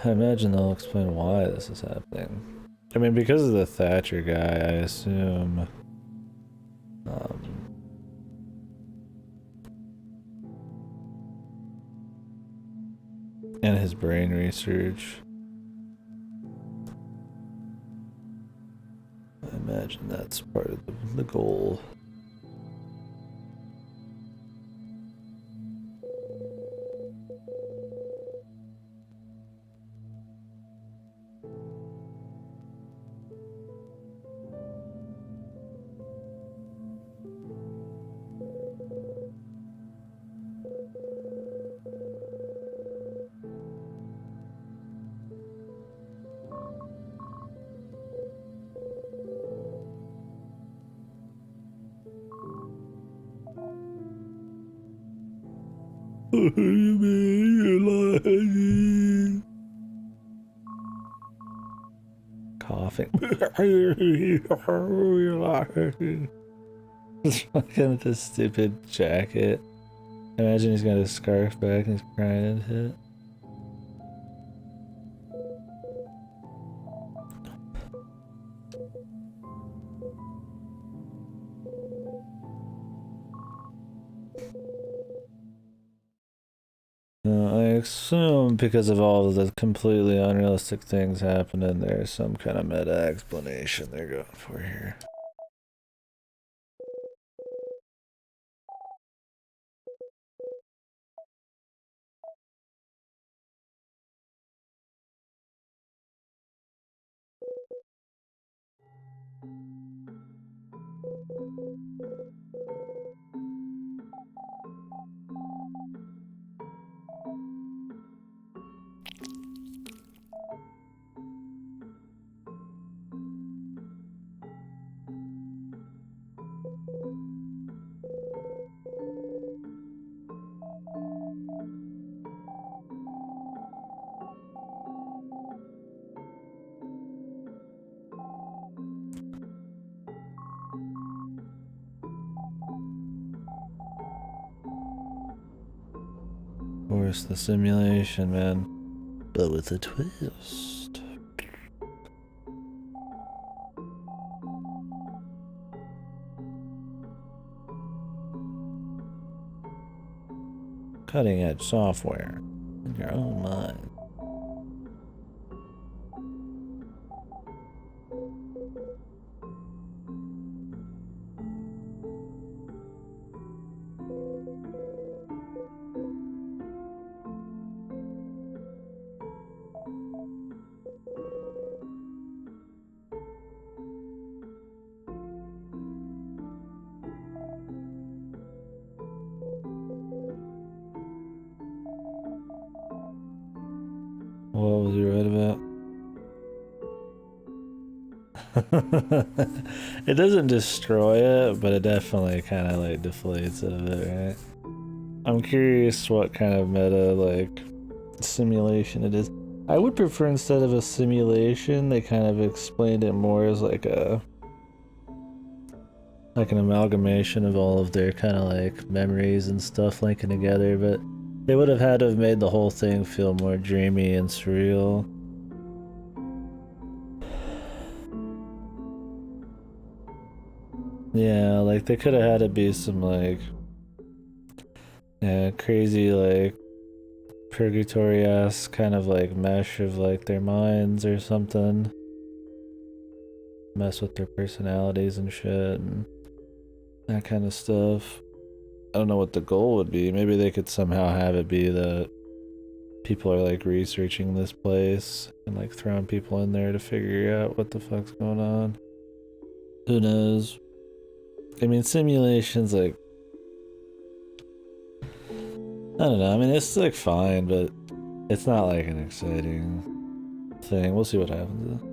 I imagine they'll explain why this is happening. I mean, because of the Thatcher guy, I assume. And his brain research. imagine that's part of the goal. What do you mean you're lying? Coughing. You're lying. He's fucking with this stupid jacket. Imagine he's got his scarf back and he's crying into it. I assume because of all of the completely unrealistic things happening, there's some kind of meta explanation they're going for here. Of course, the simulation, man. But with a twist. Cutting edge software in your own mind. What was you right about? It doesn't destroy it, but it definitely kind of like deflates it a bit, right? I'm curious what kind of meta like simulation it is. I would prefer instead of a simulation, they kind of explained it more as like an amalgamation of all of their kind of like memories and stuff linking together, but they would have had to have made the whole thing feel more dreamy and surreal. Yeah, like they could have had it be some like crazy like purgatory-esque kind of like mesh of like their minds or something. Mess with their personalities and shit and that kind of stuff. I don't know what the goal would be. Maybe they could somehow have it be that people are like researching this place and like throwing people in there to figure out what the fuck's going on. Who knows? I mean, simulations like I don't know. I mean, it's like fine, but it's not like an exciting thing. We'll see what happens.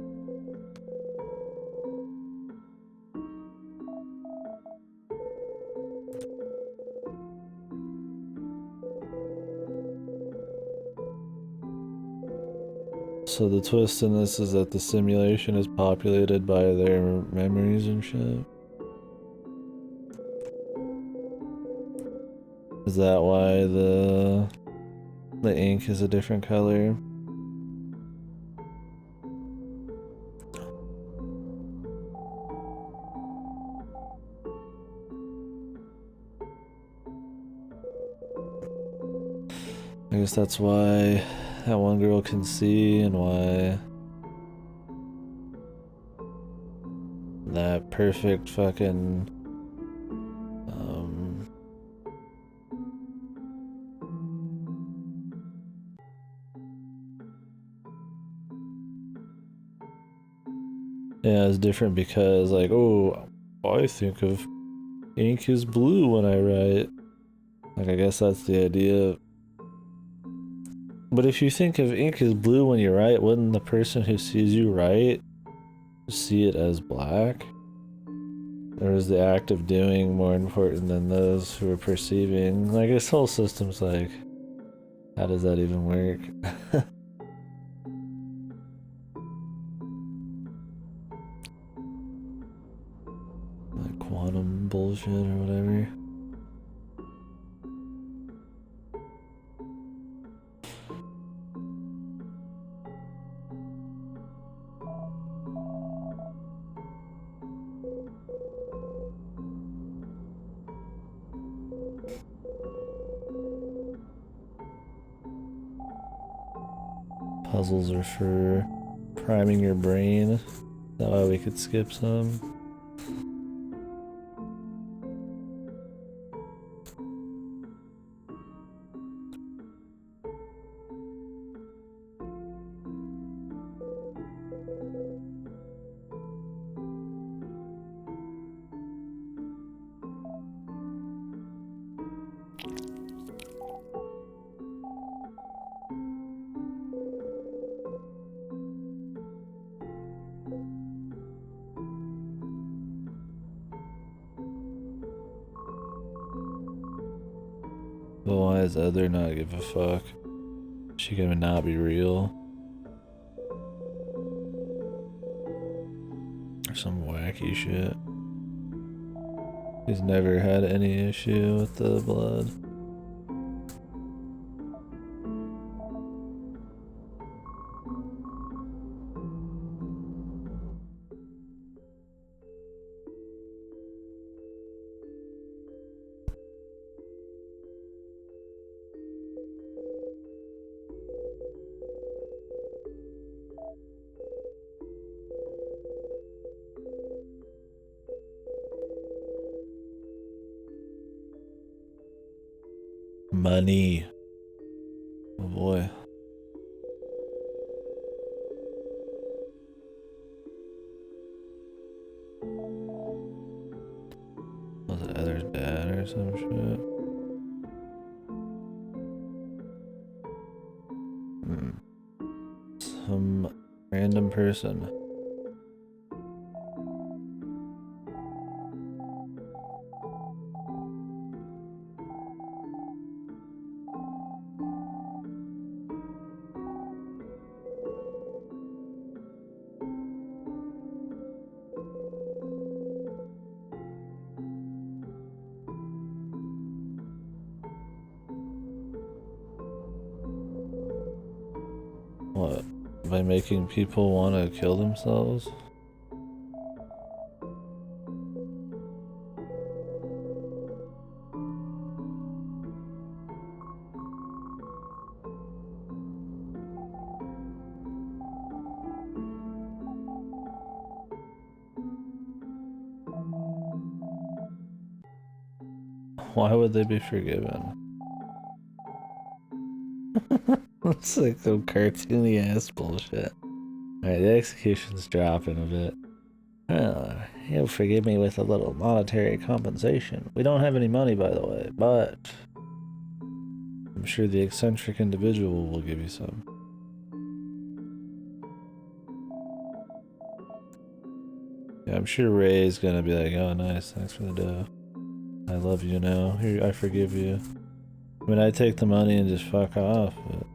So the twist in this is that the simulation is populated by their memories and shit. Is that why the ink is a different color? I guess that's why that one girl can see and why that perfect fucking yeah, it's different because like, oh, I think of ink is blue when I write. Like, I guess that's the idea. But if you think of ink as blue when you write, wouldn't the person who sees you write see it as black? Or is the act of doing more important than those who are perceiving? Like, this whole system's like, how does that even work? Like quantum bullshit or whatever. Puzzles are for priming your brain. That way we could skip some. But why does Other not give a fuck? She gonna not be real? Or some wacky shit. He's never had any issue with the blood. Money. Oh boy. Was it Other's dad or some shit? Some random person. What? By making people want to kill themselves? Why would they be forgiven? It's like some cartoony ass bullshit. Alright, the execution's dropping a bit. Well, you'll forgive me with a little monetary compensation. We don't have any money, by the way, but I'm sure the eccentric individual will give you some. Yeah, I'm sure Ray's gonna be like, oh nice, thanks for the dough. I love you now. Here, I forgive you. I mean, I take the money and just fuck off, but...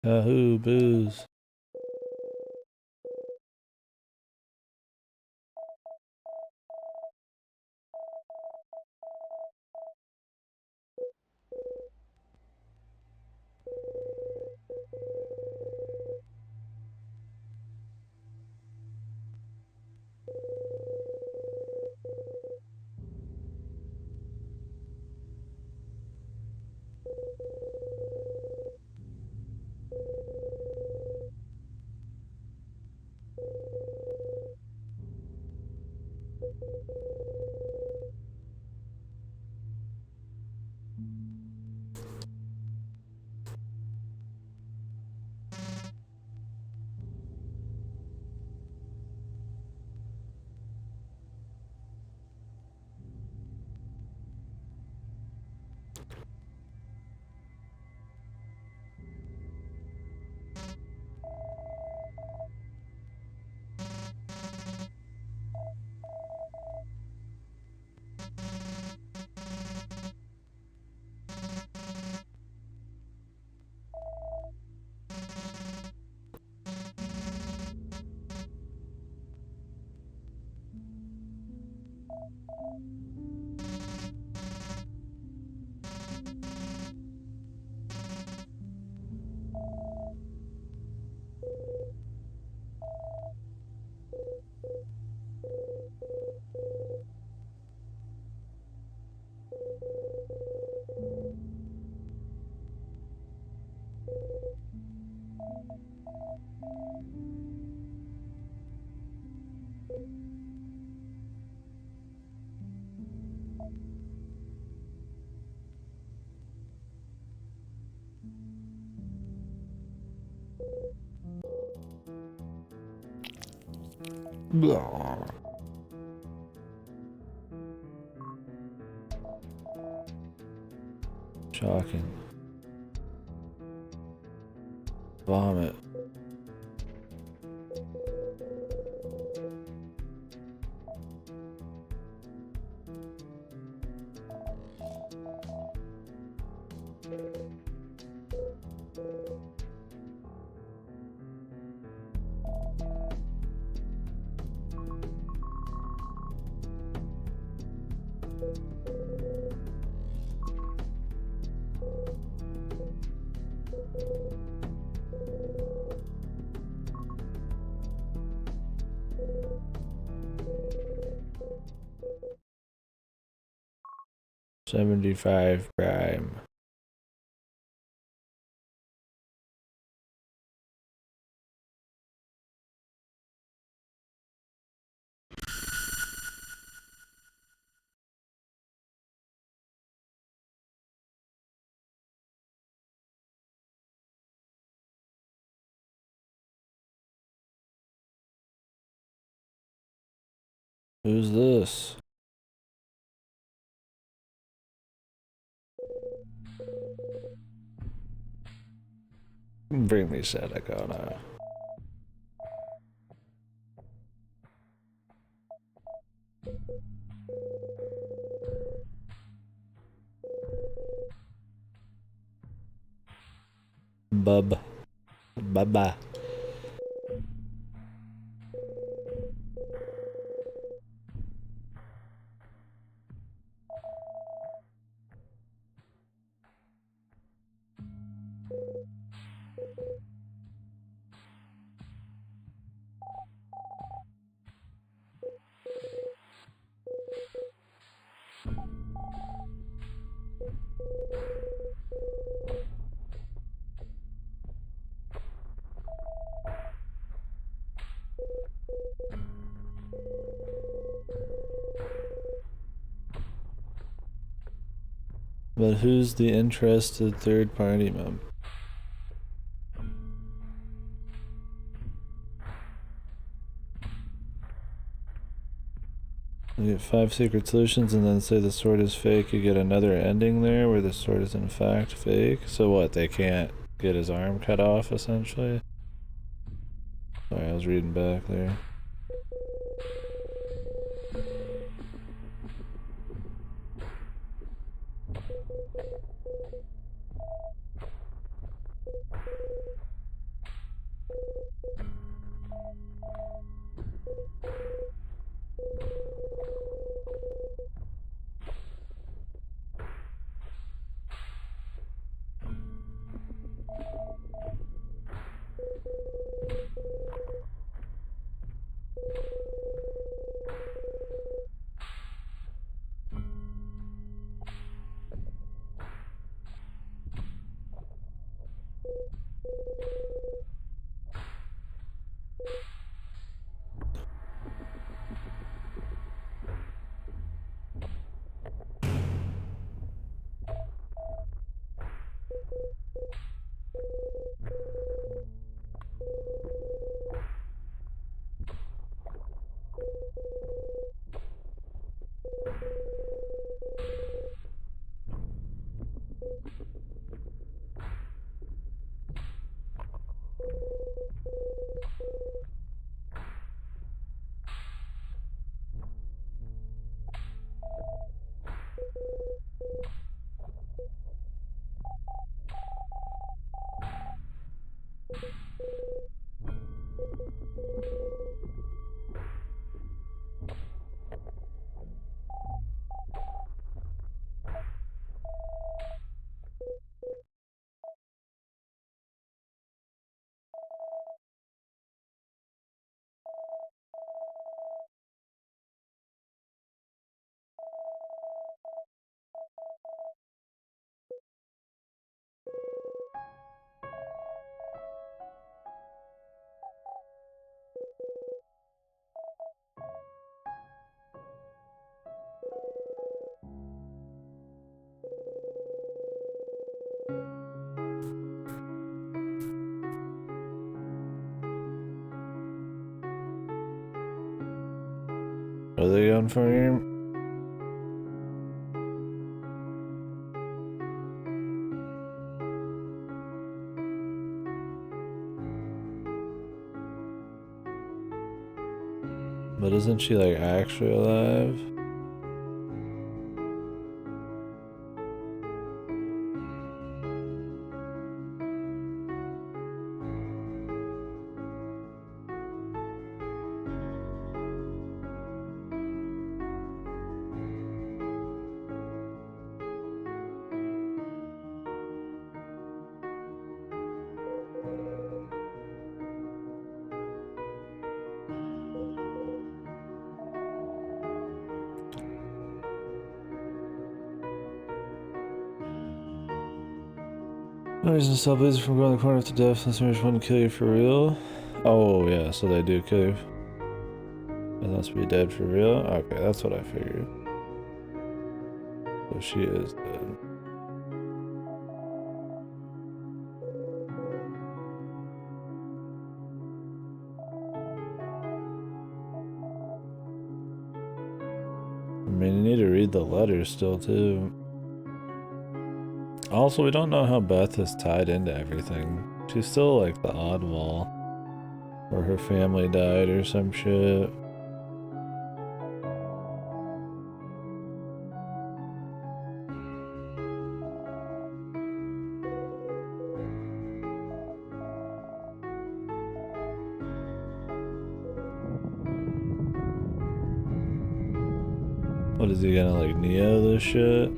Yahoo, booze. Blah. Shocking. Vomit. $75 prime. Who's this? Bring me Seneca now. Bub. Bye-bye. But who's the interested third party member? You get 5 secret solutions and then say the sword is fake. You get another ending there where the sword is in fact fake. So what, they can't get his arm cut off essentially? Sorry, I was reading back there. going for you? But isn't she like actually alive? No reason to stop losers from going to the corner to death unless someone want to kill you for real. Oh yeah, so they do kill you. It must be dead for real? Okay, that's what I figured. So she is dead. I mean, you need to read the letters still too. Also, we don't know how Beth is tied into everything. She's still like the oddball. Or her family died or some shit. What is he gonna like Neo this shit?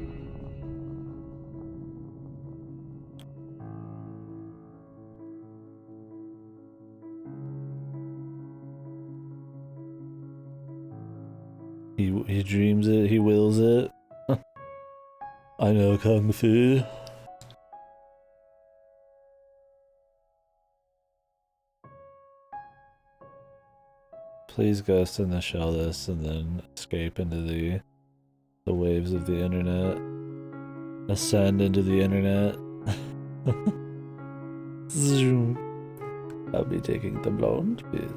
He dreams it, he wills it. I know Kung Fu. Please ghost in the shell this and then escape into the waves of the internet. Ascend into the internet. Zoom. I'll be taking the blonde pill.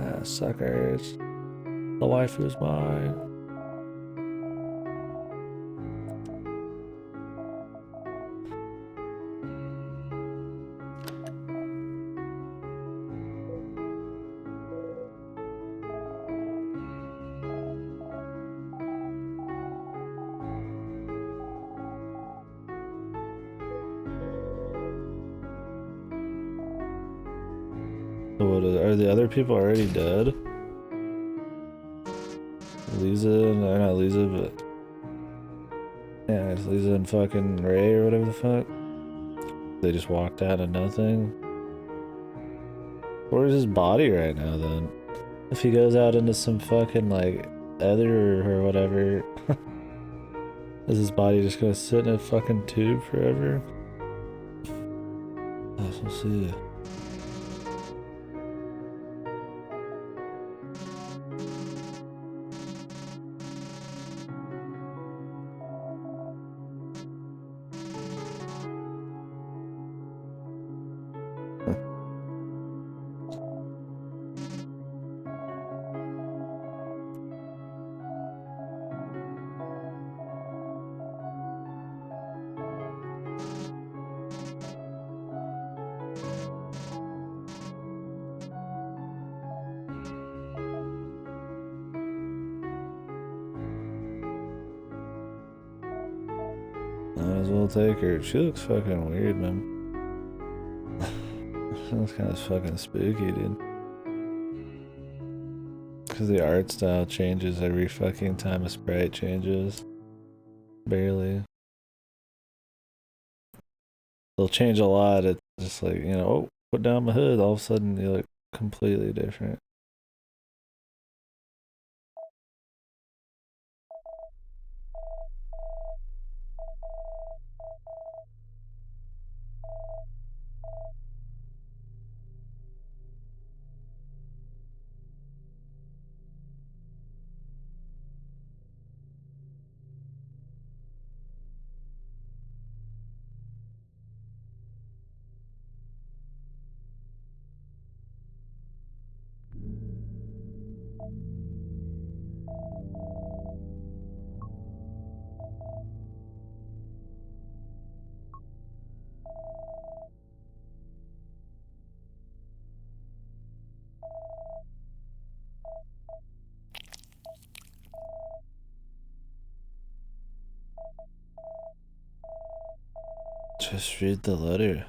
Ah, suckers. The waifu's mine. So what are the other people already dead? Lisa, no, not Lisa, but yeah, it's Lisa and fucking Ray or whatever the fuck. They just walked out of nothing. Where's his body right now then? If he goes out into some fucking like ether or whatever, is his body just gonna sit in a fucking tube forever? We'll see. Might as well take her. She looks fucking weird, man. She looks kind of fucking spooky, dude. Because the art style changes every fucking time a sprite changes. Barely. They'll change a lot. It's just like, you know, oh, put down my hood. All of a sudden, you look completely different. Just read the letter.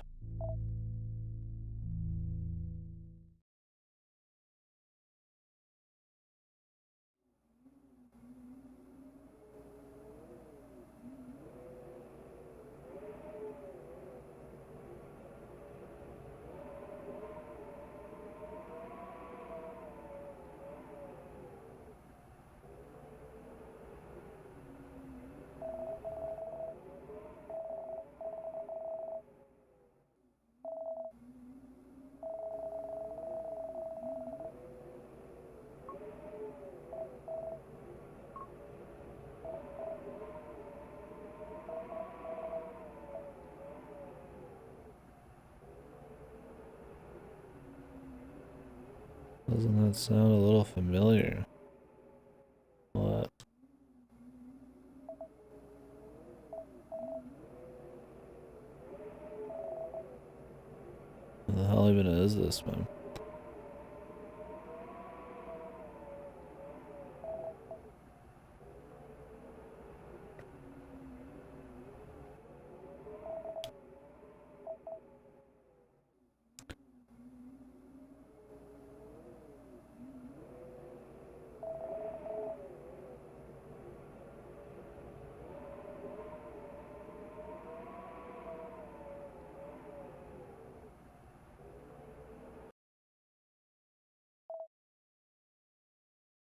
Doesn't that sound a little familiar? What? What the hell even is this, man?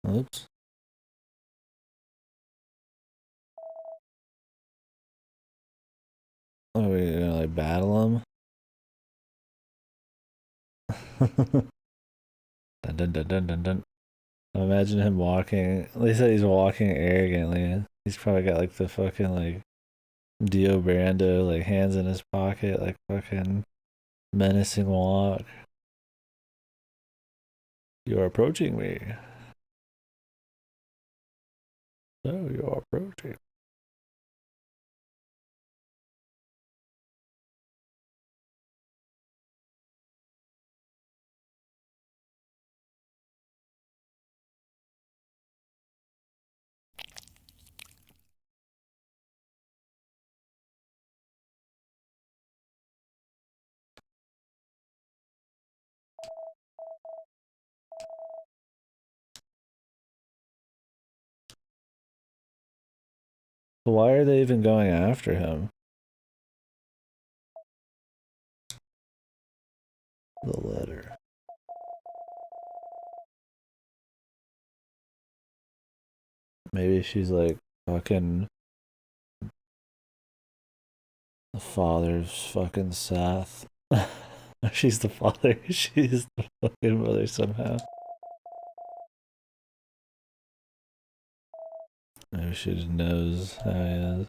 Oops. Are we gonna like battle him? Dun, dun, dun, dun, dun, dun. Imagine him walking. They said he's walking arrogantly. He's probably got like the fucking like Dio Brando like hands in his pocket, like fucking menacing walk. You're approaching me. So you're approaching. Why are they even going after him? The letter. Maybe she's like fucking the father's fucking Seth. She's the father. She's the fucking mother somehow. Maybe she just knows how he is.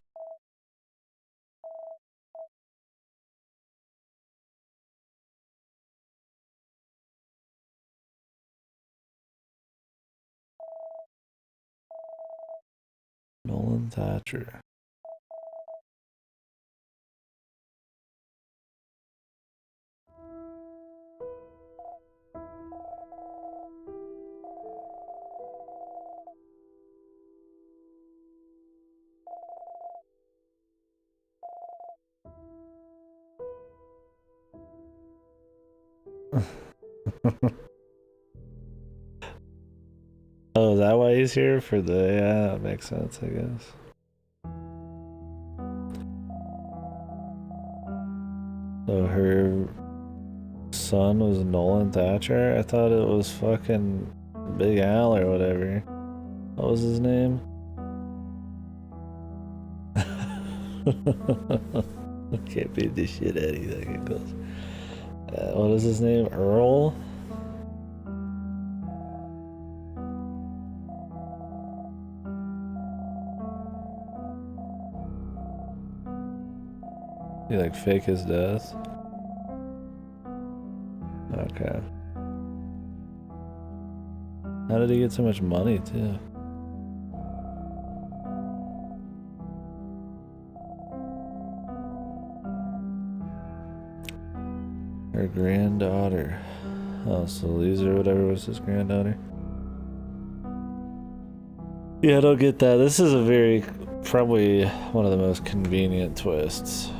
Nolan Thatcher. Oh, is that why he's here for the? Yeah, that makes sense, I guess. So her son was Nolan Thatcher? I thought it was fucking Big Al or whatever. What was his name? I can't beat this shit out of you that get close. What is his name? Earl? He like fake his death? Okay. How did he get so much money too? Her granddaughter. Oh, so Lisa or whatever was his granddaughter. Yeah, I don't get that. This is a very, probably one of the most convenient twists.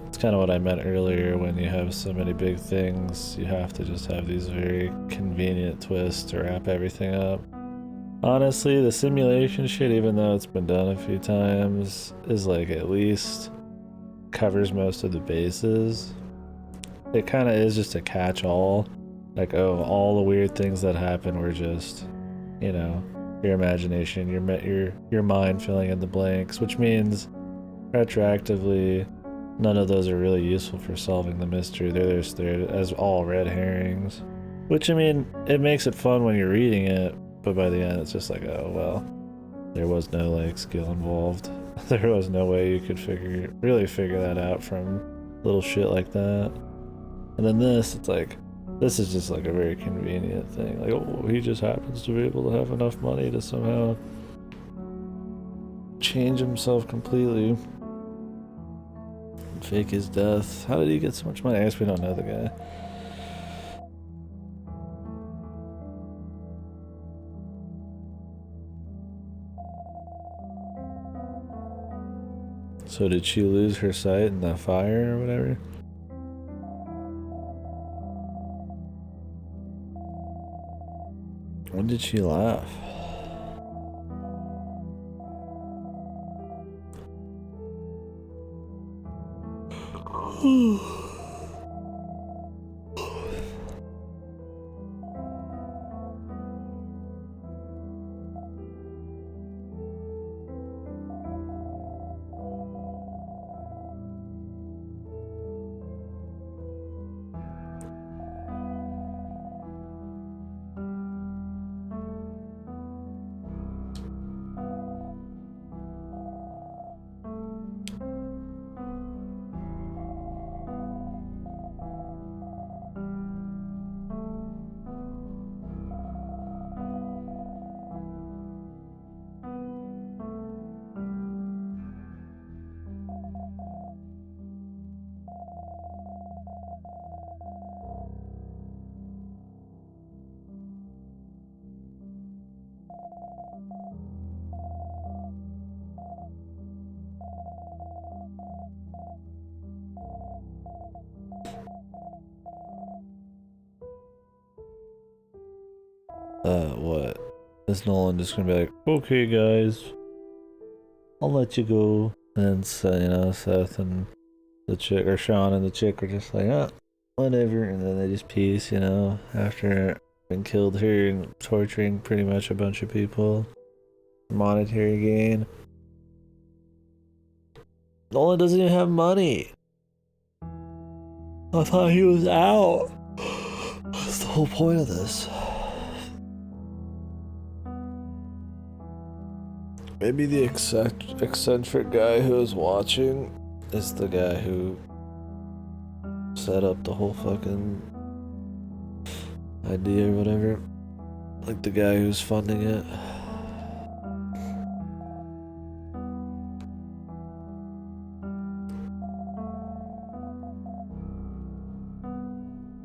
It's kind of what I meant earlier. When you have so many big things, you have to just have these very convenient twists to wrap everything up. Honestly, the simulation shit, even though it's been done a few times, is like at least covers most of the bases. It kind of is just a catch-all. Like, oh, all the weird things that happen were just, you know, your imagination, your mind filling in the blanks, which means retroactively, none of those are really useful for solving the mystery. They're just there as all red herrings. Which, I mean, it makes it fun when you're reading it, but by the end it's just like, oh, well, there was no, like, skill involved. There was no way you could really figure that out from little shit like that. And then this, it's like, this is just like a very convenient thing. Like, oh, he just happens to be able to have enough money to somehow change himself completely. Fake his death. How did he get so much money? I guess we don't know the guy. So did she lose her sight in that fire or whatever? When did she laugh? What? Is Nolan just gonna be like, okay guys, I'll let you go? And so, you know, Seth and the chick, or Sean and the chick are just like, ah, whatever, and then they just peace, you know, after having killed her and torturing pretty much a bunch of people. Monetary gain. Nolan doesn't even have money. I thought he was out. That's the whole point of this. Maybe the eccentric guy who was watching is the guy who set up the whole fucking idea or whatever. Like the guy who's funding it.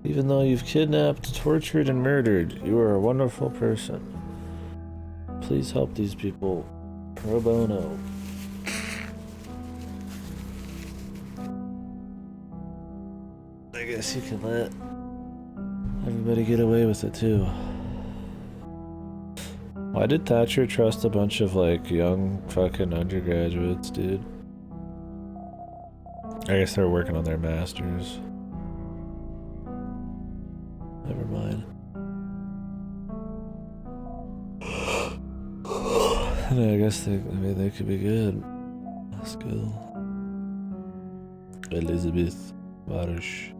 Even though you've kidnapped, tortured, and murdered, you are a wonderful person. Please help these people pro bono. I guess you can let everybody get away with it too. Why did Thatcher trust a bunch of like young fucking undergraduates, dude? I guess they're working on their masters. Never mind. I mean, I guess they could be good. Skill. Elizabeth Varish.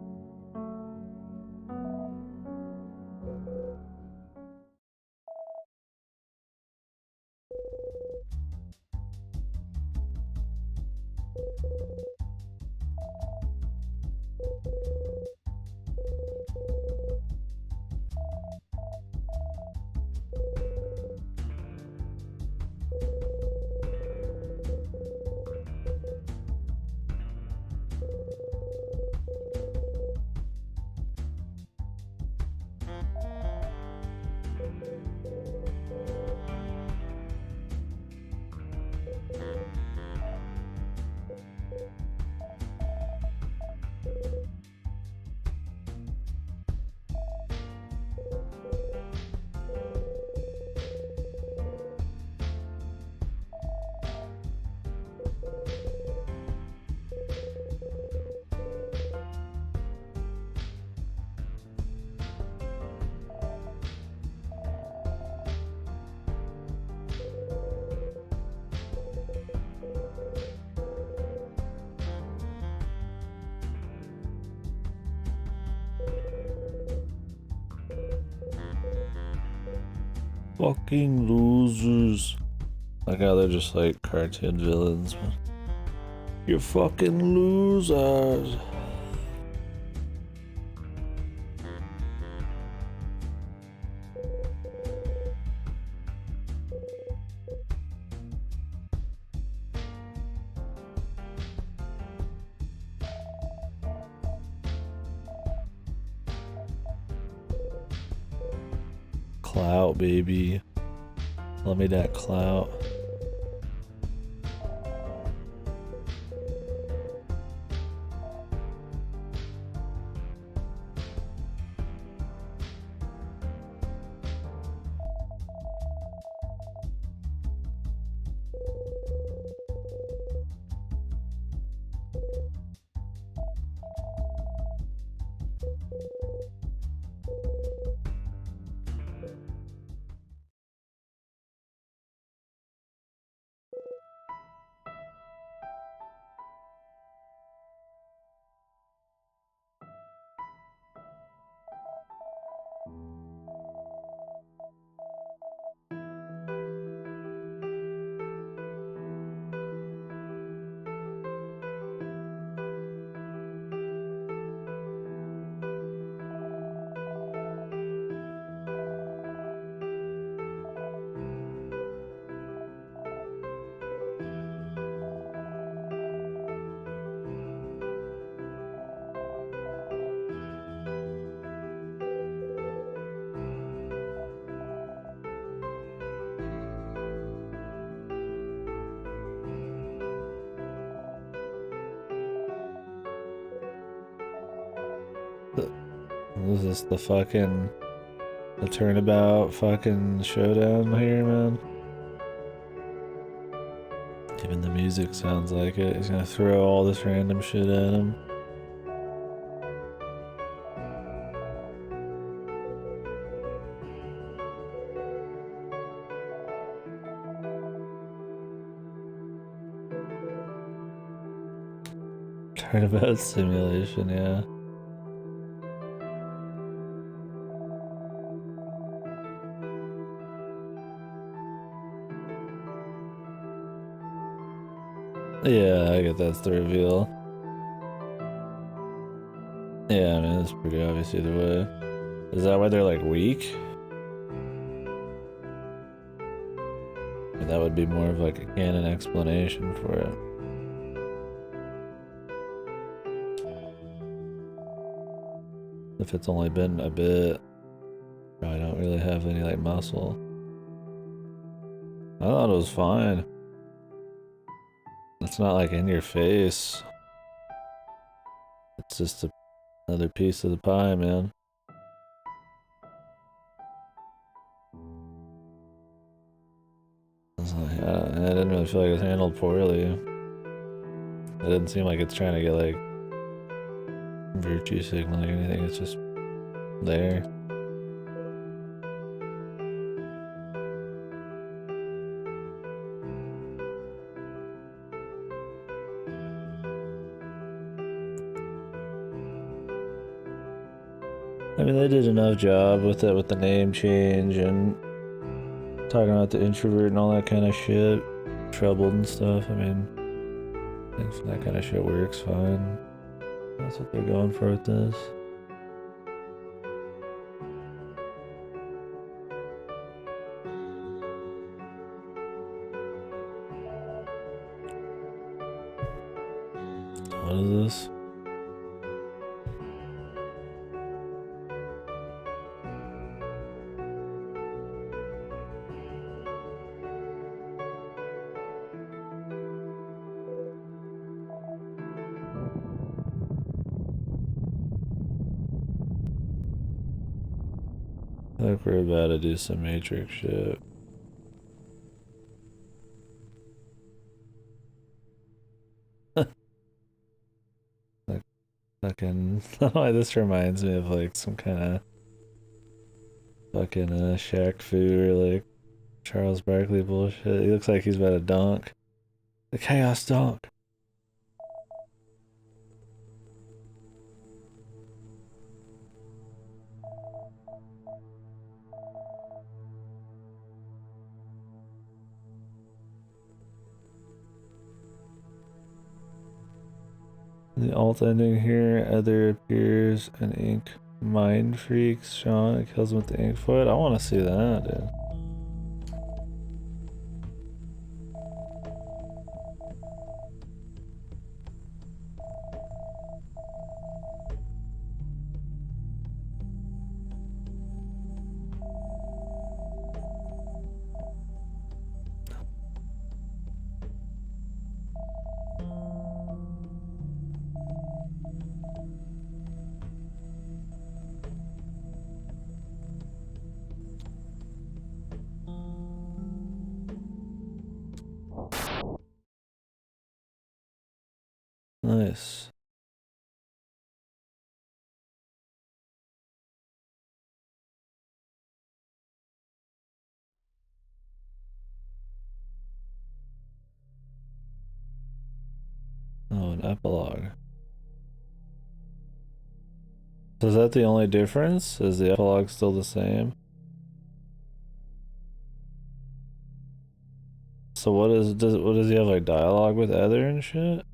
Fucking losers. Like how they're just like cartoon villains. You fucking losers. Clout, baby. Let me that clout. Is this the turnabout fucking showdown here, man? Even the music sounds like it. He's gonna throw all this random shit at him. Turnabout simulation, yeah. Yeah, I get that's the reveal. Yeah, I mean, it's pretty obvious either way. Is that why they're like weak? I mean, that would be more of like a canon explanation for it. If it's only been a bit, probably don't really have any like muscle. I thought it was fine. It's not like in your face. It's just another piece of the pie, man. I didn't really feel like it was handled poorly. It didn't seem like it's trying to get like virtue signaling or anything. It's just there. I mean, they did enough job with it, with the name change and talking about the introvert and all that kind of shit, troubled and stuff. I mean, I think that kind of shit works fine. That's what they're going for with this. What is this? I think we're about to do some Matrix shit. Like, fucking. Oh, this reminds me of like some kind of fucking Shaq Fu or like Charles Barkley bullshit. He looks like he's about to dunk. The chaos dunk. The alt ending here, Ether appears and ink mind freaks Sean. It kills him with the ink foot. I want to see that, dude. Nice. Oh, an epilogue. So is that the only difference? Is the epilogue still the same? So what does he have, like dialogue with Ether and shit?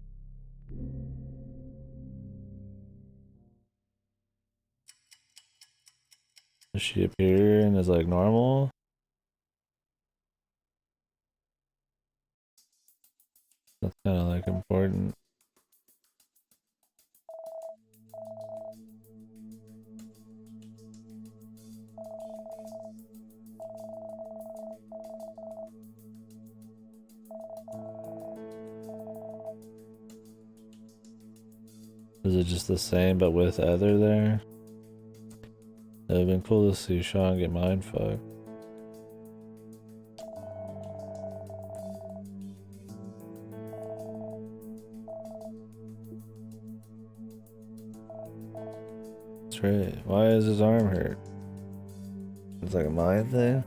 Does she appear and is like normal? That's kind of like important. Is it just the same but with Ether there? It would have been cool to see Sean get mind fucked. That's right. Why is his arm hurt? It's like a mind thing?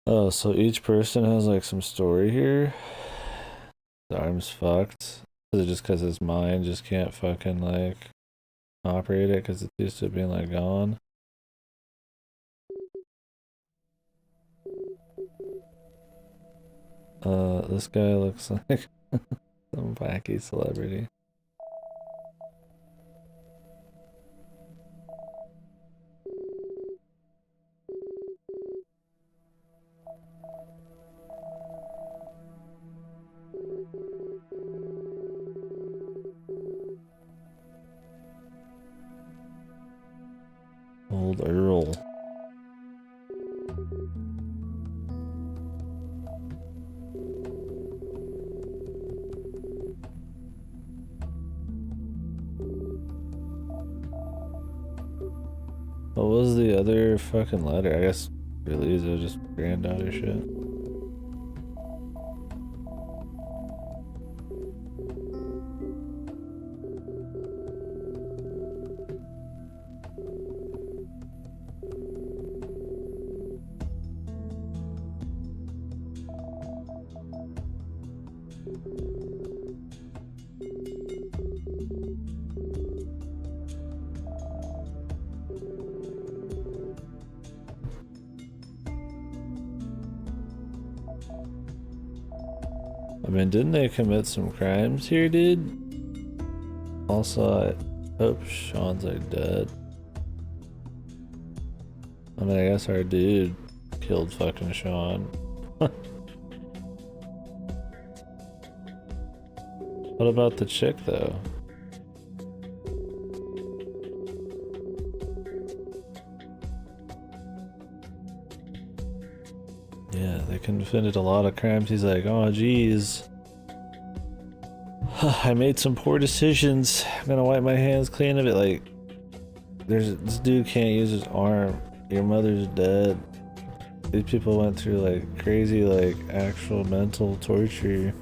Oh, so each person has like some story here? His arm's fucked? Is it just because his mind just can't fucking like operate it because it's used to being like gone? This guy looks like some wacky celebrity. Old Earl. What was the other fucking letter? I guess really is it just granddaughter shit? I mean, didn't they commit some crimes here, dude? Also, I hope Sean's like dead. I mean, I guess our dude killed fucking Sean. What about the chick, though? Yeah, they committed a lot of crimes. He's like, oh, geez. I made some poor decisions. I'm gonna wipe my hands clean of it. Like, this dude can't use his arm. Your mother's dead. These people went through like crazy, like actual mental torture.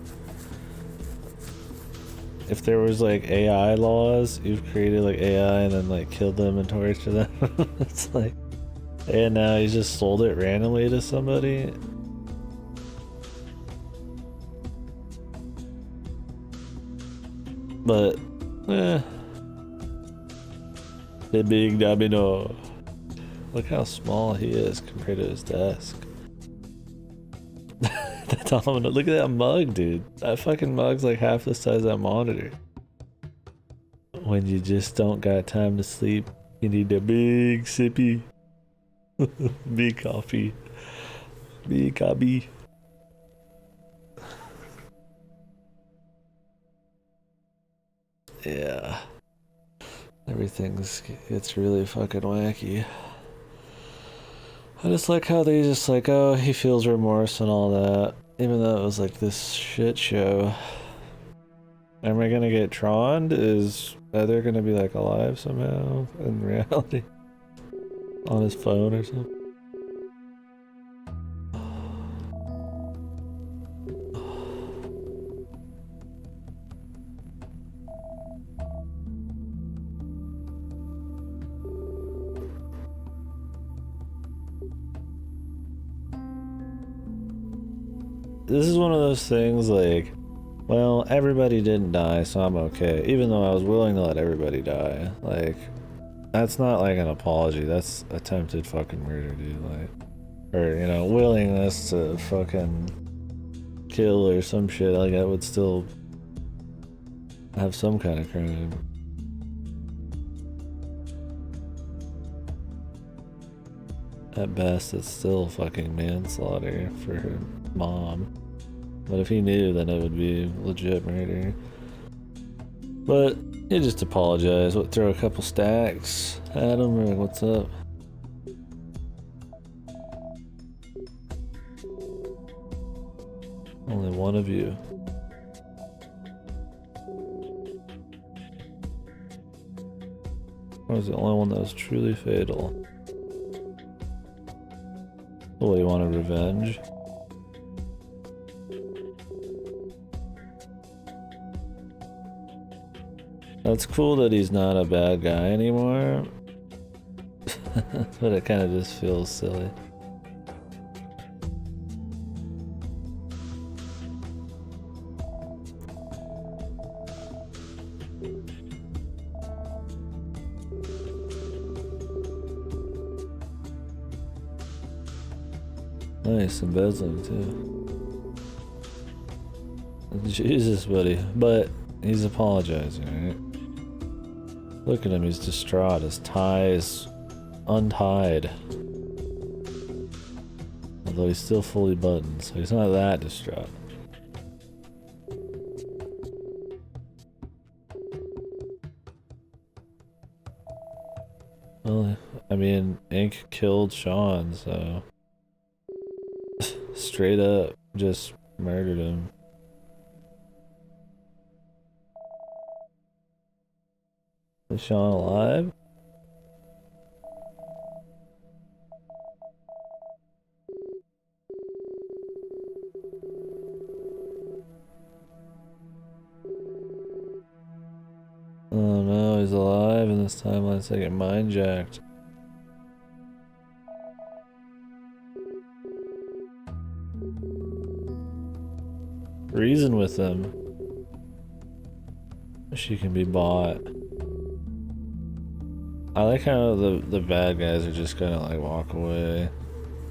if there was like AI laws, you've created like AI and then like killed them and tortured them. It's like, and now you just sold it randomly to somebody. But, the big domino. Look how small he is compared to his desk. That domino. Look at that mug, dude. That fucking mug's like half the size of that monitor. When you just don't got time to sleep, you need a big sippy. Big coffee. Big coffee. Yeah. It's really fucking wacky. I just like how they just like, oh, he feels remorse and all that. Even though it was like this shit show. Am I gonna get Troned? Is Heather gonna be like alive somehow in reality? On his phone or something? This is one of those things like, well, everybody didn't die, so I'm okay. Even though I was willing to let everybody die. Like, that's not like an apology. That's attempted fucking murder, dude. Like, or, you know, willingness to fucking kill or some shit. Like, I would still have some kind of crime. At best, it's still fucking manslaughter for her mom. But if he knew, then it would be legit murder. But he just apologized. What, throw a couple stacks at him, or what's up? Only one of you. I was the only one that was truly fatal. Oh, you want a revenge? That's cool that he's not a bad guy anymore. But it kind of just feels silly. Nice, embezzling too. Jesus, buddy. But he's apologizing, right? Look at him, he's distraught. His tie is untied. Although he's still fully buttoned, so he's not that distraught. Well, I mean, Ink killed Sean, so... Straight up, just murdered him. Is Sean alive? Oh no, he's alive in this timeline, so I get mind jacked. Reason with them. She can be bought. I like how the bad guys are just gonna like walk away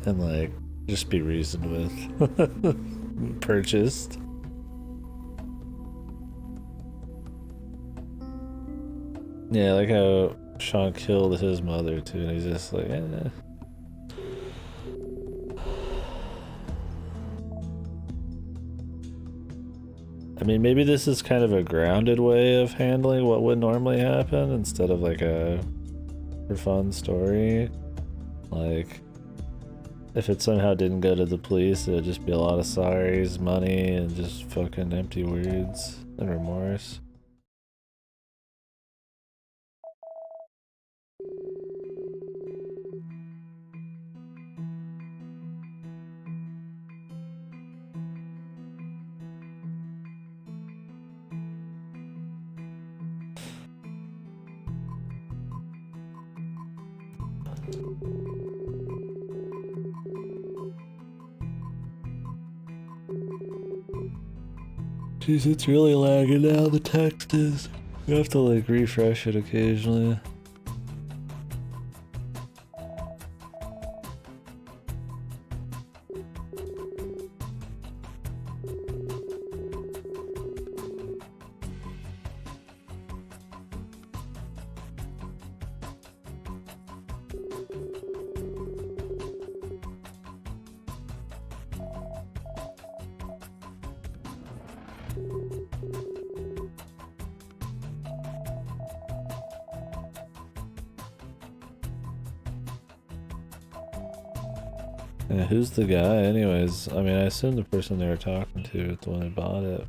and like just be reasoned with. Purchased. Yeah, I like how Sean killed his mother too, and he's just like, eh. I mean, maybe this is kind of a grounded way of handling what would normally happen instead of like a for fun story. Like, if it somehow didn't go to the police, it would just be a lot of sorries, money, and just fucking empty words and remorse. Jeez, it's really lagging now, the text is. You have to like refresh it occasionally. Yeah, who's the guy anyways? I mean, I assume the person they were talking to is the one who bought it.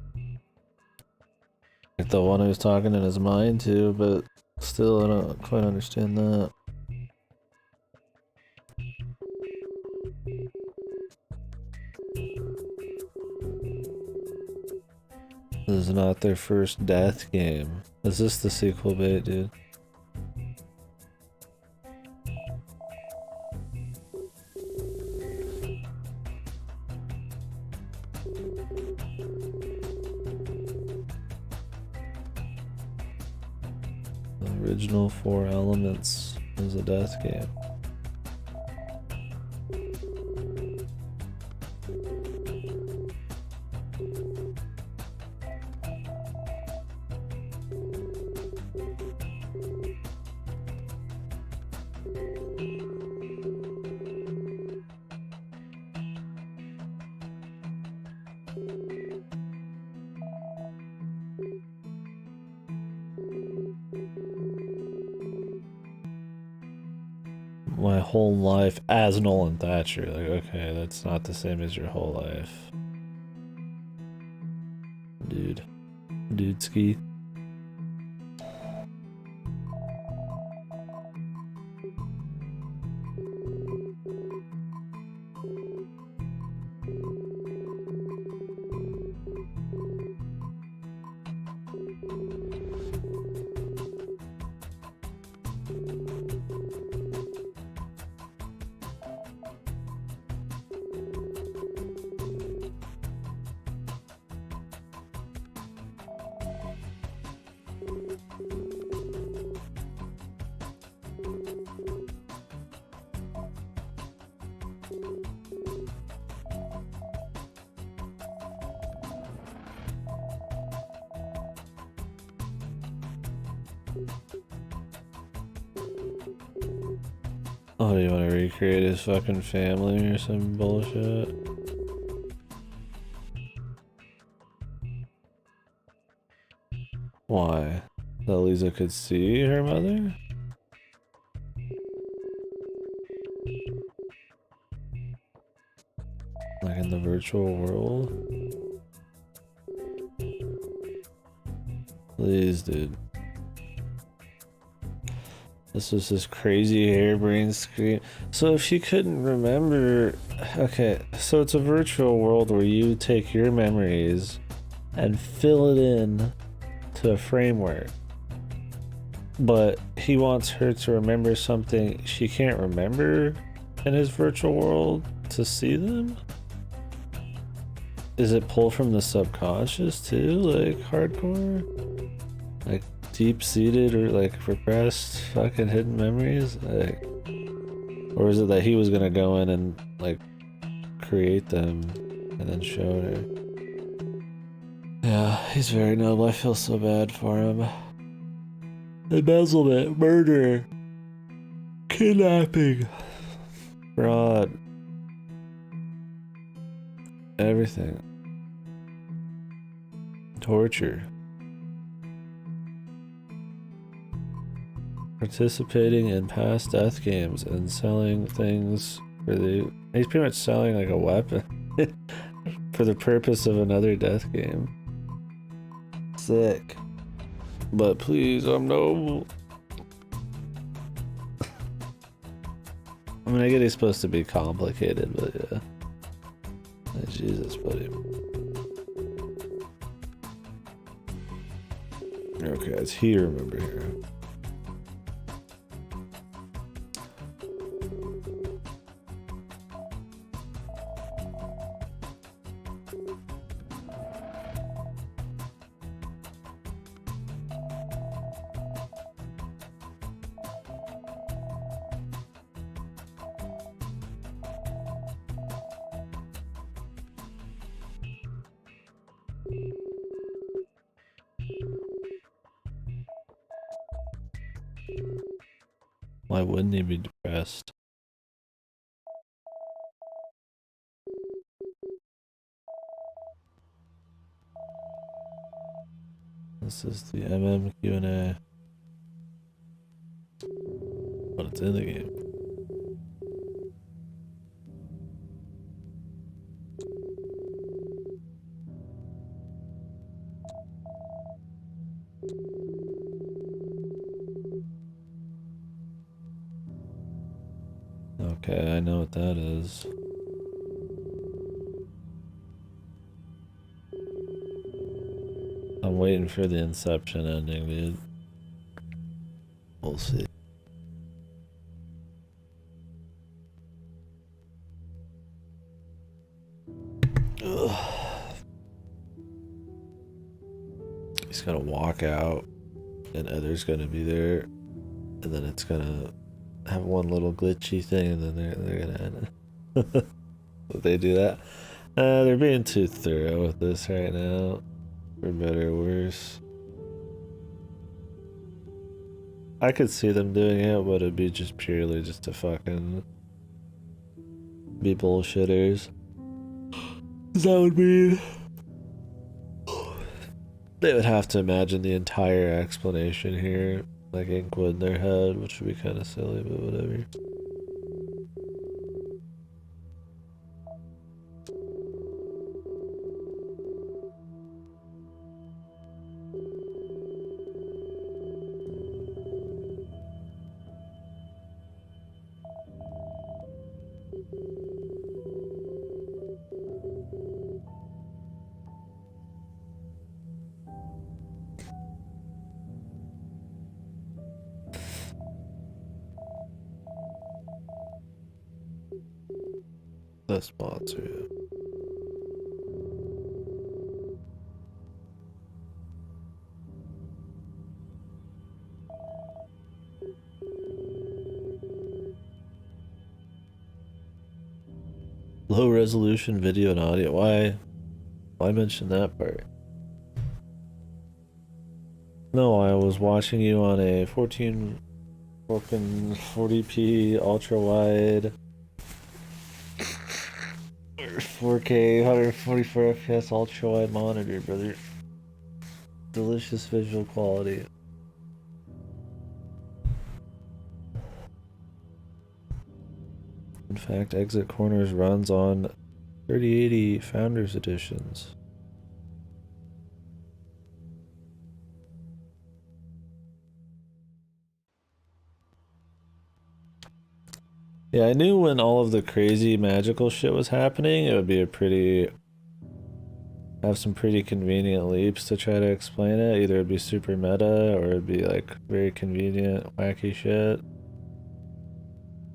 Like the one who's talking in his mind too, but still I don't quite understand that. This is not their first death game. Is this the sequel bait, dude? The original 4 Elements is a death game. My whole life as Nolan Thatcher. Like, okay, that's not the same as your whole life. Dude. Dude ski. Oh, do you want to recreate his fucking family or some bullshit? Why? That Lisa could see her mother? Like in the virtual world? Please, dude. This was this crazy harebrained screen. So if she couldn't remember... Okay, so it's a virtual world where you take your memories and fill it in to a framework. But he wants her to remember something she can't remember in his virtual world to see them? Is it pulled from the subconscious too? Like hardcore? Like deep-seated or like repressed fucking hidden memories? Like, or is it that he was gonna go in and like create them and then show her? Yeah, he's very noble. I feel so bad for him. Embezzlement, murder, kidnapping, fraud, everything. Torture. Participating in past death games and selling things for the... He's pretty much selling like a weapon for the purpose of another death game. Sick. But please, I'm noble. I mean, I get he's supposed to be complicated, but yeah. Oh, Jesus, buddy. Okay, it's he, remember here. Why wouldn't he be depressed? This is the Q&A. But it's in the game. Okay, I know what that is. I'm waiting for the Inception ending, dude. We'll see. Ugh. He's gonna walk out, and Other's gonna be there, and then it's gonna have one little glitchy thing, and then they're gonna end it. Would they do that? They're being too thorough with this right now, for better or worse. I could see them doing it, but it'd be just purely just to fucking be bullshitters. That would mean they would have to imagine the entire explanation here, like Inkwood in their head, which would be kind of silly, but whatever. The sponsor. Low resolution video and audio. Why mention that part? No, I was watching you on a 14 fucking 40p ultra wide 4K 144 FPS ultra wide monitor, brother. Delicious visual quality. In fact, Exit Corners runs on 3080 Founders Editions. Yeah, I knew when all of the crazy magical shit was happening, it would be have some pretty convenient leaps to try to explain it. Either it'd be super meta, or it'd be like very convenient, wacky shit.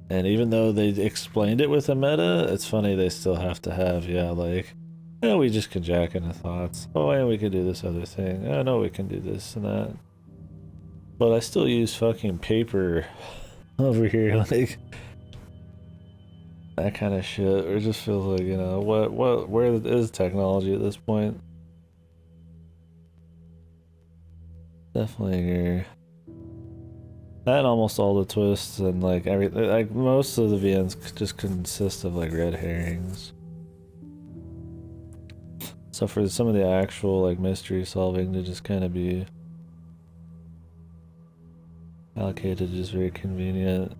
And even though they explained it with a meta, it's funny they still have to have, we just can jack into thoughts. Oh, and we can do this other thing. Oh, no, we can do this and that. But I still use fucking paper over here, like that kind of shit. It just feels like, where is technology at this point? Definitely agree. That and almost all the twists and like everything, like most of the VNs just consist of like red herrings. So for some of the actual like mystery solving to just kind of be allocated just very convenient.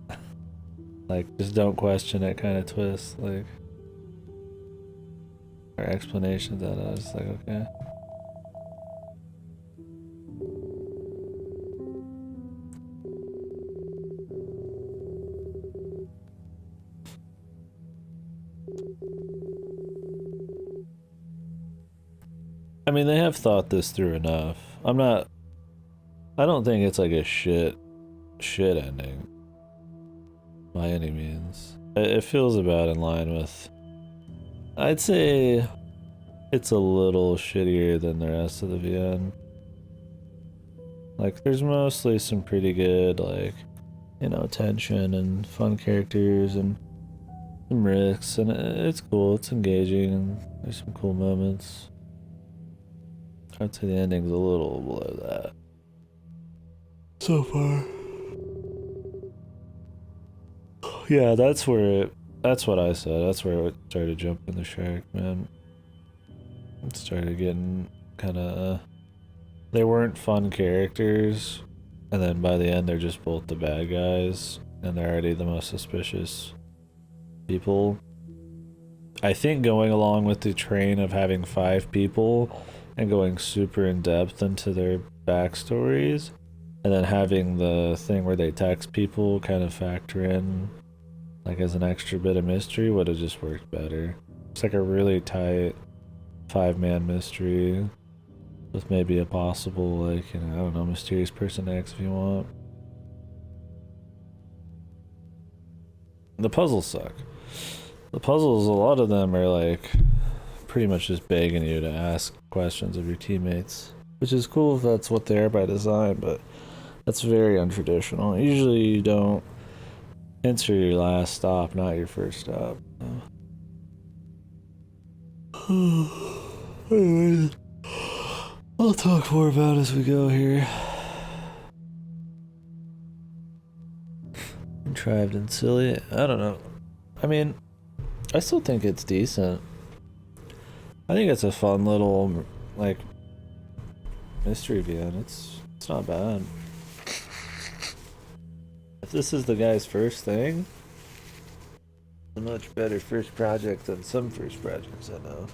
Like just don't question it kind of twist, like or explanations that I was like, okay. I mean, they have thought this through enough. I don't think it's like a shit ending by any means. It feels about in line with, I'd say it's a little shittier than the rest of the VN. Like there's mostly some pretty good tension and fun characters and some risks, and it's cool, it's engaging, and there's some cool moments. I'd say the ending's a little below that so far. Yeah, that's what I said. That's where it started jumping the shark, man. It started getting kind of, they weren't fun characters, and then by the end they're just both the bad guys, and they're already the most suspicious people. I think going along with the train of having 5 people and going super in depth into their backstories, and then having the thing where they text people kind of factor in like as an extra bit of mystery would have just worked better. It's like a really tight 5-man mystery with maybe a possible, like, you know, I don't know, mysterious person X if you want. The puzzles suck. The puzzles, a lot of them are like pretty much just begging you to ask questions of your teammates, which is cool if that's what they are by design, but that's very untraditional. Usually you don't enter your last stop, not your first stop. Anyways, I'll talk more about it as we go here. Contrived and silly. I don't know. I mean, I still think it's decent. I think it's a fun little, like, mystery VN. It's not bad. If this is the guy's first thing, it's a much better first project than some first projects I know.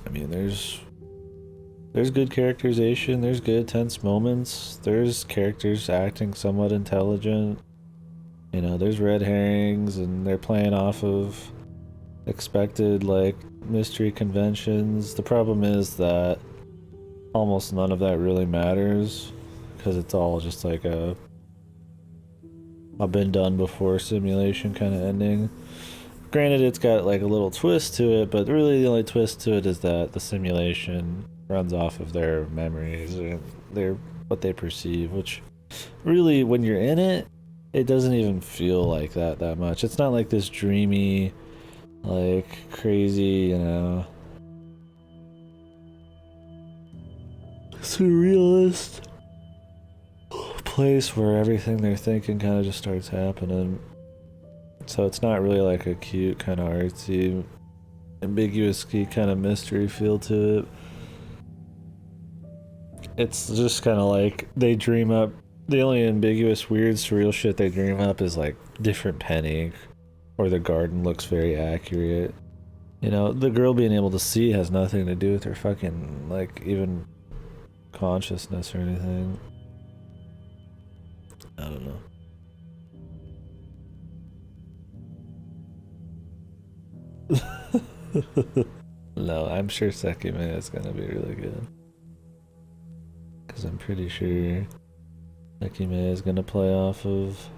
I mean, there's good characterization, there's good tense moments, there's characters acting somewhat intelligent. You know, there's red herrings, and they're playing off of expected, like, mystery conventions. The problem is that almost none of that really matters, because it's all just like a been done before simulation kind of ending. Granted, it's got like a little twist to it, but really the only twist to it is that the simulation runs off of their memories and their what they perceive, which really, when you're in it, it doesn't even feel like that much. It's not like this dreamy, like, crazy, you know, surrealist place where everything they're thinking kind of just starts happening. So it's not really like a cute, kind of artsy, ambiguous kind of mystery feel to it. It's just kind of like they dream up. The only ambiguous, weird, surreal shit they dream up is like different pen ink, or the garden looks very accurate. You know, the girl being able to see has nothing to do with her fucking, like, even consciousness or anything. I don't know. No, I'm sure Sekime is gonna be really good. Because I'm pretty sure Sekime is gonna play off of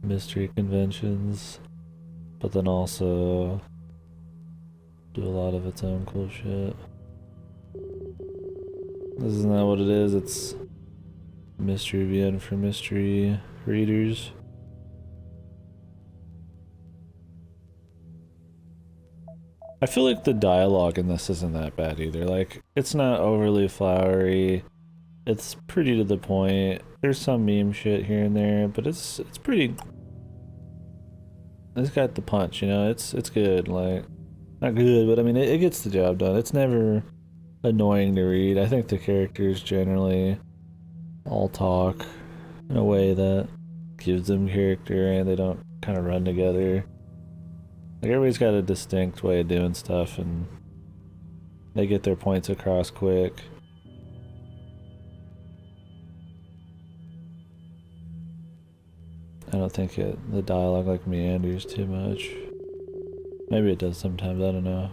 mystery conventions, but then also do a lot of its own cool shit. Isn't that what it is? It's mystery VN for mystery readers. I feel like the dialogue in this isn't that bad either. Like, it's not overly flowery. It's pretty to the point. There's some meme shit here and there, but it's pretty. It's got the punch, you know. It's good. Like, not good, but I mean, it gets the job done. It's never annoying to read. I think the characters generally all talk in a way that gives them character, and they don't kind of run together. Like, everybody's got a distinct way of doing stuff, and they get their points across quick. I don't think the dialogue like meanders too much. Maybe it does sometimes, I don't know.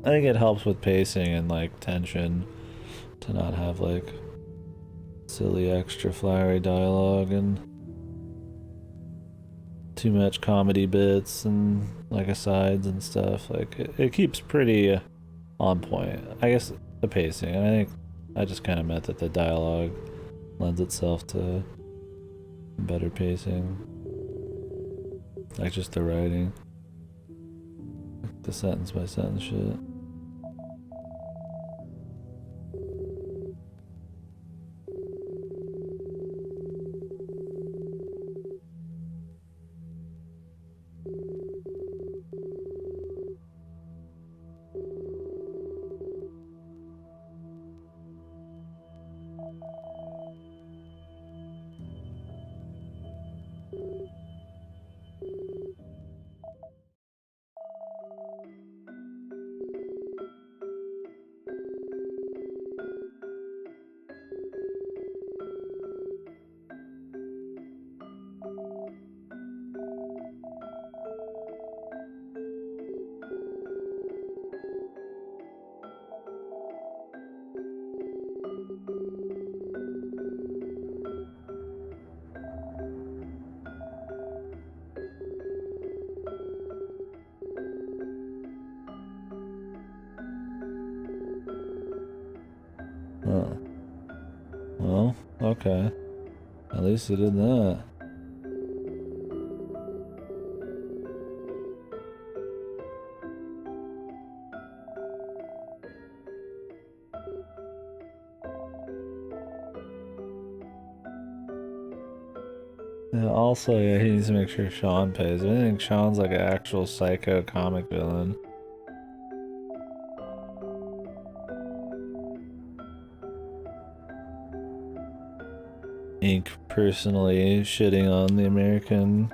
I think it helps with pacing and like tension to not have like silly extra flowery dialogue and too much comedy bits and like asides and stuff. Like, it keeps pretty on point. I guess the pacing, I think I just kind of meant that the dialogue lends itself to better pacing, like just the writing. the sentence by sentence shit. Oh. Well, okay. At least he did that. Yeah, also, yeah, he needs to make sure Sean pays. I think Sean's like an actual psycho comic villain. Inc. personally shitting on the American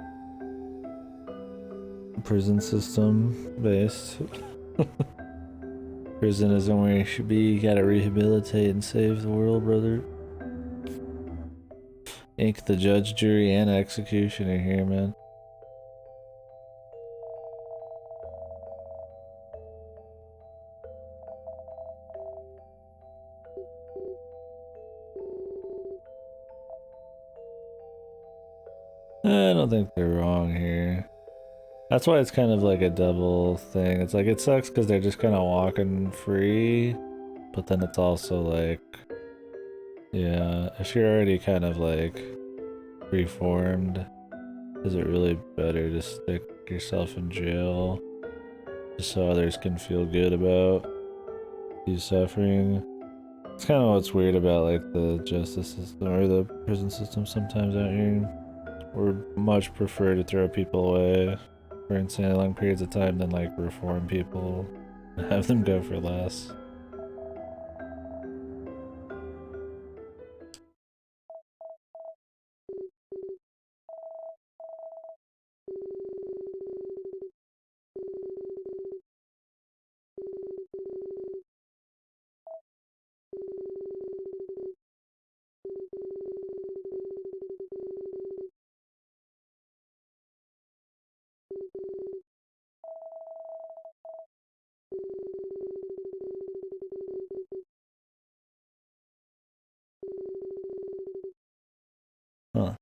prison system based. Prison isn't where you should be. You gotta rehabilitate and save the world, brother. Inc. the judge, jury, and executioner here, man. I don't think they're wrong here. That's why it's kind of like a double thing. It's like it sucks because they're just kind of walking free, but then it's also like, yeah, if you're already kind of like reformed, is it really better to stick yourself in jail just so others can feel good about you suffering? It's kind of what's weird about like the justice system or the prison system sometimes out here. We'd much prefer to throw people away for insanely long periods of time than like reform people and have them go for less. Huh.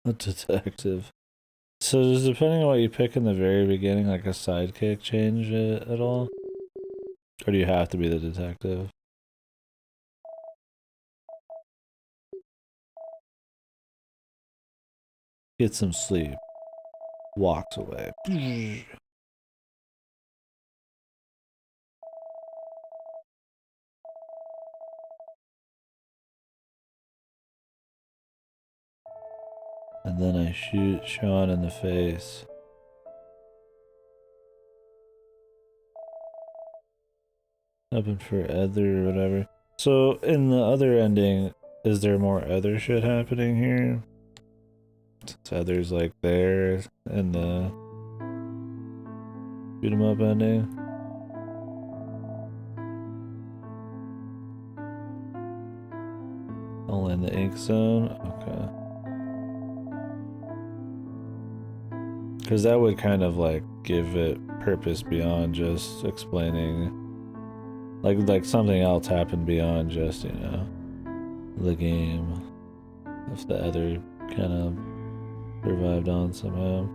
A detective. So does depending on what you pick in the very beginning, like a sidekick, change it at all? Or do you have to be the detective? Get some sleep. Walks away. And then I shoot Sean in the face. Happened for other or whatever. So in the other ending, is there more other shit happening here? Since other's like there in the shoot 'em up ending. Only in the ink zone? Okay. Because that would kind of like give it purpose beyond just explaining Like something else happened beyond just, you know, the game. If the other kind of survived on somehow.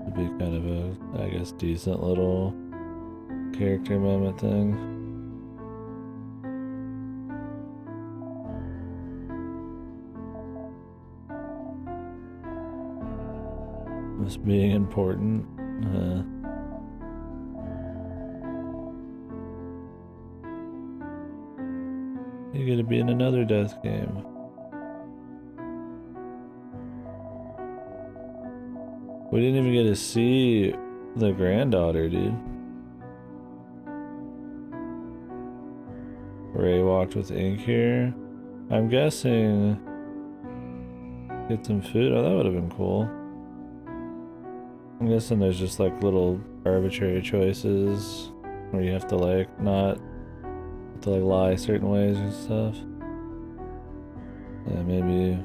It'd be kind of a, I guess, decent little character moment thing. This being important. You're gonna be in another death game. We didn't even get to see the granddaughter, dude. Ray walked with ink here. I'm guessing get some food. Oh, that would have been cool. I'm guessing there's just like little arbitrary choices where you have to like not to like lie certain ways and stuff. Yeah, maybe.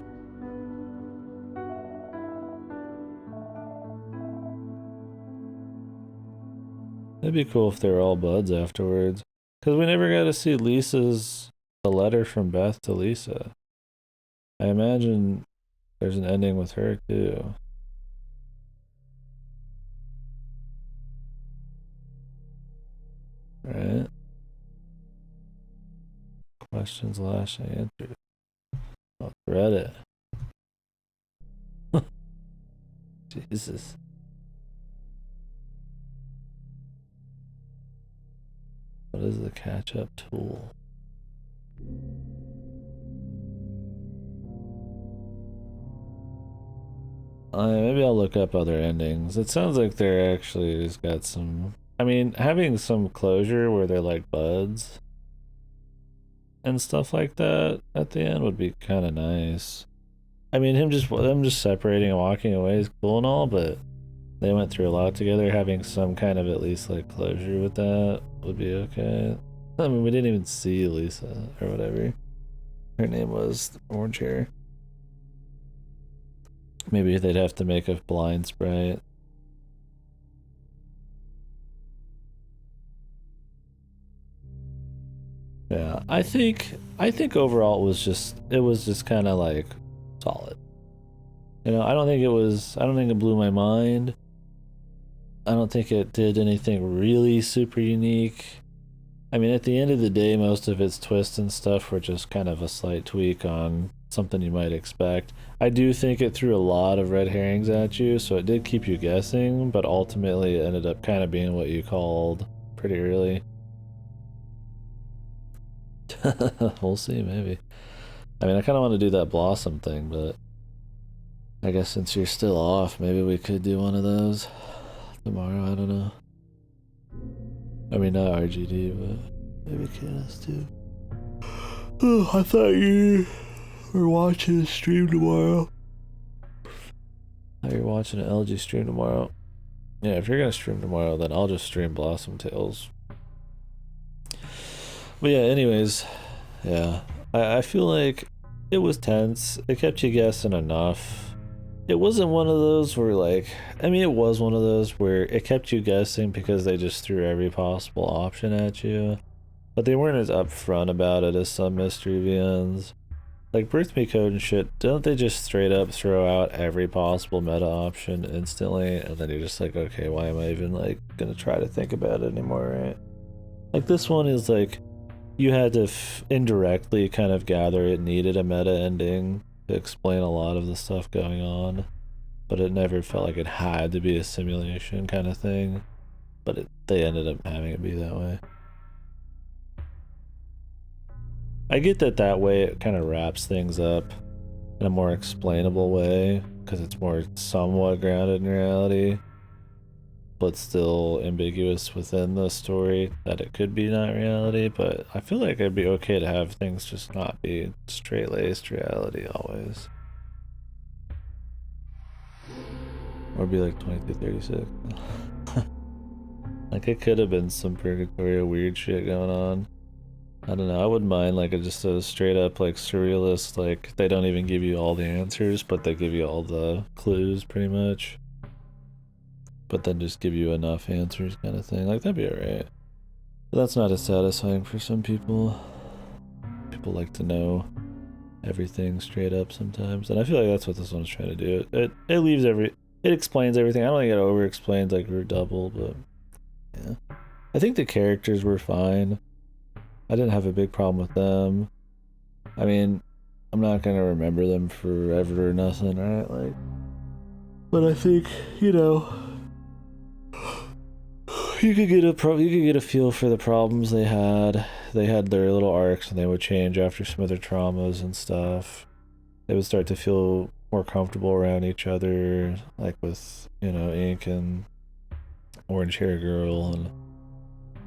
It'd be cool if they were all buds afterwards. Because we never got to see Lisa's, the letter from Beth to Lisa. I imagine there's an ending with her too. Right? Questions last answered. Oh, Reddit. Jesus. What is the catch-up tool? Maybe I'll look up other endings. It sounds like they're actually just got some... I mean, having some closure where they're like buds and stuff like that at the end would be kind of nice. I mean, them just separating and walking away is cool and all, but they went through a lot together. Having some kind of at least like closure with that would be okay. I mean, we didn't even see Lisa or whatever her name was, orange hair. Maybe they'd have to make a blind sprite. Yeah, I think overall it was just kind of like solid. You know, I don't think it blew my mind. I don't think it did anything really super unique. I mean, at the end of the day, most of its twists and stuff were just kind of a slight tweak on something you might expect. I do think it threw a lot of red herrings at you, so it did keep you guessing, but ultimately it ended up kind of being what you called pretty early. We'll see, maybe. I mean, I kind of want to do that Blossom thing, but I guess since you're still off, maybe we could do one of those tomorrow. I don't know. I mean, not RGD, but maybe KS too. Oh, I thought you were watching a stream tomorrow. I thought you were watching an LG stream tomorrow. Yeah, if you're gonna stream tomorrow, then I'll just stream Blossom Tales. But yeah, anyways, yeah. I feel like it was tense. It kept you guessing enough. It wasn't one of those where like, I mean, it was one of those where it kept you guessing because they just threw every possible option at you. But they weren't as upfront about it as some mystery VNs. Like Birth Me Code and shit, don't they just straight up throw out every possible meta option instantly? And then you're just like, okay, why am I even like gonna try to think about it anymore, right? Like this one is like, you had to indirectly kind of gather it needed a meta ending to explain a lot of the stuff going on, but it never felt like it had to be a simulation kind of thing. But they ended up having it be that way. I get that way it kind of wraps things up in a more explainable way because it's more somewhat grounded in reality, but still ambiguous within the story that it could be not reality. But I feel like it'd be okay to have things just not be straight-laced reality always. Or be like 2236. Like it could have been some purgatory weird shit going on. I don't know, I wouldn't mind like just a straight up like surrealist, like they don't even give you all the answers, but they give you all the clues pretty much. but then just give you enough answers kind of thing. Like, that'd be alright. But that's not as satisfying for some people. People like to know everything straight up sometimes, and I feel like that's what this one's trying to do. It leaves it explains everything. I don't think it over explains like we're double, but yeah. I think the characters were fine. I didn't have a big problem with them. I mean, I'm not gonna remember them forever or nothing, right? Like, but I think, you know, you could get a feel for the problems they had. They had their little arcs, and they would change after some of their traumas and stuff. They would start to feel more comfortable around each other, like with, you know, Ink and Orange Hair Girl, and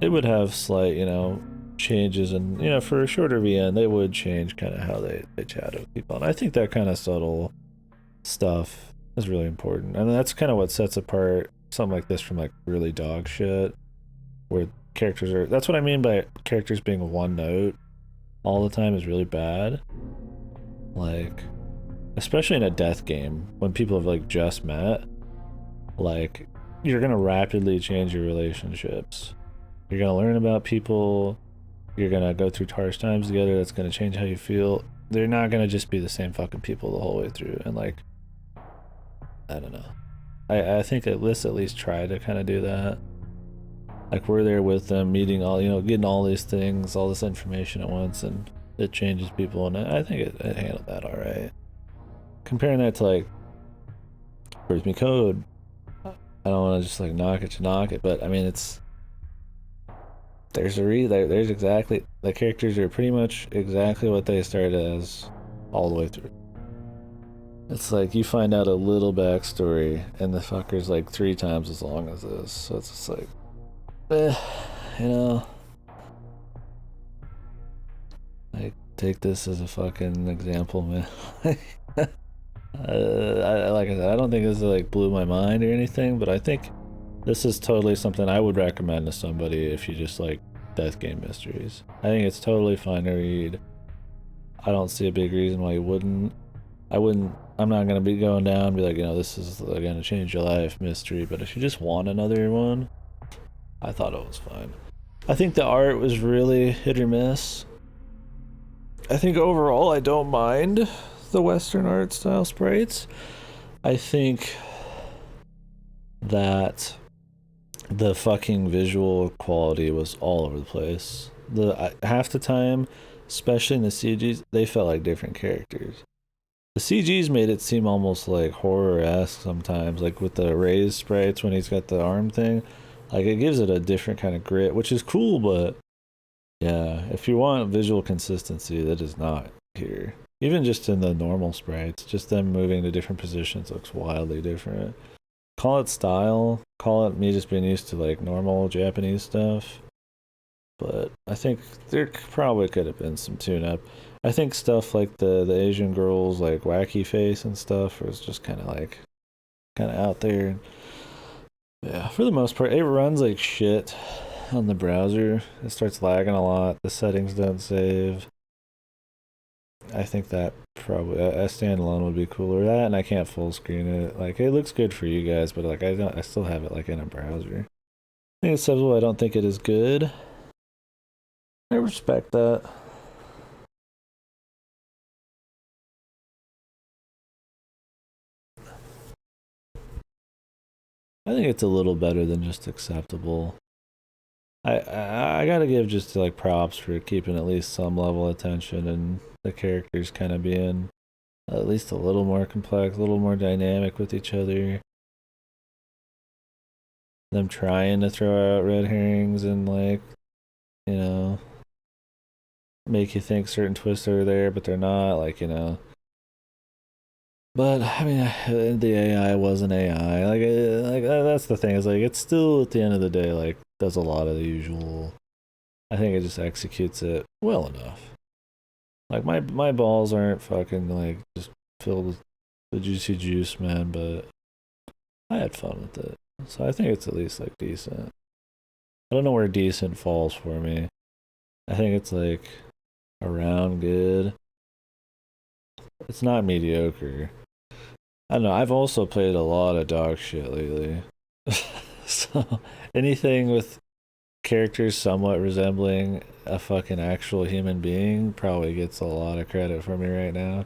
they would have slight, you know, changes, and, you know, for a shorter VN, they would change kind of how they chat with people. And I think that kind of subtle stuff is really important. And that's kind of what sets apart something like this from like really dog shit, where characters are, that's what I mean by characters being one note all the time is really bad. Like, especially in a death game, when people have like just met, like, you're gonna rapidly change your relationships. You're gonna learn about people, you're gonna go through harsh times together, that's gonna change how you feel. They're not gonna just be the same fucking people the whole way through. And like, I don't know. I think this at least try to kind of do that. Like, we're there with them, meeting all, you know, getting all these things, all this information at once, and it changes people, and I think it handled that alright. Comparing that to like Where's Me Code, I don't want to just like knock it, but I mean, it's, there's exactly, the characters are pretty much exactly what they started as all the way through. It's like you find out a little backstory, and the fucker's like 3 times as long as this, so it's just like, you know, like, take this as a fucking example, man. Like I said, I don't think this like blew my mind or anything, but I think this is totally something I would recommend to somebody if you just like death game mysteries. I think it's totally fine to read. I don't see a big reason why you wouldn't. I'm not gonna be going down and be like, you know, this is gonna change your life mystery, but if you just want another one, I thought it was fine. I think the art was really hit or miss. I think overall I don't mind the Western art style sprites. I think that the fucking visual quality was all over the place. Half the time, especially in the CGs, they felt like different characters. The CGs made it seem almost like horror-esque sometimes, like with the raised sprites when he's got the arm thing. Like, it gives it a different kind of grit, which is cool, but yeah, if you want visual consistency, that is not here. Even just in the normal sprites, just them moving to different positions looks wildly different. Call it style, call it me just being used to like normal Japanese stuff, but I think there probably could have been some tune-up. I think stuff like the Asian girls like wacky face and stuff was just kind of out there. Yeah, for the most part, it runs like shit on the browser. It starts lagging a lot. The settings don't save. I think that probably a standalone would be cooler. That, and I can't full screen it. Like, it looks good for you guys, but like I still have it like in a browser. I think it's subtle. I don't think it is good. I respect that. I think it's a little better than just acceptable. I gotta give just like props for keeping at least some level of attention, and the characters kind of being at least a little more complex, a little more dynamic with each other. Them trying to throw out red herrings and like, you know, make you think certain twists are there, but they're not, like, you know. But I mean, the AI wasn't AI. Like that's the thing. Is like it's still at the end of the day like does a lot of the usual. I think it just executes it well enough. Like my balls aren't fucking like just filled with the juicy juice, man. But I had fun with it, so I think it's at least like decent. I don't know where decent falls for me. I think it's like around good. It's not mediocre. I don't know. I've also played a lot of dog shit lately. So anything with characters somewhat resembling a fucking actual human being probably gets a lot of credit for me right now.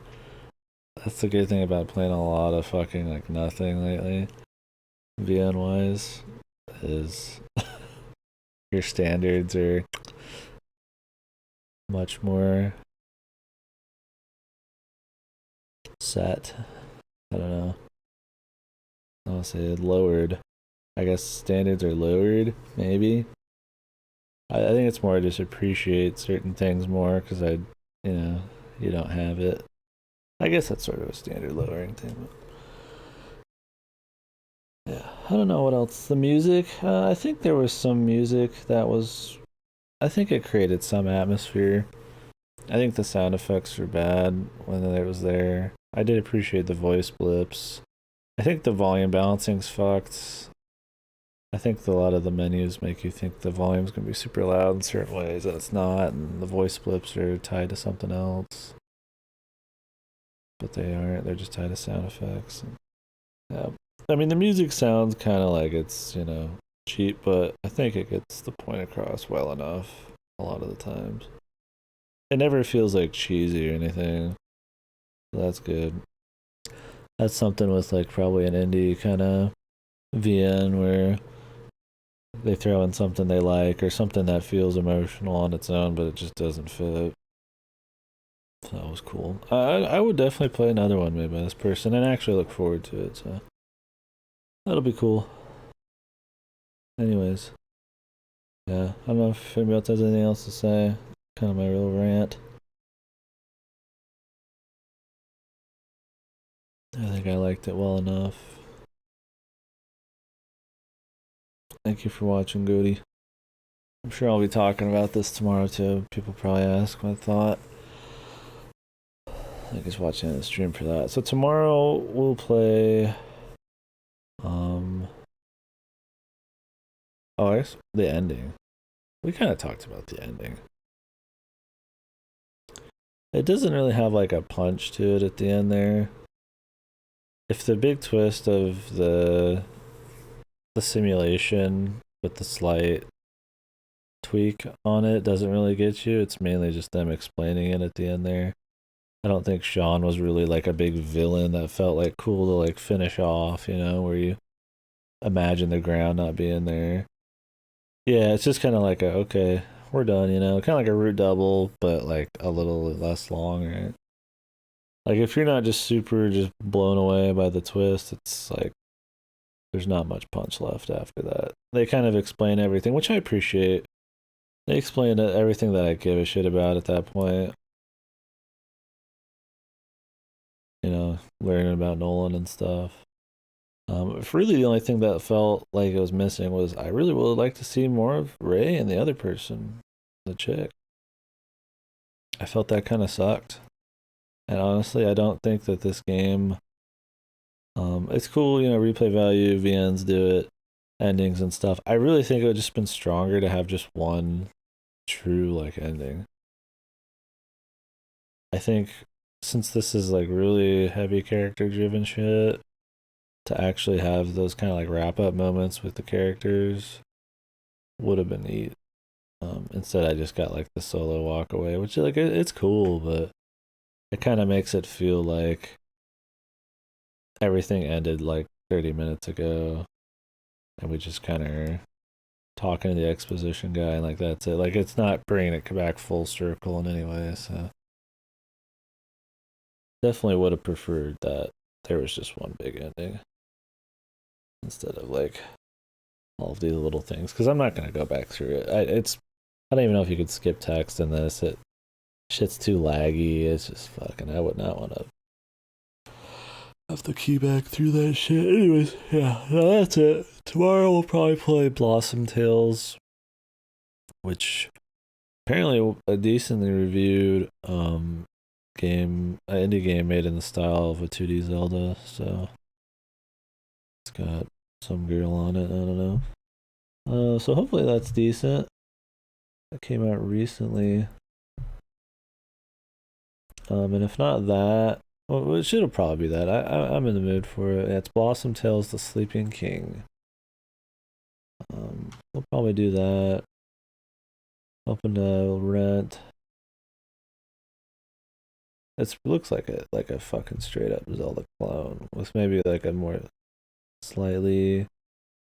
That's the good thing about playing a lot of fucking like nothing lately, VN wise, is your standards are much more set. I don't know. I'll say lowered. I guess standards are lowered, maybe. I think it's more just appreciate certain things more because you know, you don't have it. I guess that's sort of a standard lowering thing. But yeah, I don't know what else. The music, I think there was some music that was. I think it created some atmosphere. I think the sound effects were bad when it was there. I did appreciate the voice blips. I think the volume balancing's fucked. I think a lot of the menus make you think the volume's gonna be super loud in certain ways, and it's not, and the voice blips are tied to something else. But they aren't, they're just tied to sound effects. Yeah. I mean, the music sounds kind of like it's, cheap, but I think it gets the point across well enough a lot of the times. It never feels like cheesy or anything. So that's good. That's something with like probably an indie kind of VN where they throw in something they like or something that feels emotional on its own, but it just doesn't fit. So that was cool. I would definitely play another one made by this person and actually look forward to it. So that'll be cool. Anyways, yeah, I don't know if anybody else has anything else to say. Kind of my real rant. I think I liked it well enough. Thank you for watching, Goody. I'm sure I'll be talking about this tomorrow too. People probably ask what I thought. I guess watching the stream for that. So tomorrow we'll play. Oh, I guess the ending. We kind of talked about the ending. It doesn't really have like a punch to it at the end there. If the big twist of the simulation with the slight tweak on it doesn't really get you, it's mainly just them explaining it at the end there. I don't think Sean was really like a big villain that felt like cool to like finish off, where you imagine the ground not being there. Yeah, it's just kind of like okay, we're done, kind of like a root double, but like a little less long, right? Like if you're not just super just blown away by the twist, it's like there's not much punch left after that. They kind of explain everything, which I appreciate. They explain everything that I give a shit about at that point. Learning about Nolan and stuff. Really, the only thing that felt like it was missing was I really would like to see more of Ray and the other person, the chick. I felt that kind of sucked. And honestly, I don't think that this game. It's cool, replay value, VNs do it, endings and stuff. I really think it would just been stronger to have just one true like ending. I think since this is like really heavy character driven shit, to actually have those kind of like wrap up moments with the characters would have been neat. Instead, I just got like the solo walk away, which like it's cool, but it kind of makes it feel like everything ended like 30 minutes ago, and we just kind of talking to the exposition guy, and like that's it. Like it's not bringing it back full circle in any way. So definitely would have preferred that there was just one big ending instead of like all of these little things. Because I'm not gonna go back through it. I don't even know if you could skip text in this. Shit's too laggy. It's just fucking. I would not want to have to key back through that shit. Anyways, yeah, no, that's it. Tomorrow we'll probably play Blossom Tales, which apparently a decently reviewed game, an indie game made in the style of a 2D Zelda. So it's got some girl on it. I don't know. So hopefully that's decent. That came out recently. And if not that, well, it should probably be that. I'm in the mood for it. It's Blossom Tales: The Sleeping King. We'll probably do that. Open to rent. It looks like a fucking straight up Zelda clone with maybe like a more slightly